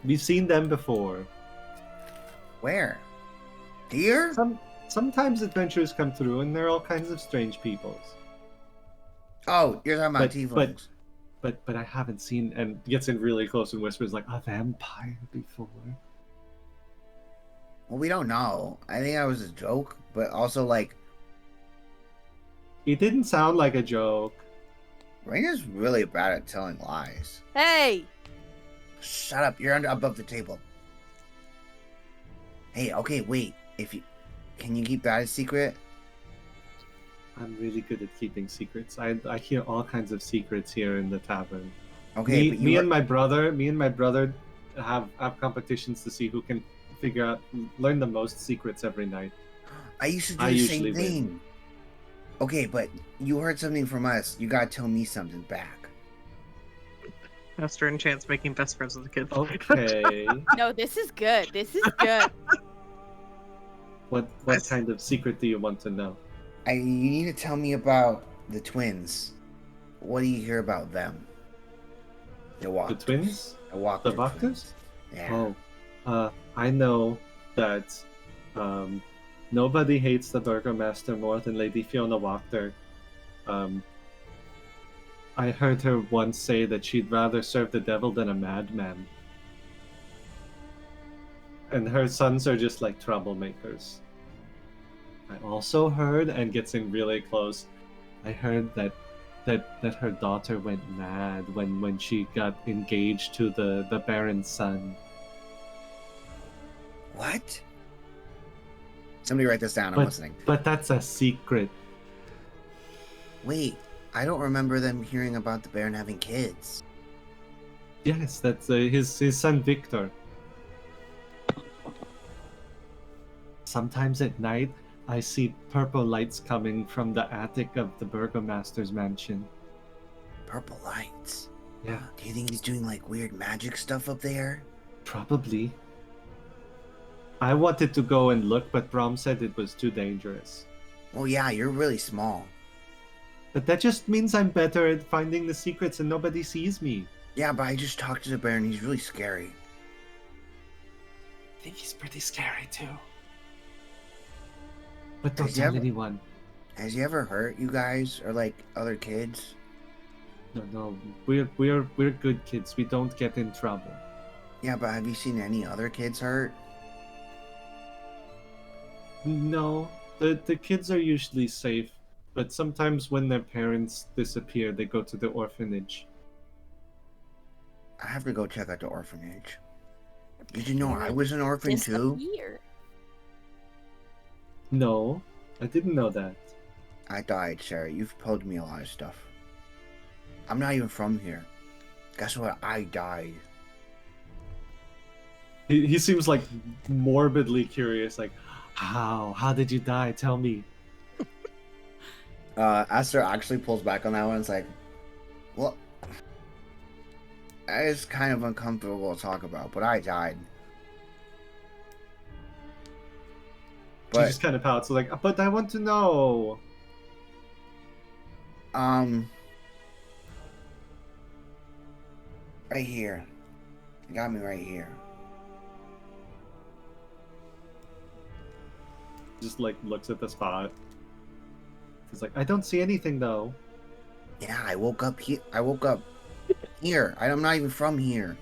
We've seen them before. Where? Here? Sometimes adventurers come through, and they're all kinds of strange peoples. Oh, you're talking about But- tieflings. But I haven't seen, and gets in really close and whispers like, a vampire before. Well, we don't know. I think that was a joke, but also like It didn't sound like a joke. Raina's really bad at telling lies. Hey! Shut up! You're above the table. Hey, okay, wait. Can you keep that a secret? I'm really good at keeping secrets. I hear all kinds of secrets here in the tavern. Okay, but me and my brother have competitions to see who can learn the most secrets every night. I used to do I the usually same thing. Okay, but you heard something from us. You gotta tell me something back. Aster and Chance making best friends with the kids. Okay. No, this is good. This is good. What kind of secret do you want to know? You need to tell me about the twins. What do you hear about them? The Wachters. twins? The Wachter The twins. Wachters? Yeah. Oh, I know that nobody hates the Burgomaster more than Lady Fiona Wachter. I heard her once say that she'd rather serve the devil than a madman. And her sons are just like troublemakers. I also heard, and gets in really close, I heard that her daughter went mad when she got engaged to the Baron's son. What? Somebody write this down. I'm listening. But that's a secret. Wait, I don't remember them hearing about the Baron having kids. Yes, that's his son Victor. Sometimes at night, I see purple lights coming from the attic of the Burgomaster's mansion. Purple lights. Yeah, Do you think he's doing like weird magic stuff up there? probably. I wanted to go and look, but Brom said it was too dangerous. Well, yeah, you're really small. But that just means I'm better at finding the secrets and nobody sees me. Yeah, but I just talked to the bear and he's really scary. I think he's pretty scary too. But don't Has he tell ever- anyone. Has he ever hurt you guys or like other kids? No, we're good kids. We don't get in trouble. Yeah, but have you seen any other kids hurt? No, the kids are usually safe, but sometimes when their parents disappear, they go to the orphanage. I have to go check out the orphanage. Did you know I was an orphan too? Disappear. No, I didn't know that. I died, Sarah. You've told me a lot of stuff. I'm not even from here. Guess what? I died. He seems like morbidly curious, like, how? How did you die? Tell me. Aster actually pulls back on that one. It's like, well, it's kind of uncomfortable to talk about, but I died. She just kind of pouts, like, but I want to know. Right here. You got me right here. Just like looks at the spot. He's like, I don't see anything though. Yeah, I woke up here. I'm not even from here.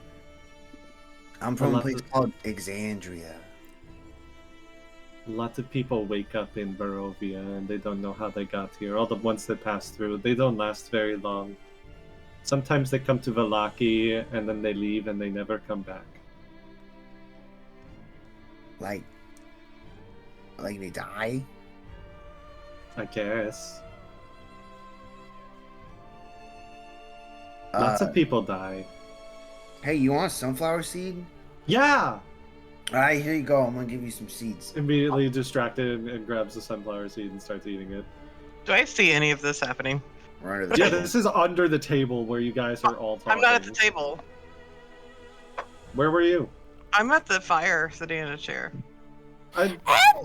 I'm from a place called Exandria. Lots of people wake up in Barovia and they don't know how they got here. All the ones that pass through, they don't last very long. Sometimes they come to Vallaki and then they leave and they never come back. Like they die? I guess. Lots of people die. Hey, you want a sunflower seed? Yeah! Alright, here you go. I'm gonna give you some seeds. Immediately distracted and grabs the sunflower seed and starts eating it. Do I see any of this happening? We're under the Yeah, table. this is under the table where you guys are all talking. I'm not at the table. Where were you? I'm at the fire, sitting in a chair. And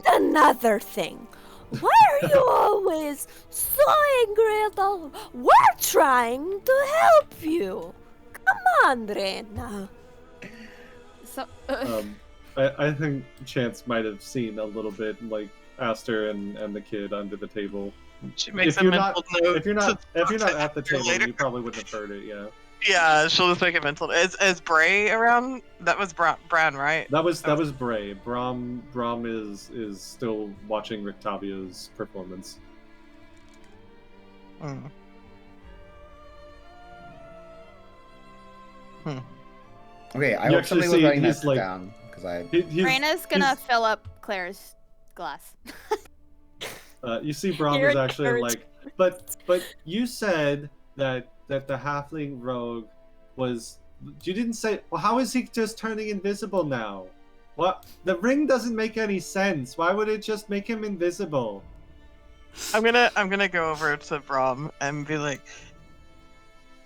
another thing. Why are you always so angry at all? We're trying to help you. Come on, Rena. So, I think Chance might have seen a little bit, like Aster and the kid under the table. She makes If a you're mental note. If you're not at the table, later. you probably wouldn't have heard it. Yeah, Yeah, she'll just make a mental. Is Bray around? That was Bran, right? that was Bray. Brom is still watching Rictavio's performance. Hmm. Okay, I You hope actually somebody was see writing he's that like- down because I. He's- Reina's gonna he's- fill up Claire's glass. You see, Brom You're is actually encouraged. like, but you said that the halfling rogue was. You didn't say. Well, how is he just turning invisible now? What? The ring doesn't make any sense. Why would it just make him invisible? I'm gonna go over to Brom and be like,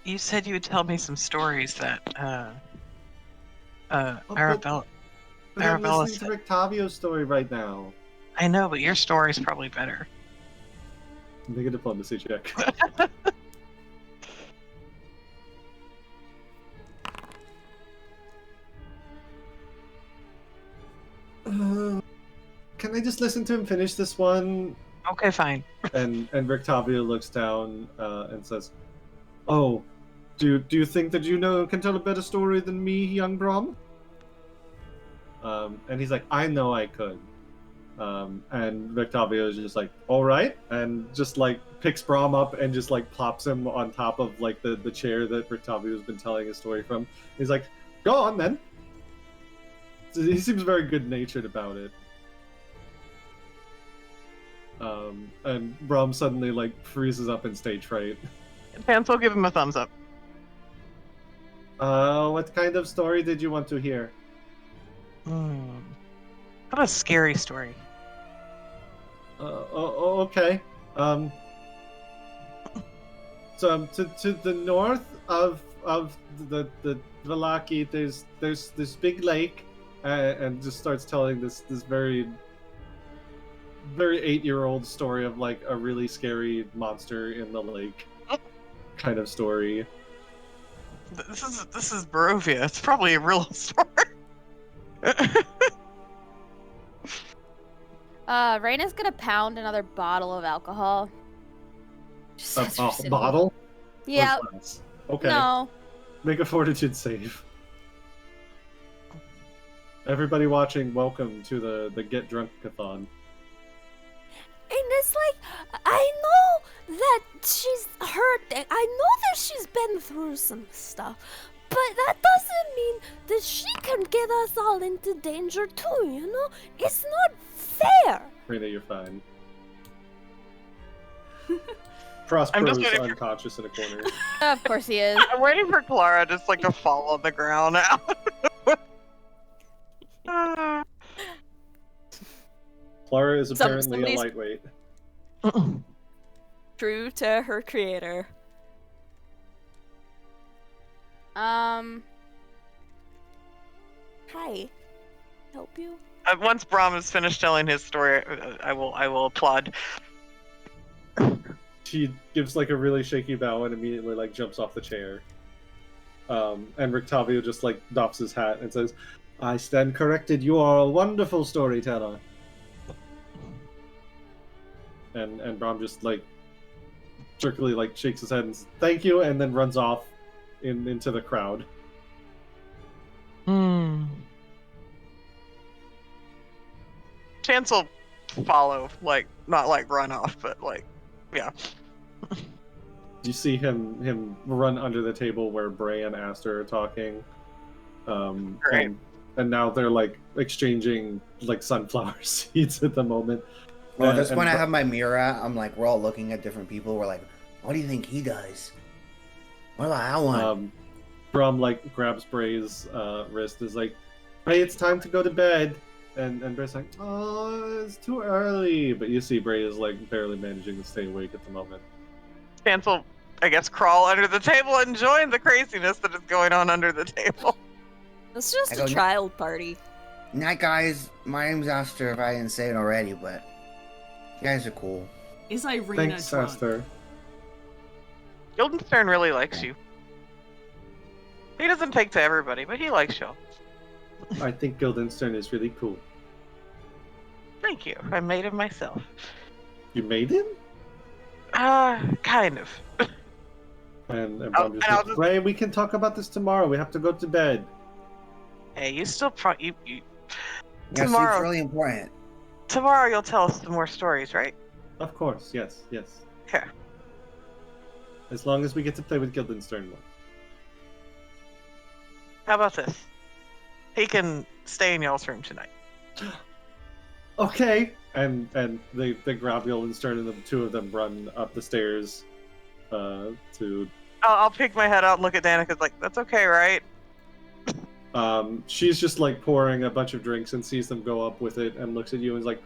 you said you would tell me some stories that Arabella. But I'm Arabella listening to Rictavio's story right now. I know, but your story's probably better. Make a diplomacy check. Can I just listen to him finish this one? Okay, fine. And Rictavio looks down and says, "Oh, do you think that you can tell a better story than me, young Brom?" And he's like, "I know I could." And Rictavio is just like, "All right," and just like picks Brom up and just like plops him on top of like the chair that Rictavio has been telling his story from. He's like, "Go on then." So he seems very good-natured about it. And Brom suddenly like freezes up in stage fright. Pants will give him a thumbs up. What kind of story did you want to hear? How about a scary story? Okay. So to the north of the Vallaki, there's this big lake, and just starts telling this very very 8-year-old story of like a really scary monster in the lake kind of story. This is Barovia. It's probably a real story. Reyna's gonna pound another bottle of alcohol. Just as we're A sitting- bottle? Yeah. Or glass? Okay. No. Make a fortitude save. Everybody watching, welcome to the Get Drunk-a-thon. And it's like, I know that she's hurt, and I know that she's been through some stuff, but that doesn't mean that she can get us all into danger too, you know? It's not fair. Rena, you're fine. I'm Prospero's just waiting for- unconscious in a corner. Of course he is. I'm waiting for Clara just like to fall on the ground now. Clara is apparently somebody's- a lightweight. True to her creator. Hi. Help you? Once Brahm is finished telling his story, I will applaud. She gives like a really shaky bow and immediately like jumps off the chair. And Rictavio just like doffs his hat and says, "I stand corrected. You are a wonderful storyteller." And Brahm just like jerkily like shakes his head and says, "Thank you," and then runs off into the crowd. Chance will follow, like not like run off, but like, yeah. You see him run under the table where Bray and Aster are talking. Great. And now they're like exchanging like sunflower seeds at the moment. Well, at And- this point, I and have my mirror out. I'm like, we're all looking at different people. We're like, what do you think he does? What about that one? Brahm like grabs Bray's wrist, is like, "Bray, it's time to go to bed." And Bray's like, "Oh, it's too early." But you see Bray is like barely managing to stay awake at the moment. Chance will, I guess, crawl under the table and join the craziness that is going on under the table. It's just I a don't- child party. Night, guys. My name's Aster, if I didn't say it already, but you guys are cool. Is Ireena Thanks, drunk? Aster. Guildenstern really likes you. He doesn't take to everybody, but he likes you. I think Guildenstern is really cool. Thank you. I made him myself. You made him? Kind of. And I'll- Brahm just and I'll like, just- "Bray, we can talk about this tomorrow. We have to go to bed." Hey, you still you Yeah, Tomorrow. sleep's really important. tomorrow you'll tell us some more stories, right? Of course, yes. Okay. As long as we get to play with Guildenstern more. How about this? He can stay in y'all's room tonight. Okay. And they grab Guildenstern and the two of them run up the stairs to I'll peek my head out and look at Danica like, that's okay, right? she's just like pouring a bunch of drinks and sees them go up with it and looks at you and is like,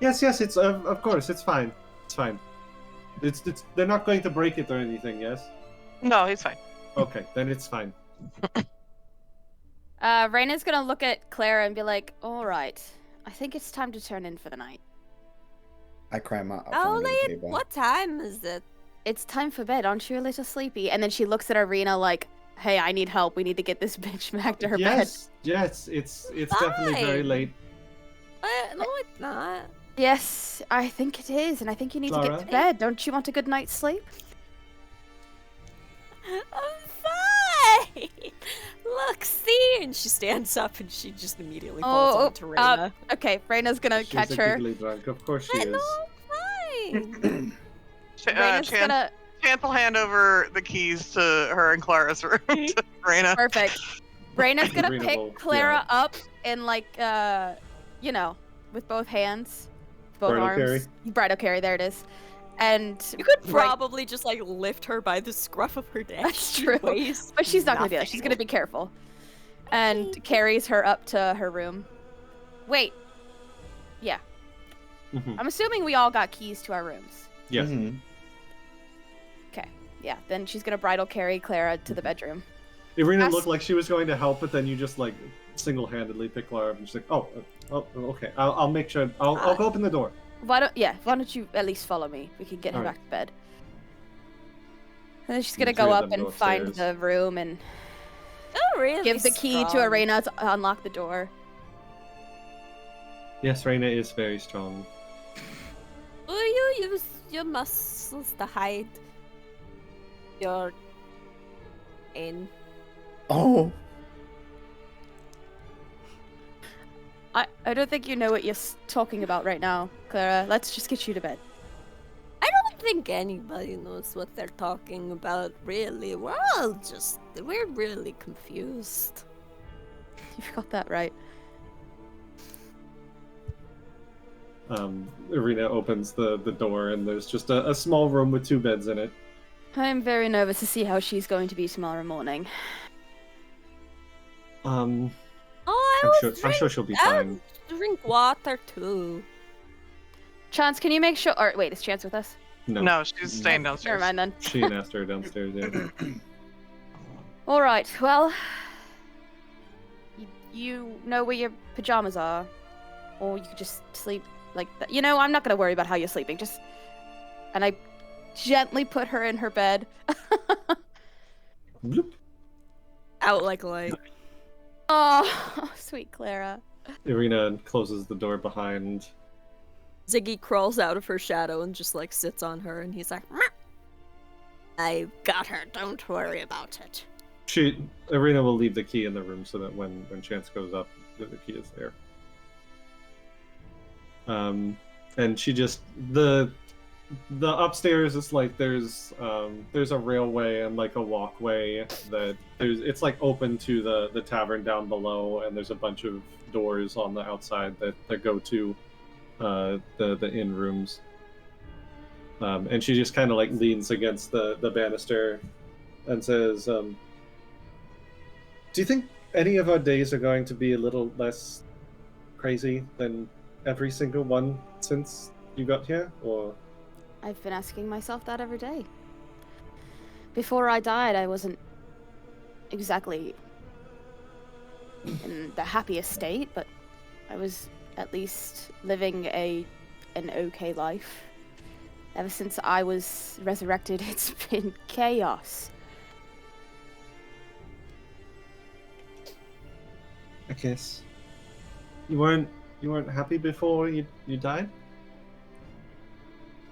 yes, it's of course, it's fine. It's fine. It's they're not going to break it or anything, yes? No, he's fine. Okay, then it's fine. Reyna's gonna look at Clara and be like, "Alright, I think it's time to turn in for the night. I climb up Oh, onto the late. table. What time is it? It's time for bed, aren't you a little sleepy?" And then she looks at Ireena like, "Hey, I need help. We need to get this bitch back to her bed." Yes, it's definitely very Fine. late. No, it's not. Yes, I think it is, and I think you need to Clara? get to bed. Don't you want a good night's sleep? I'm fine. Look, see, and she stands up and she just immediately falls onto Reyna. Okay, Reyna's gonna She's catch a her. giggly drunk, of course she I is. know, I'm fine. Reyna's gonna Chance will hand over the keys to her and Clara's room to Reyna. perfect. Reyna's gonna Ireena pick will- Clara up in like you know, with both hands, both Bridal arms. carry? Bridal carry, there it is. And You could right- probably just like lift her by the scruff of her neck. That's She true. weighs But she's not gonna do that. nothing. She's gonna be careful. And carries her up to her room. Wait. Yeah. Mhm. I'm assuming we all got keys to our rooms. Yes. Mhm. Yeah, then she's gonna bridal carry Clara to the bedroom. Ireena Ask- looked like she was going to help, but then you just like single-handedly pick Clara up and she's like, oh, okay, I'll make sure. I'll go open the door. why don't you at least follow me? We can get her Alright. back to bed. And then she's gonna The three go of up them and go find upstairs. the room and You're really give the key to strong. Ireena to unlock the door. Yes, Reina is very strong. Will you use your muscles to hide your pain? Oh, I don't think you know what you're talking about right now, Clara. Let's just get you to bed. I don't think anybody knows what they're talking about, really. We're really confused. You've got that right. Ireena opens the door, and there's just a small room with 2 beds in it. I'm very nervous to see how she's going to be tomorrow morning. I'm sure she'll be fine. Drink water too. Chance, can you make sure? Or wait, is Chance with us? No, she's staying Never downstairs. mind then. She and Esther are downstairs, yeah. All right. Well, you know where your pajamas are, or you could just sleep like that. You know, I'm not gonna worry about how you're sleeping. And I gently put her in her bed. Bloop. Out like light. Oh, sweet Clara. Ireena closes the door behind. Ziggy crawls out of her shadow and just like sits on her, and he's like, "Meow. I've got her. Don't worry about it." Ireena will leave the key in the room so that when Chance goes up, the key is there. And she just the upstairs is like there's a railway and like a walkway that it's like open to the tavern down below, and there's a bunch of doors on the outside that go to the inn rooms. And she just kind of like leans against the banister and says, "Do you think any of our days are going to be a little less crazy than every single one since you got here, or?" I've been asking myself that every day. Before I died, I wasn't exactly in the happiest state, but I was at least living an okay life. Ever since I was resurrected, it's been chaos. I guess you weren't happy before you died?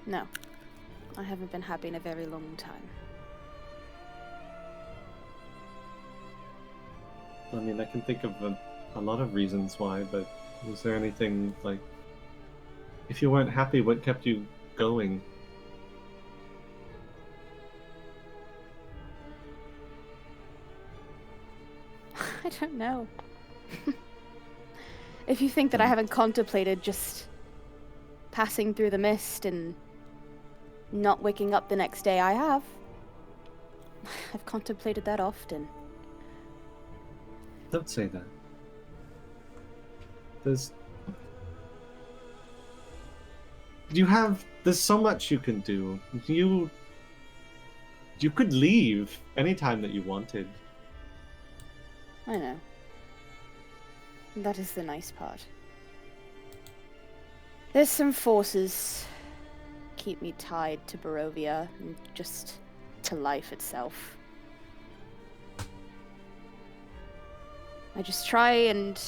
No, I haven't been happy in a very long time. I mean, I can think of a lot of reasons why, but was there anything like, if you weren't happy, what kept you going? I don't know. If you think that I haven't contemplated just passing through the mist and not waking up the next day, I have. I've contemplated that often. Don't say that. There's so much you can do. You could leave anytime that you wanted. I know. That is the nice part. There's some forces keep me tied to Barovia and just to life itself. I just try and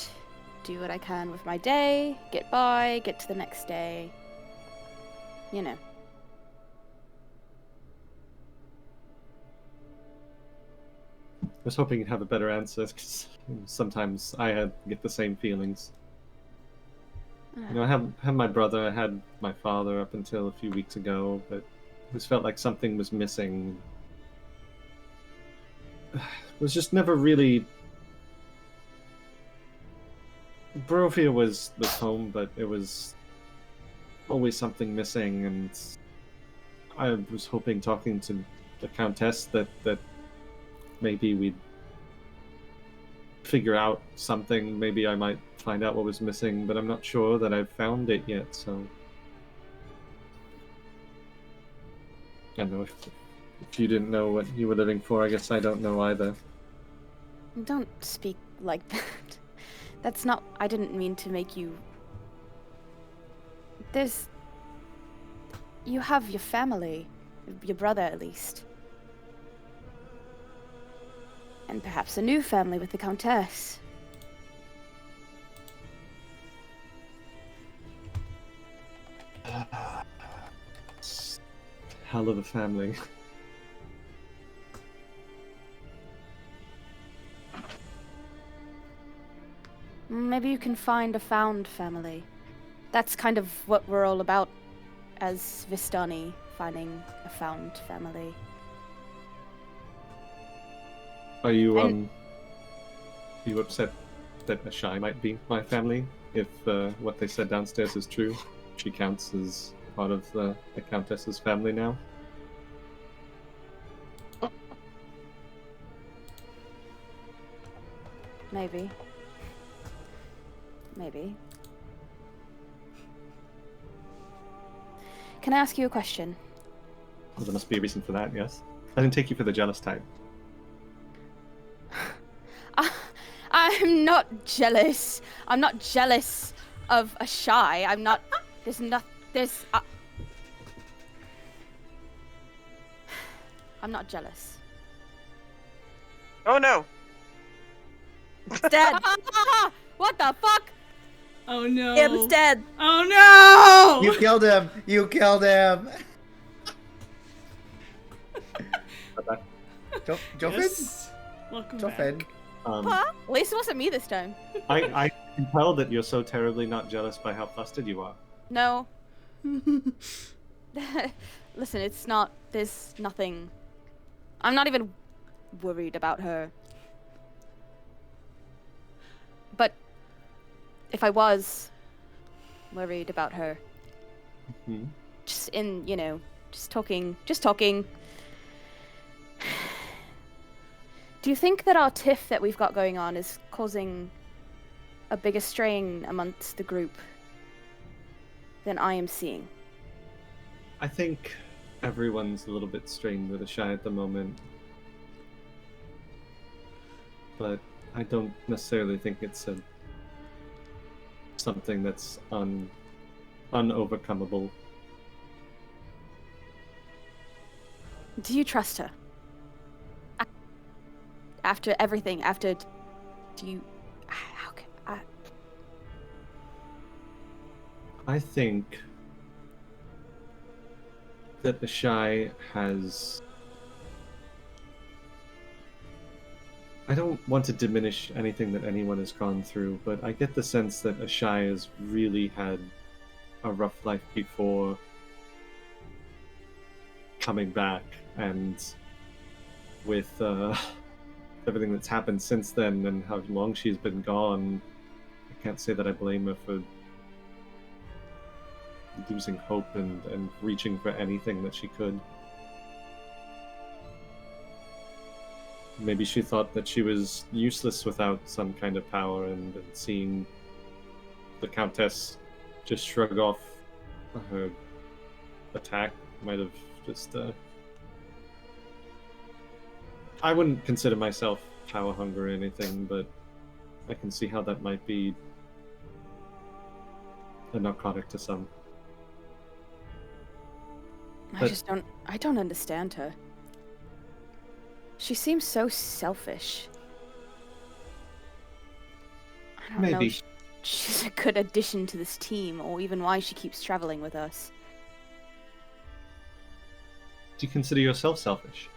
do what I can with my day, get by, get to the next day. You know. I was hoping you'd have a better answer, because sometimes I get the same feelings. You know, I had my brother, I had my father up until a few weeks ago, but it just felt like something was missing. It was just never really... Barovia was home, but it was always something missing, and I was hoping, talking to the Countess, that maybe we'd figure out something. Maybe I might find out what was missing, but I'm not sure that I've found it yet, so... I don't know, if you didn't know what you were living for, I guess I don't know either. Don't speak like that. That's not... I didn't mean to make you... There's You have your family, your brother at least. And perhaps a new family with the Countess. Hell of a family. Maybe you can find a found family. That's kind of what we're all about as Vistani, finding a found family. Are you upset that Ashai might be my family? If what they said downstairs is true, she counts as part of the Countess's family now. Maybe. Maybe. Can I ask you a question? Well, there must be a reason for that, yes? I didn't take you for the jealous type. I'm not jealous. I'm not jealous of Ashai. I'm not. There's not. There's. I'm not jealous. Oh no! It's dead. What the fuck? Oh no. It's dead. Oh no! You killed him! You killed him! Joffin? Yes. Welcome back. Joffin? Huh? At least it wasn't me this time. I can tell that you're so terribly not jealous by how flustered you are. No. Listen, it's not. There's nothing. I'm not even worried about her. But if I was worried about her, just in, just talking. Do you think that our tiff that we've got going on is causing a bigger strain amongst the group than I am seeing? I think everyone's a little bit strained with Ashai at the moment. But I don't necessarily think it's something that's unovercomable. Do you trust her? After everything, do you... How can I... I think that Ashai has... I don't want to diminish anything that anyone has gone through, but I get the sense that Ashai has really had a rough life before coming back, and with everything that's happened since then and how long she's been gone, I can't say that I blame her for losing hope and reaching for anything that she could. Maybe she thought that she was useless without some kind of power, and seeing the Countess just shrug off her attack might have just... I wouldn't consider myself power hungry or anything, but I can see how that might be a narcotic to some. I don't understand her. She seems so selfish. I don't know Maybe. if she's a good addition to this team, or even why she keeps traveling with us. Do you consider yourself selfish?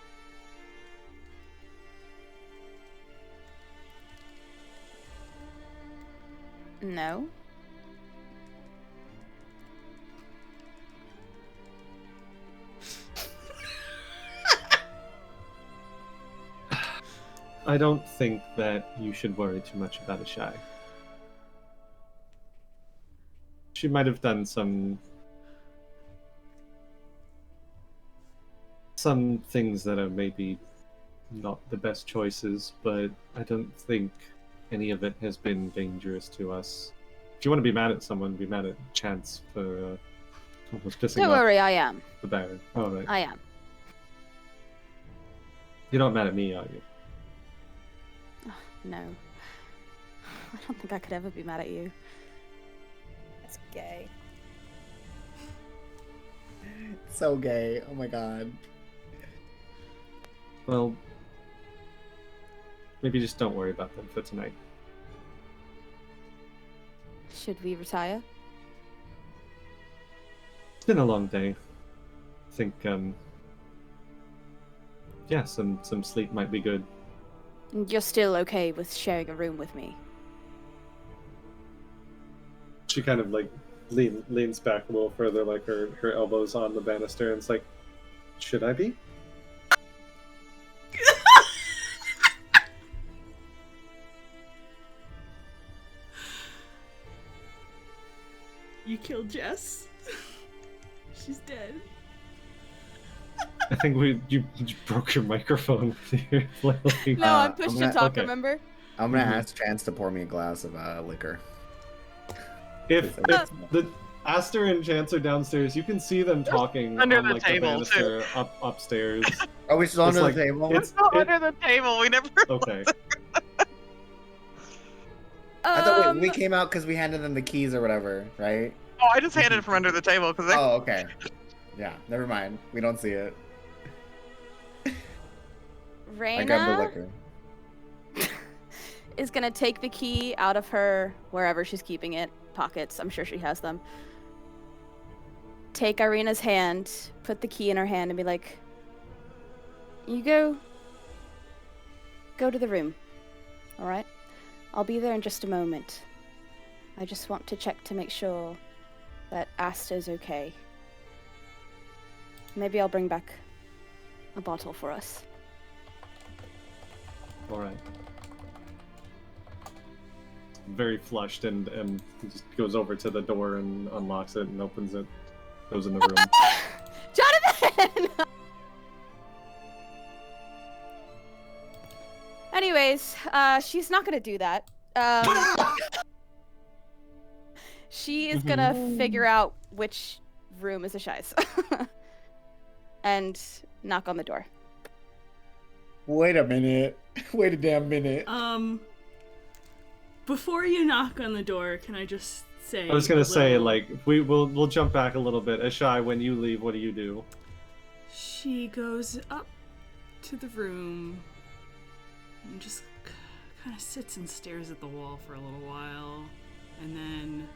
No. I don't think that you should worry too much about Ashai. She might have done some things that are maybe not the best choices, but I don't think any of it has been dangerous to us. If you want to be mad at someone, be mad at Chance for almost pissing Don't off worry, I am. the Baron. Oh, right. I am. You're not mad at me, are you? No. I don't think I could ever be mad at you. That's gay. So gay. Oh my god. Well, maybe just don't worry about them for tonight. Should we retire? It's been a long day. I think, yeah, some sleep might be good. You're still okay with sharing a room with me? She kind of like leans back a little further, like her elbows on the banister, and it's like, should I be? You killed Jess. She's dead. I think you broke your microphone. No, I'm push to talk, okay. remember? I'm gonna ask Chance to pour me a glass of liquor. If the Aster and Chance are downstairs, you can see them talking under on the like table, the banister upstairs. Oh, we still under like- the table? it's- Under the table. We never. Okay. I thought we came out because we handed them the keys or whatever, right? Oh, I just handed it from under the table because Oh, okay. Yeah, never mind. We don't see it. I grabbed the Reyna liquor. is gonna take the key out of her wherever she's keeping it. Pockets, I'm sure she has them. Take Ireena's hand, put the key in her hand, and be like, "You go to the room, all right? I'll be there in just a moment. I just want to check to make sure that Asta's okay. Maybe I'll bring back a bottle for us." All right. Very flushed and just goes over to the door and unlocks it and opens it. Goes in the room. Jonathan! Anyways, she's not gonna do that. She is gonna figure out which room is a shiz. And knock on the door. Wait a minute. Wait a damn minute. Before you knock on the door, can I just say? I was gonna say, little- like, we'll jump back a little bit. Ashai, when you leave, what do you do? She goes up to the room and just kind of sits and stares at the wall for a little while, and then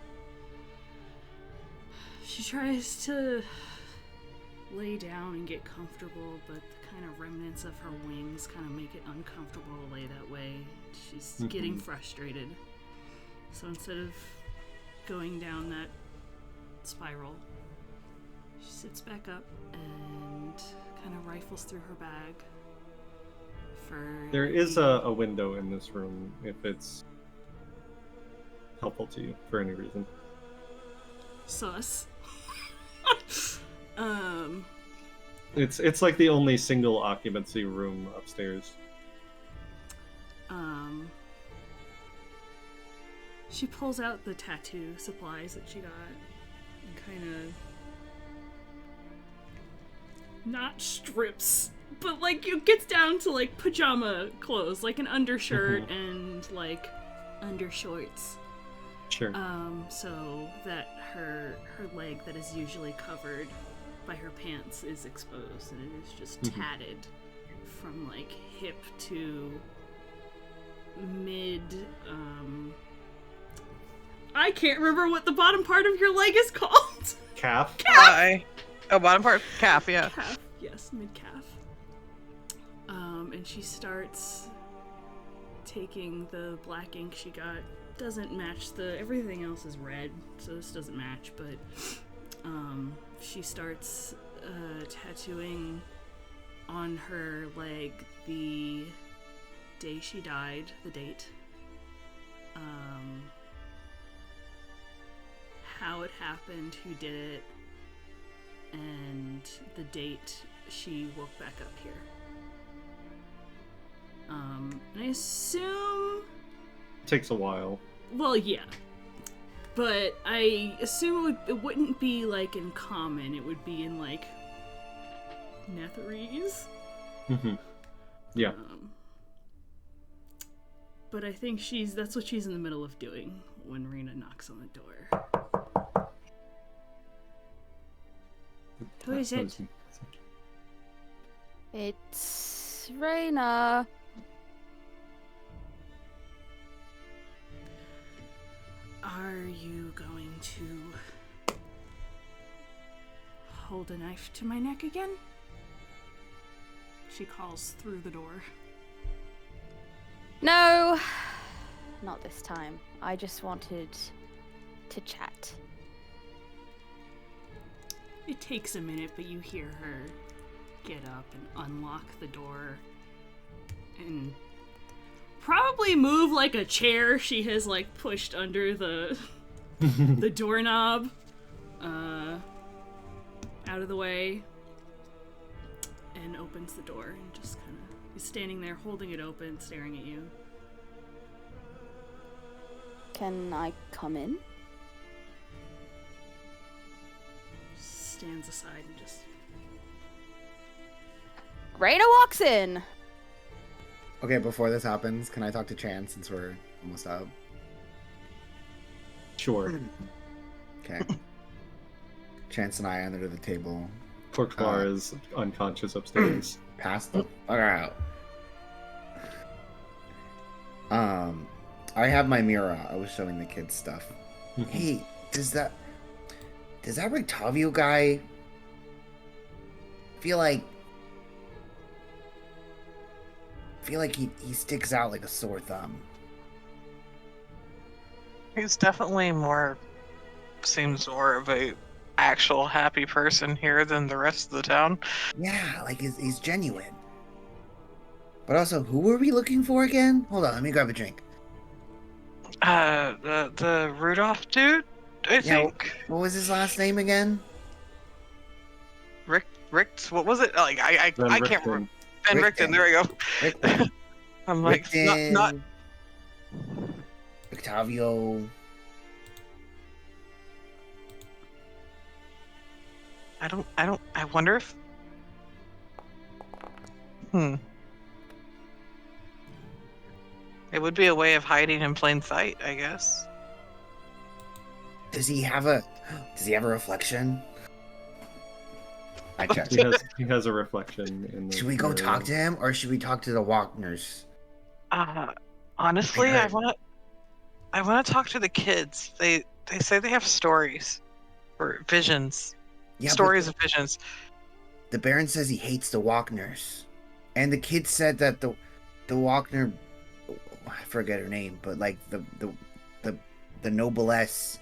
she tries to lay down and get comfortable, but the kind of remnants of her wings kind of make it uncomfortable to lay that way. She's getting frustrated. So instead of going down that spiral, she sits back up and kind of rifles through her bag for... There is a window in this room, if it's helpful to you for any reason. Sus. It's like the only single occupancy room upstairs. She pulls out the tattoo supplies that she got and kind of not strips, but like it gets down to like pajama clothes, like an undershirt and like undershorts. Sure. So that her leg that is usually covered by her pants is exposed, and it is just tatted from like hip to mid. I can't remember what the bottom part of your leg is called. Calf? Oh, bottom part, calf, yeah. Calf, yes, mid calf. And she starts taking the black ink she got. Doesn't match everything else is red, so this doesn't match, but she starts tattooing on her leg the day she died, the date, how it happened, who did it, and the date she woke back up here. And I assume... Takes a while. Well, yeah. But I assume it wouldn't be, like, in common. It would be in, like, Netherese. Yeah. But I think that's what she's in the middle of doing when Rena knocks on the door. Who is it? It's Ireena. Are you going to hold a knife to my neck again? She calls through the door. No, not this time. I just wanted to chat. It takes a minute, but you hear her get up and unlock the door and probably move like a chair she has like pushed under the the doorknob out of the way and opens the door and just kind of is standing there holding it open, staring at you. Can I come in? Stands aside and just Ireena walks in. Okay, before this happens, can I talk to Chance since we're almost up? Sure. Okay. Chance and I under the table. Porkbar is unconscious upstairs. Pass the fuck out. I have my mirror. I was showing the kids stuff. Hey, does that Rictavio guy feel like he sticks out like a sore thumb? He's definitely seems more of a actual happy person here than the rest of the town. Yeah, like he's genuine. But also, who were we looking for again? Hold on, let me grab a drink. The Rudolph dude, I think. What was his last name again? Richt, what was it? Like I can't remember. Van Richten, there we go. Richten. I'm like not Octavio. I wonder if it would be a way of hiding in plain sight, I guess. Does he have a reflection? I checked. He has a reflection in the Should we go talk to him, or should we talk to the Wachners? Honestly, I want to talk to the kids. They say they have stories or visions. Yeah, stories of visions. The Baron says he hates the Wachners, and the kids said that the Wachner, I forget her name, but like the noblesse,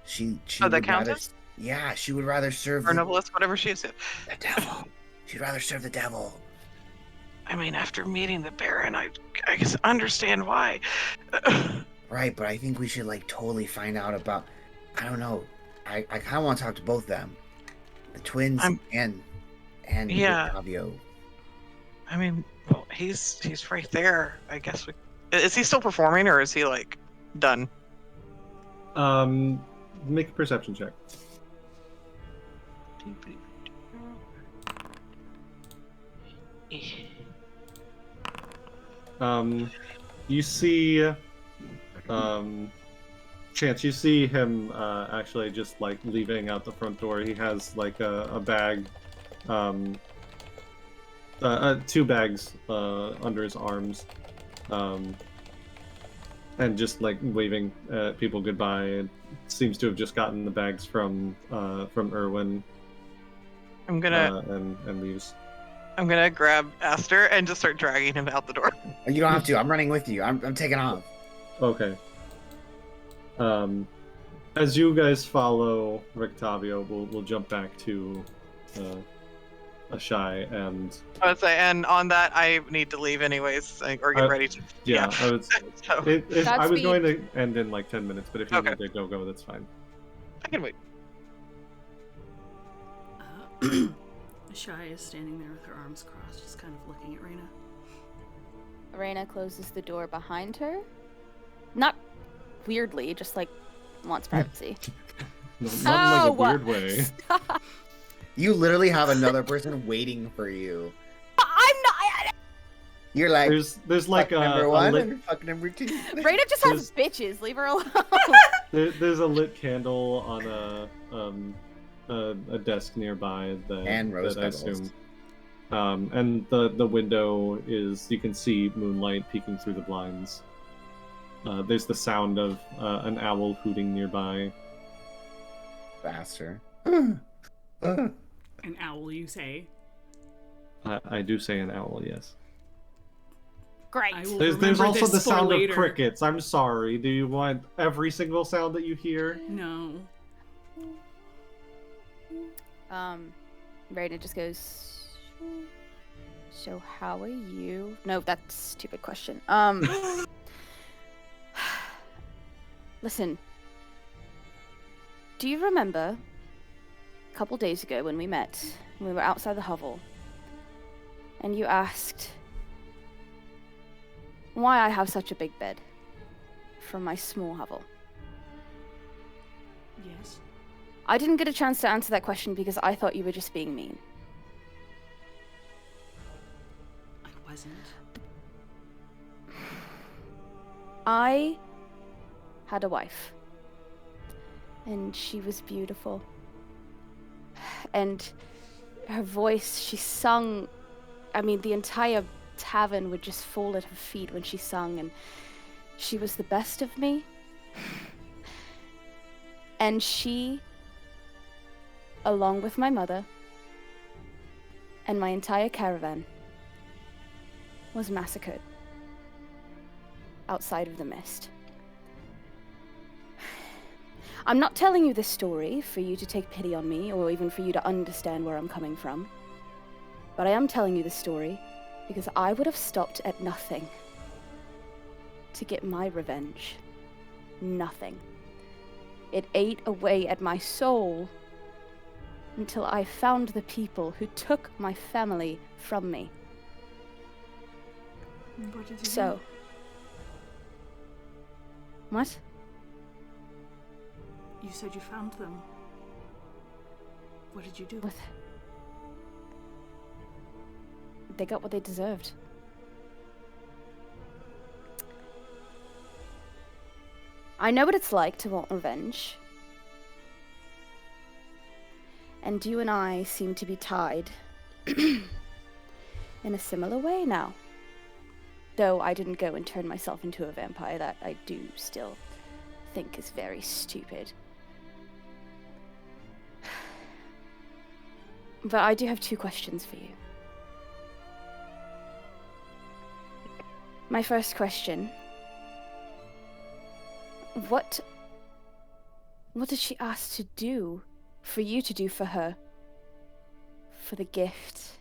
she the countess. Yeah, she would rather serve or noblesse, whatever she is. The devil. She'd rather serve the devil. I mean, after meeting the Baron, I guess understand why. Right, but I think we should like totally find out about. I don't know. I kind of want to talk to both of them, the twins and Octavio. I mean, well, he's right there. I guess is he still performing, or is he like done? Make a perception check. You see, Chance, you see him actually just like leaving out the front door. He has like a bag, two bags under his arms, and just like waving at people goodbye. It seems to have just gotten the bags from Erwin. I'm gonna and leaves. I'm gonna grab Aster and just start dragging him out the door. You don't have to. I'm running with you. I'm taking off. Okay. As you guys follow Rictavio, we'll jump back to Ashai and. I would say, and on that, I need to leave anyways, or get ready to. Yeah, I was. So, I was going to end in like 10 minutes, but if you need to go, that's fine. I can wait. Ashai is standing there with her arms crossed, just kind of looking at Ireena. Ireena closes the door behind her. Not weirdly, just like wants privacy. Not in like a weird way. You literally have another person waiting for you. I'm not. You're like there's like number one and fuck number two. Ireena just has bitches. Leave her alone. There's a lit candle on a desk nearby And rose that I petals. assume. And the window is, you can see moonlight peeking through the blinds. There's the sound of an owl hooting nearby. Faster. An owl, you say? I do say an owl, yes. Great. I will There's remember also this the for sound later. of crickets. I'm sorry. Do you want every single sound that you hear? No. Raina just goes, so how are you? No, that's a stupid question. Listen. Do you remember a couple days ago when we met, when we were outside the hovel, and you asked why I have such a big bed from my small hovel? Yes. I didn't get a chance to answer that question because I thought you were just being mean. I wasn't. I had a wife, and she was beautiful. And her voice, she sung, I mean, the entire tavern would just fall at her feet when she sung, and she was the best of me. And she, along with my mother and my entire caravan, was massacred outside of the mist. I'm not telling you this story for you to take pity on me or even for you to understand where I'm coming from, but I am telling you this story because I would have stopped at nothing to get my revenge. Nothing. It ate away at my soul until I found the people who took my family from me. What did you So. do? What? You said you found them. What did you do? What? They got what they deserved. I know what it's like to want revenge. And you and I seem to be tied in a similar way now. Though I didn't go and turn myself into a vampire, that I do still think is very stupid. But I do have 2 questions for you. My first question. What did she ask to do for you to do for her? For the gift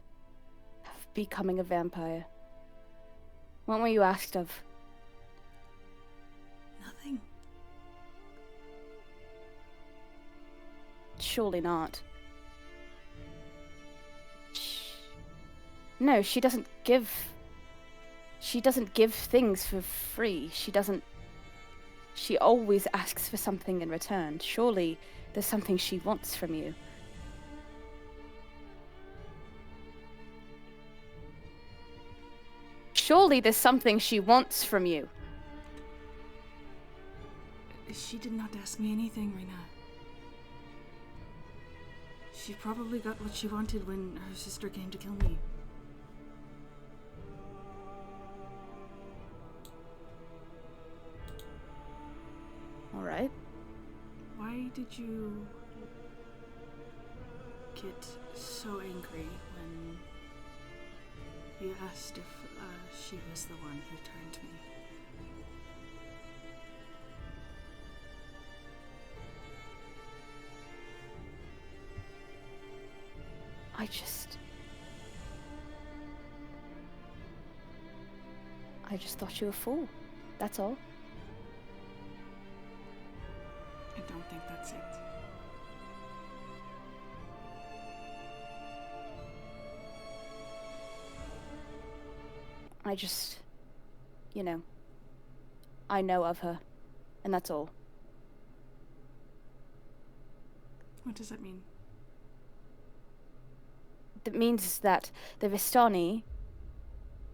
of becoming a vampire? What were you asked of? Nothing. Surely not. No, she doesn't give things for free. She always asks for something in return. Surely there's something she wants from you. Surely there's something she wants from you. She did not ask me anything, Reina. She probably got what she wanted when her sister came to kill me. All right. Why did you get so angry when you asked if she was the one who turned me? I just thought you were a fool. That's all. I don't think that's it. I just, I know of her, and that's all. What does that mean? That means that the Vistani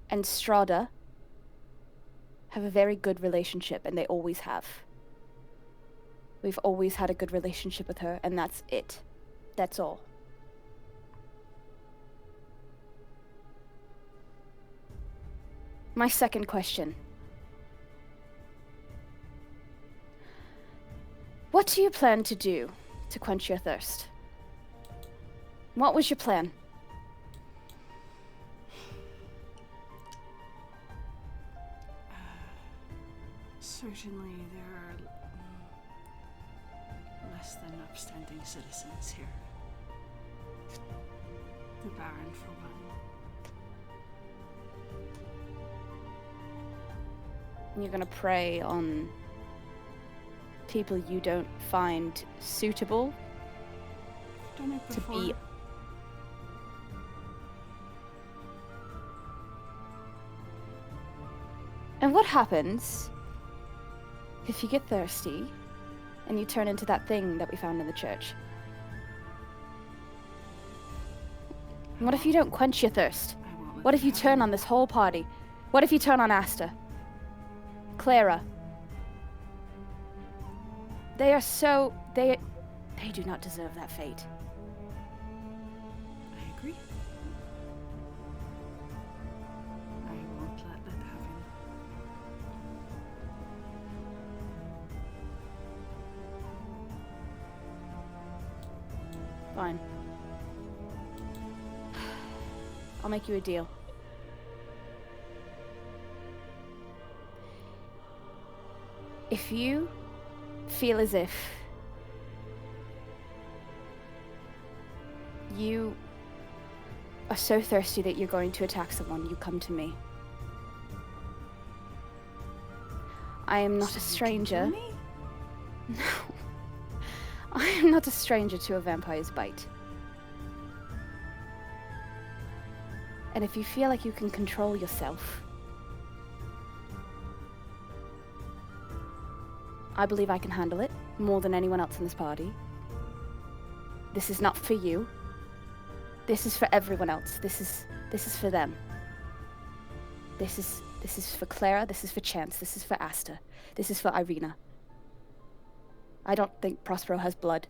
and Strahda have a very good relationship, and they always have. We've always had a good relationship with her, and that's it. That's all. My second question. What do you plan to do to quench your thirst? What was your plan? Certainly there are less than upstanding citizens here. The Baron, for one. You're gonna prey on people you don't find suitable Done it to before. be. And what happens if you get thirsty and you turn into that thing that we found in the church? What if you don't quench your thirst? I won't let What if that you turn happen. on this whole party? What if you turn on Asta? Clara? They are so... They do not deserve that fate. I agree. I won't let that happen. Fine. I'll make you a deal. If you feel as if you are so thirsty that you're going to attack someone, you come to me. I am not a stranger. Me? No. I am not a stranger to a vampire's bite. And if you feel like you can control yourself, I believe I can handle it more than anyone else in this party. This is not for you. This is for everyone else. This is for them. This is for Clara, this is for Chance, this is for Asta, this is for Ireena. I don't think Prospero has blood.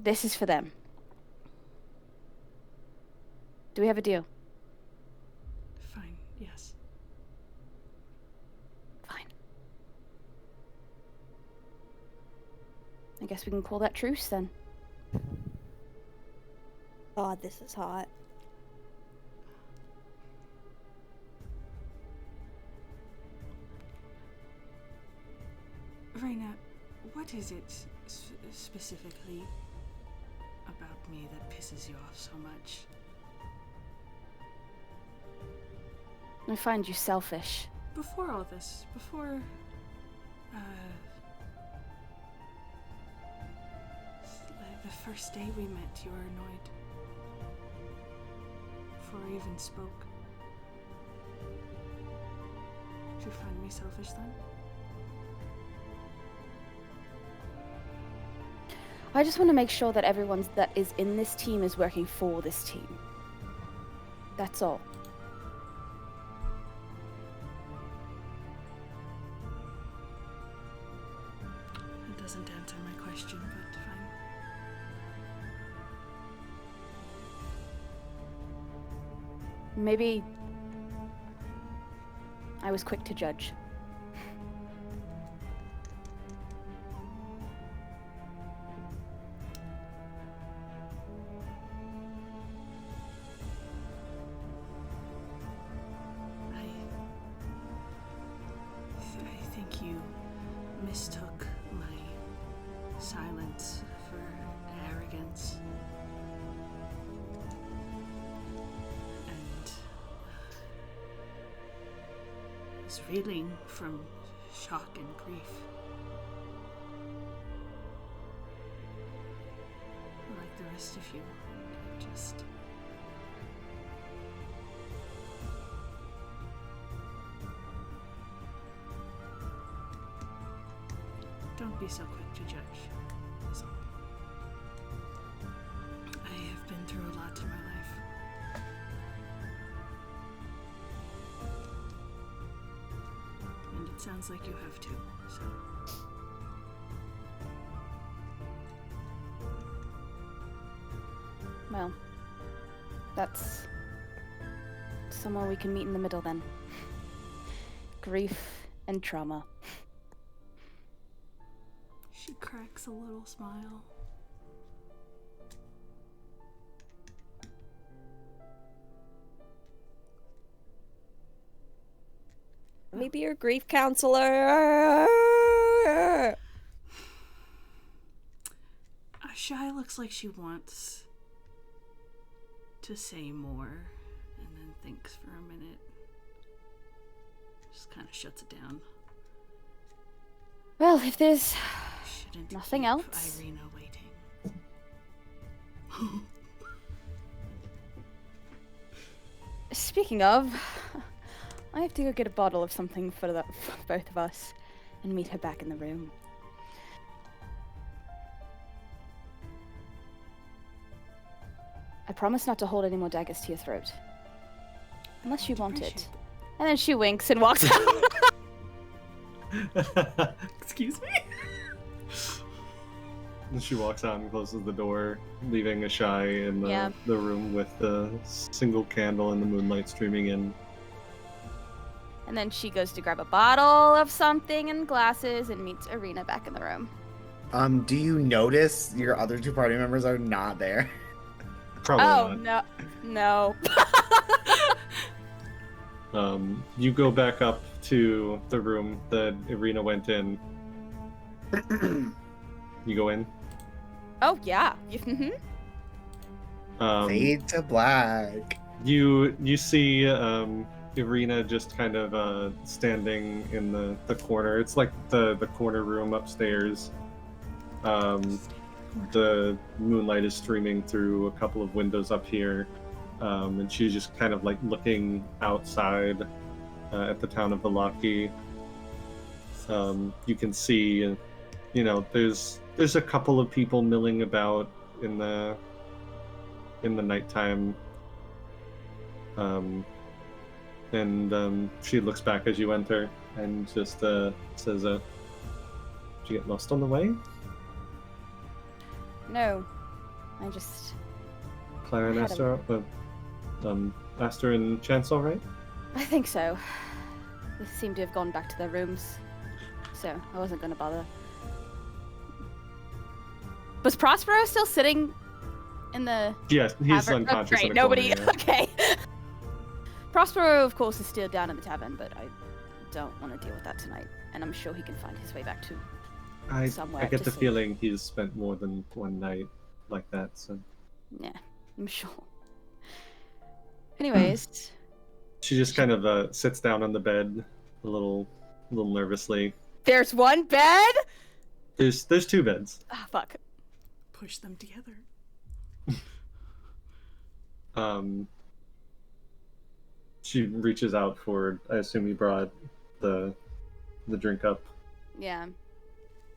This is for them. Do we have a deal? Fine, yes. Fine. I guess we can call that truce then. God, this is hot. Ireena, what is it specifically about me that pisses you off so much? I find you selfish. Before all this, before, the first day we met, you were annoyed. Before I even spoke. Did you find me selfish then? I just want to make sure that everyone that is in this team is working for this team. That's all. It doesn't answer my question, but fine. Maybe I was quick to judge. I think you mistook my silence for arrogance. And was reeling from shock and grief. Like the rest of you, I just... Don't be so quick to judge, is all. I have been through a lot in my life. And it sounds like you have too, so... Well, that's somewhere we can meet in the middle then. Grief and trauma. She cracks a little smile. Let me be your grief counselor. Shy looks like she wants to say more and then thinks for a minute. Just kind of shuts it down. Well, if there's Shouldn't nothing keep else. Ireena waiting. Speaking of, I have to go get a bottle of something for both of us and meet her back in the room. I promise not to hold any more daggers to your throat. Unless you want it. And then she winks and walks out. Excuse me? And she walks out and closes the door, leaving a Shy in the room with the single candle and the moonlight streaming in. And then she goes to grab a bottle of something and glasses and meets Ireena back in the room. Do you notice your other two party members are not there? Probably not. No. You go back up to the room that Ireena went in. You go in? Oh, yeah. Fade to black. You see Ireena just kind of standing in the corner. It's like the corner room upstairs. The moonlight is streaming through a couple of windows up here. And she's just kind of like looking outside at the town of Vallaki. You can see, there's a couple of people milling about in the nighttime. And she looks back as you enter and just says, "Did you get lost on the way?" No. I just... Clara and Aster and Chance all right? I think so. They seem to have gone back to their rooms. So, I wasn't going to bother. Was Prospero still sitting in the... Yes, he's tavern? unconscious. Great, in a nobody... corner, yeah. Okay. Prospero, of course, is still down in the tavern, but I don't want to deal with that tonight. And I'm sure he can find his way back to somewhere. I get to the sleep. feeling he's spent more than one night like that, so... Yeah, I'm sure. Anyways... She just kind of sits down on the bed a little nervously. There's one bed? There's two beds. Ah, fuck. Push them together. She reaches out for, I assume you brought the drink up. Yeah.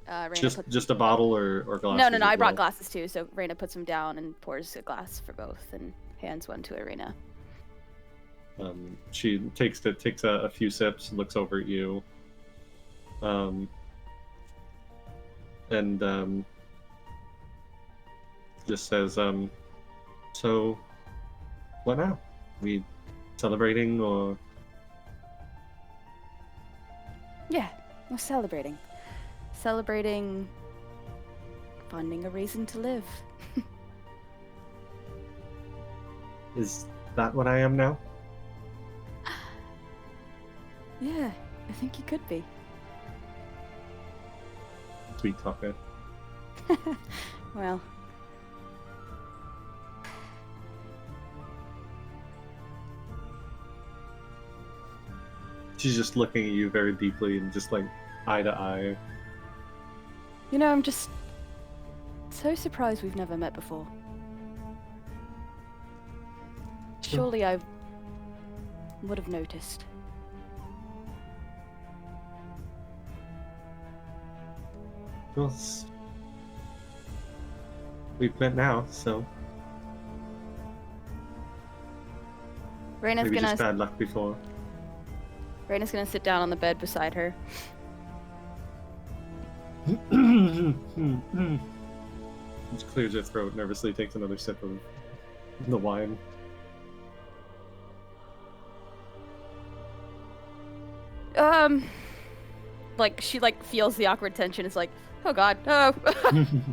Raina Just a bottle or glasses? No, as I brought well? glasses too, so Raina puts them down and pours a glass for both and hands one to Ireena. She takes a few sips, looks over at you, and just says, "So, what now? We celebrating or?" Yeah, we're celebrating. Celebrating finding a reason to live. Is that what I am now? Yeah, I think you could be. Sweet talker. Well. She's just looking at you very deeply and just like eye to eye. You know, I'm just so surprised we've never met before. Surely I would have noticed. Well, we've met now, so Raina's maybe gonna just bad luck before. Raina's gonna sit down on the bed beside her. She clears her throat nervously, takes another sip of the wine. Like she like feels the awkward tension. It's like, oh god, oh,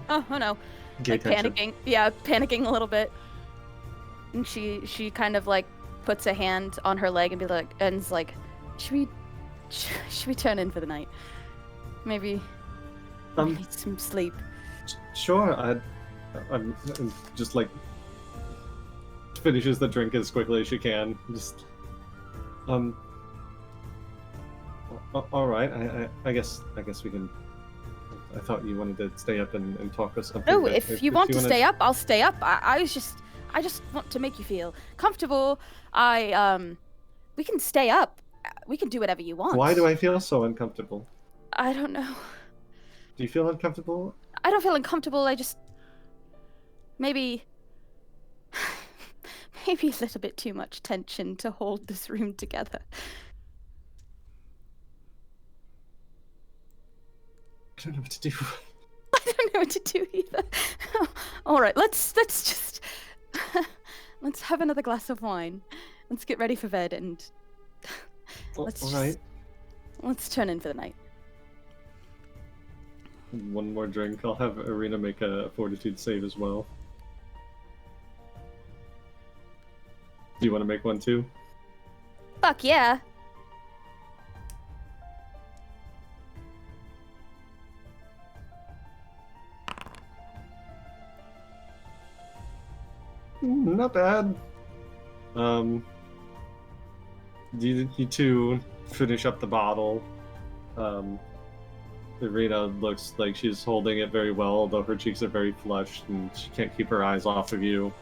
oh no, Gay like tension. panicking. Yeah, panicking a little bit. And she kind of like puts a hand on her leg and be like, and is like, should we turn in for the night? Maybe we need some sleep. Sure. I'm just like finishes the drink as quickly as she can. Just all right. I guess we can. I thought you wanted to stay up and talk or something. No, but if you want to wanna- stay up, I'll stay up. I just want to make you feel comfortable. We can stay up. We can do whatever you want. Why do I feel so uncomfortable? I don't know. Do you feel uncomfortable? I don't feel uncomfortable. I just maybe a little bit too much tension to hold this room together. I don't know what to do. I don't know what to do either. All right, let's just let's have another glass of wine. Let's get ready for bed and let's turn in for the night. One more drink. I'll have Ireena make a fortitude save as well. Do you want to make one too? Fuck yeah. Not bad. You two finish up the bottle. Ireena looks like she's holding it very well, although her cheeks are very flushed and she can't keep her eyes off of you.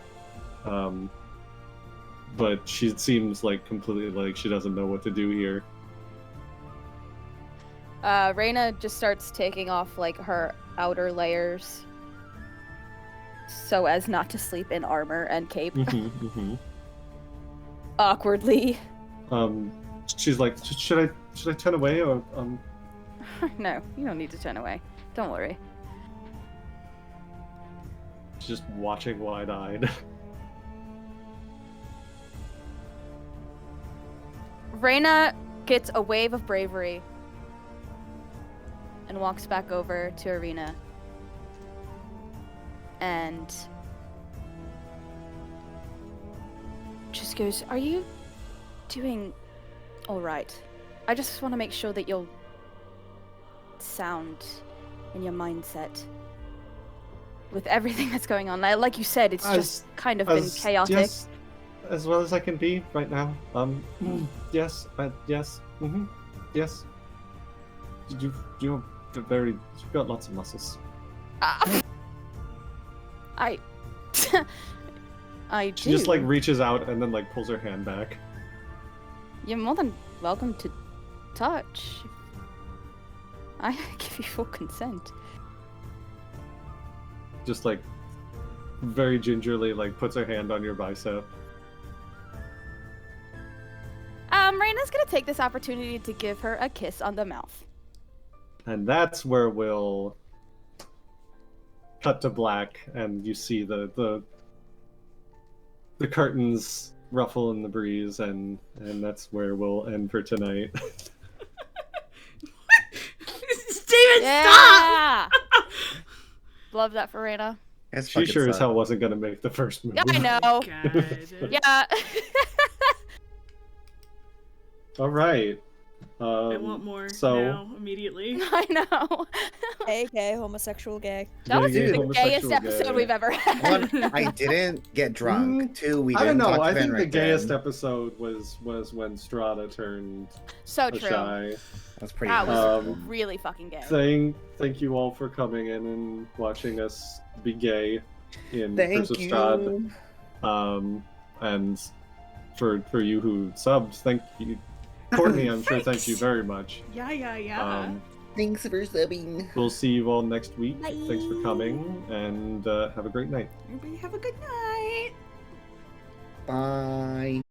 But she seems like completely like she doesn't know what to do here. Ireena just starts taking off like her outer layers so as not to sleep in armor and cape. Awkwardly. She's like, should I turn away or No, you don't need to turn away. Don't worry. She's just watching wide-eyed. Ireena gets a wave of bravery and walks back over to Ireena. And just goes, "Are you doing all right? I just want to make sure that you're sound in your mindset with everything that's going on. Like you said, it's just kind of been chaotic." Yes, as well as I can be right now. Yes, yes, yes. You've got lots of muscles. I do. She just like reaches out and then like pulls her hand back. You're more than welcome to touch. I give you full consent. Just like very gingerly like puts her hand on your bicep. Reyna's gonna take this opportunity to give her a kiss on the mouth. And that's where we'll cut to black and you see the curtains ruffle in the breeze and that's where we'll end for tonight. Steven, Yeah! Love that for Reyna. She sure as hell wasn't gonna make the first move. Yeah, I know. God. Yeah. All right. I want more now, immediately. I know. AK, homosexual gay. That was Yeah, the gayest homosexual episode gay. we've ever had. One, I didn't get drunk. Two, we I didn't don't know. talk I to think Van the gayest Richten. episode was when Strahda turned So true. shy. That's pretty That nice. was really fucking gay. Thank you all for coming in and watching us be gay in Thank Curse of you. Strahd. And for you who subbed, thank you. Courtney, I'm sure thank you very much. Yeah. Thanks for subbing. We'll see you all next week. Bye. Thanks for coming and have a great night. Everybody have a good night. Bye.